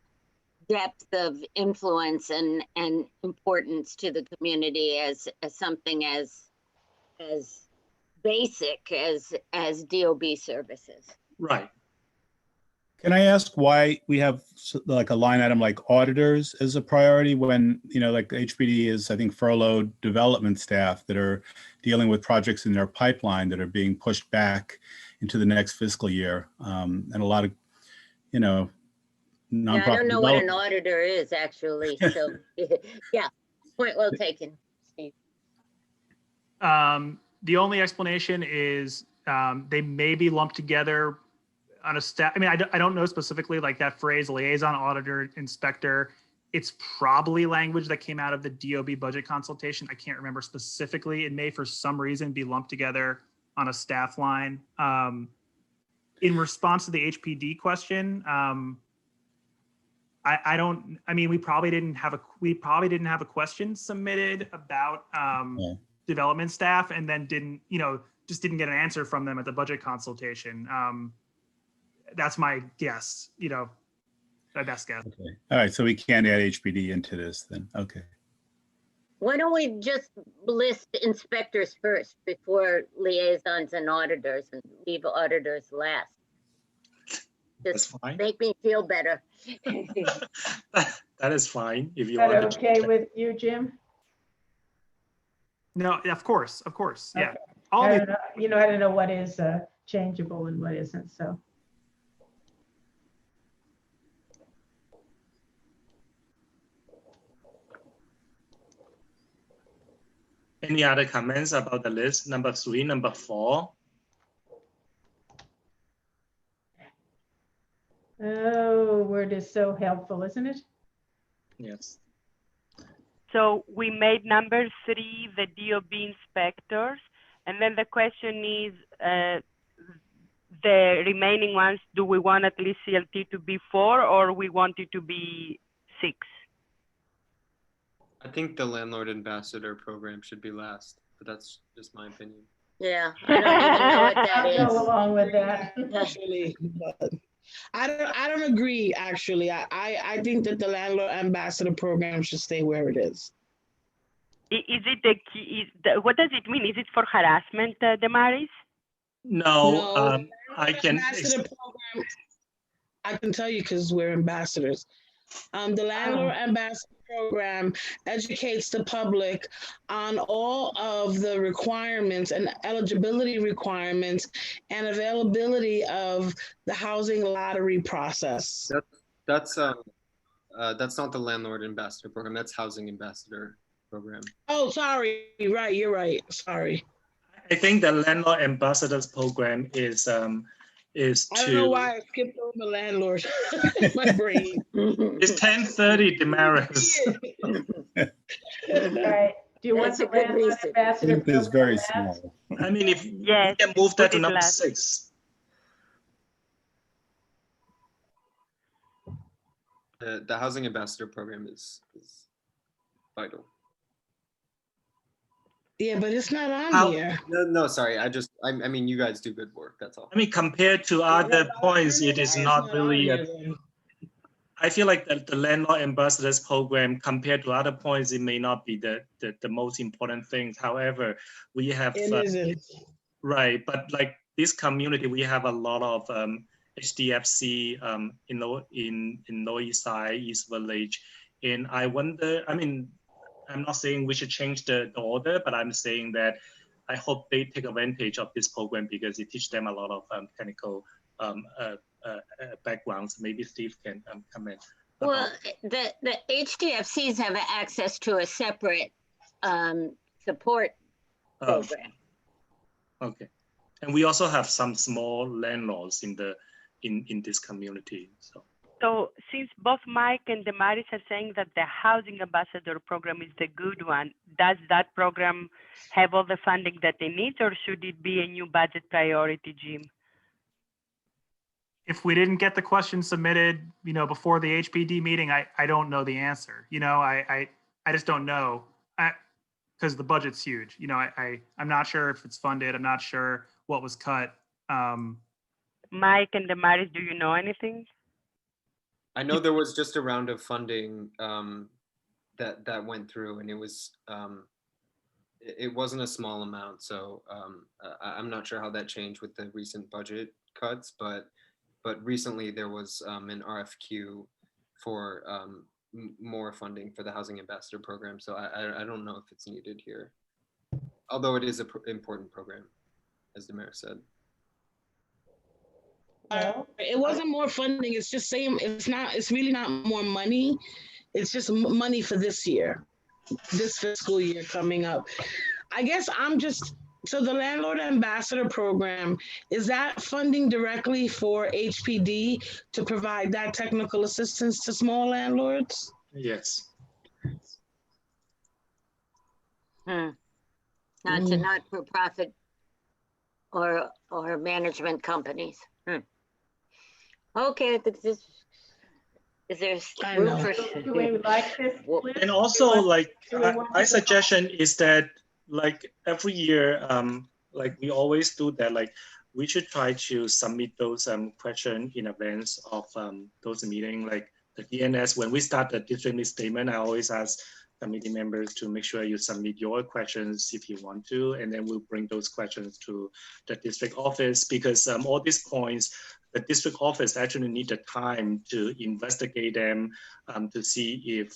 depth of influence and importance to the community as something as basic as DOB services. right. Can I ask why we have like a line item like auditors as a priority when, you know, like HPD is, I think, furloughed development staff that are dealing with projects in their pipeline that are being pushed back into the next fiscal year. And a lot of, you know, nonprofit. Yeah, I don't know what an auditor is actually. So yeah, point well taken, Steve. The only explanation is they may be lumped together on a staff. I mean, I don't know specifically like that phrase, liaison, auditor, inspector. It's probably language that came out of the DOB budget consultation. I can't remember specifically. It may, for some reason, be lumped together on a staff line. In response to the HPD question, we probably didn't have a question submitted about development staff, and then just didn't get an answer from them at the budget consultation. That's my guess, my best guess. Okay. All right, so we can't add HPD into this then. Okay. Why don't we just list inspectors first before liaisons and auditors and leave auditors last? That's fine. Make me feel better. That is fine if you Is that want to. okay with you, Jim? No, of course, yeah. Okay. I don't know what is changeable and what isn't, so. Any other comments about the list? Number 3, number 4. Oh, word is so helpful, isn't it? Yes. So we made number 3 the DOB inspectors, and then the question is the remaining ones, do we want at least CLT to be 4 or we want it to be 6? I think the landlord ambassador program should be last, but that's just my opinion. Yeah, I don't even know what that is. I'll go along with that. Actually, but I don't agree. Actually, I think that the landlord ambassador program should stay where it is. Is it the key? What does it mean? Is it for harassment, Damaris? No, I can. Ambassador program, I can tell you because we're ambassadors. The landlord ambassador program educates the public on all of the requirements and eligibility requirements and availability of the housing lottery process. That's not the landlord ambassador program. That's housing ambassador program. Oh, sorry. Right, you're right. Sorry. I think the landlord ambassadors program is I don't know why I skipped over the landlord. My brain. It's 10:30, Damaris. All right. Do you want the landlord ambassador? It is very small. I mean, if you can move that to number 6. The housing ambassador program is vital. Yeah, but it's not on here. No, sorry. I mean, you guys do good work. That's all. I mean, compared to other points, it is not really. I feel like the landlord ambassadors program, compared to other points, it may not be the most important things. However, we have right, but like this community, we have a lot of HDFC in Lower East Side, East Village, and I wonder. I mean, I'm not saying we should change the order, but I'm saying that I hope they take advantage of this program because it teaches them a lot of technical backgrounds. Maybe Steve can comment. Well, the HDFCs have access to a separate support program. Okay. And we also have some small landlords in this community. So since both Mike and Damaris are saying that the Housing Ambassador program is the good one, does that program have all the funding that it needs, or should it be a new budget priority, Jim? If we didn't get the question submitted, before the HPD meeting, I don't know the answer. I just don't know, because the budget's huge. I'm not sure if it's funded. I'm not sure what was cut. Mike and Damaris, do you know anything? I know there was just a round of funding that went through, and it wasn't a small amount. So I'm not sure how that changed with the recent budget cuts, but recently there was an RFQ for more funding for the Housing Ambassador program. So I don't know if it's needed here, although it is an important program, as the mayor said. It wasn't more funding. It's just saying it's really not more money. It's just money for this year, this fiscal year coming up. I guess so the Landlord Ambassador program, is that funding directly for HPD to provide that technical assistance to small landlords? Yes. Not to not-for-profit or management companies. Okay, is there room for? Do we like this? And also, my suggestion is that, every year, we always do that, we should try to submit those questions in advance of those meetings. Like the DNS, when we start the district needs statement, I always ask committee members to make sure you submit your questions if you want to, and then we'll bring those questions to the district office, because all these points, the district office actually need the time to investigate them, to see if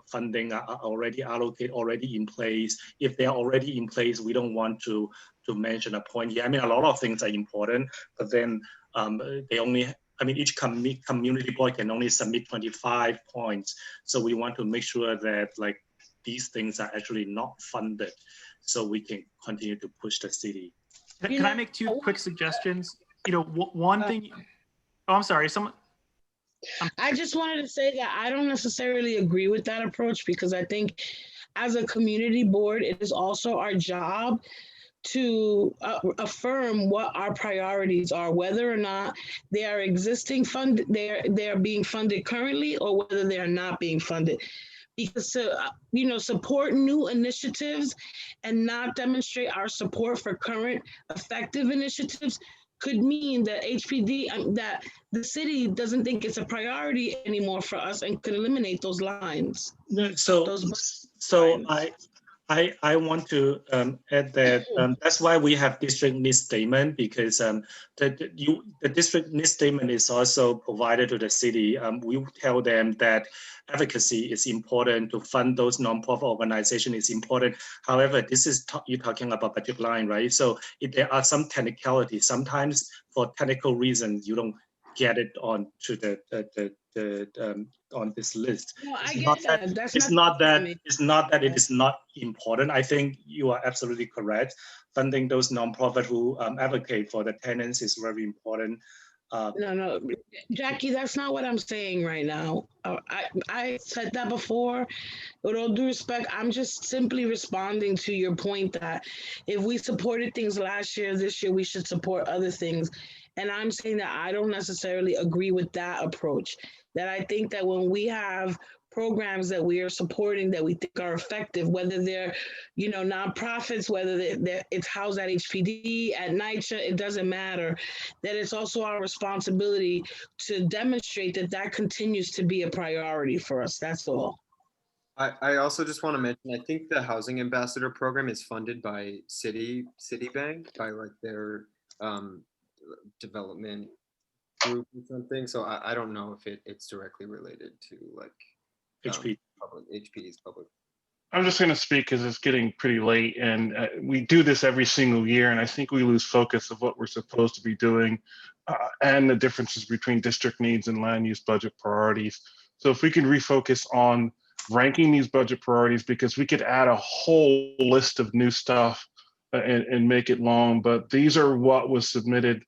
funding are already allocated, already in place. If they're already in place, we don't want to mention a point here. I mean, a lot of things are important, but then each community board can only submit 25 points. So we want to make sure that these things are actually not funded, so we can continue to push the city. Can I make two quick suggestions? One thing. Oh, I'm sorry. I just wanted to say that I don't necessarily agree with that approach, because I think as a community board, it is also our job to affirm what our priorities are, whether or not they are existing they are being funded currently, or whether they are not being funded. Because to support new initiatives and not demonstrate our support for current effective initiatives could mean that that the city doesn't think it's a priority anymore for us, and could eliminate those lines. I want to add that that's why we have district needs statement, because the district needs statement is also provided to the city. We tell them that advocacy is important, to fund those nonprofit organizations is important. However, this is you're talking about budget line, right? So there are some technicalities. Sometimes for technical reasons, you don't get it on to on this list. No, it's not that it is not important. I think you are absolutely correct. Funding those nonprofit who advocate for the tenants is very important. No, Jackie, that's not what I'm saying right now. I said that before. With all due respect, I'm just simply responding to your point that if we supported things last year, this year we should support other things. And I'm saying that I don't necessarily agree with that approach. That I think that when we have programs that we are supporting that we think are effective, whether they're, nonprofits, whether it's housed at HPD, at NYCHA, it doesn't matter, that it's also our responsibility to demonstrate that continues to be a priority for us. That's all. I also just want to mention, I think the Housing Ambassador program is funded by Citibank, by their development group or something. So I don't know if it's directly related to HPD's public. I'm just going to speak because it's getting pretty late, and we do this every single year, and I think we lose focus of what we're supposed to be doing and the differences between district needs and land use budget priorities. So if we can refocus on ranking these budget priorities, because we could add a whole list of new stuff and make it long, but these are what was submitted,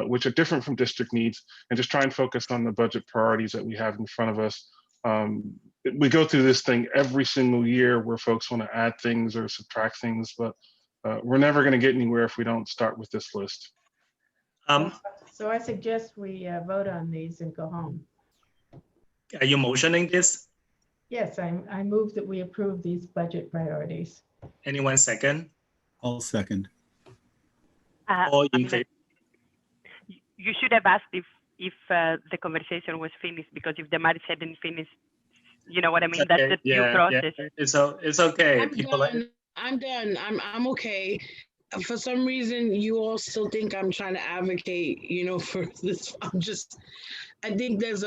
which are different from district needs, and just try and focus on the budget priorities that we have in front of us. We go through this thing every single year where folks want to add things or subtract things, but we're never going to get anywhere if we don't start with this list. So I suggest we vote on these and go home. Are you motioning this? Yes, I move that we approve these budget priorities. Anyone second? I'll second. All in favor? You should have asked if the conversation was finished, because if the matter hadn't finished, you know what I mean? Okay, That's the due process. It's okay. I'm done. I'm okay. For some reason, you all still think I'm trying to advocate, for this. I think there's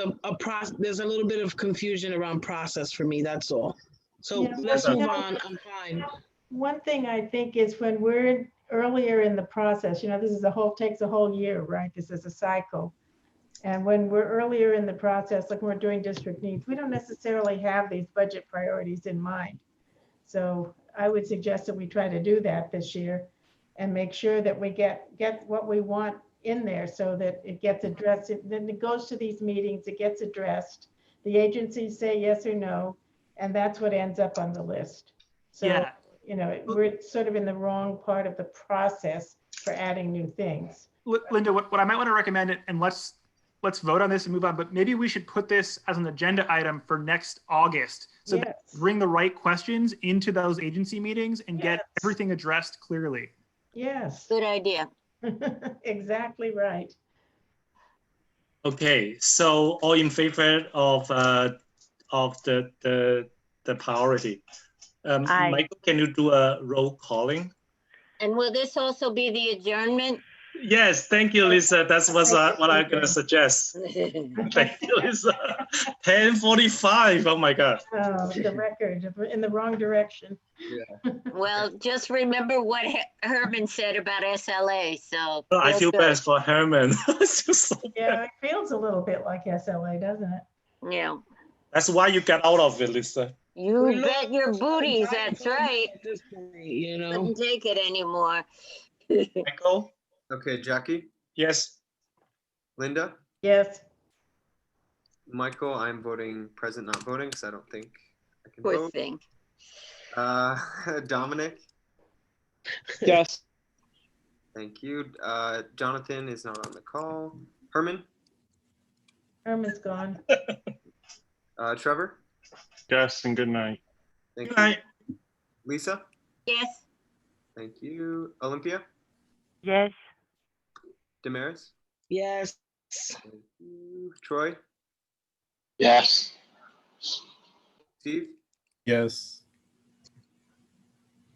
there's a little bit of confusion around process for me. That's all. So let's move on. I'm fine. One thing I think is when we're earlier in the process, this is takes a whole year, right? This is a cycle. And when we're earlier in the process, like when we're doing district needs, we don't necessarily have these budget priorities in mind. So I would suggest that we try to do that this year and make sure that we get what we want in there so that it gets addressed. Then it goes to these meetings, it gets addressed. The agencies say yes or no, and that's what ends up on the list. So, Yeah. We're sort of in the wrong part of the process for adding new things. Linda, what I might want to recommend, and let's vote on this and move on, but maybe we should put this as an agenda item for next August, so that bring the right questions into those agency meetings and get everything addressed clearly. Yes. Good idea. Exactly right. Okay, so all in favor of the priority. Michael, can you do a roll calling? And will this also be the adjournment? Yes, thank you, Lisa. That's what I'm gonna suggest. Thank you, Lisa. 10:45. Oh my God. Oh, the record in the wrong direction. Yeah. Well, just remember what Herman said about SLA. So I feel bad for Herman. It's just so yeah, it feels a little bit like SLA, doesn't it? Yeah. That's why you got out of it, Lisa. You bet your booties. That's right. At this point, Couldn't take it anymore. Michael? Okay, Jackie? Yes. Linda? Yes. Michael, I'm voting present, not voting, because I don't think I can Poor vote. thing. Dominic? Yes. Thank you. Jonathan is not on the call. Herman? Herman's gone. Trevor? Yes, and good night. Thank Good you. night. Lisa? Yes. Thank you. Olympia? Yes. Damaris? Yes. Thank you. Troy? Yes. Steve? Yes.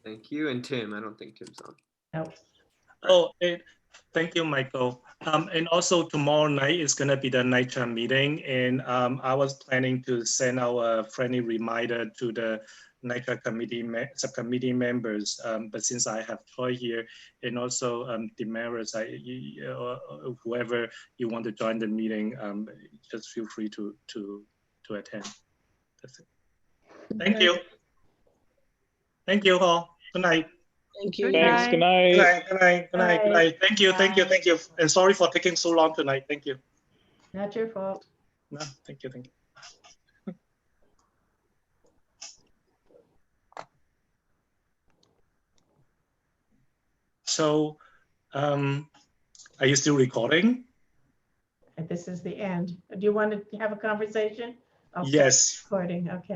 Thank you. And Tim? I don't think Tim's on. Nope. Oh, thank you, Michael. And also tomorrow night is gonna be the night chat meeting, and I was planning to send out a friendly reminder to the night chat committee subcommittee members. But since I have Troy here, and also Damaris, whoever you want to join the meeting, just feel free to attend. That's it. Thank you. Thank you all. Good night. Thank you. Thanks. Good night. Good night. Good night. Good night. Good night. Thank you. Thank you. Thank you. And sorry for taking so long tonight. Thank you. Not your fault. No, thank you. Thank you. So, are you still recording? And this is the end. Do you want to have a conversation? I'll start Yes. recording. Okay.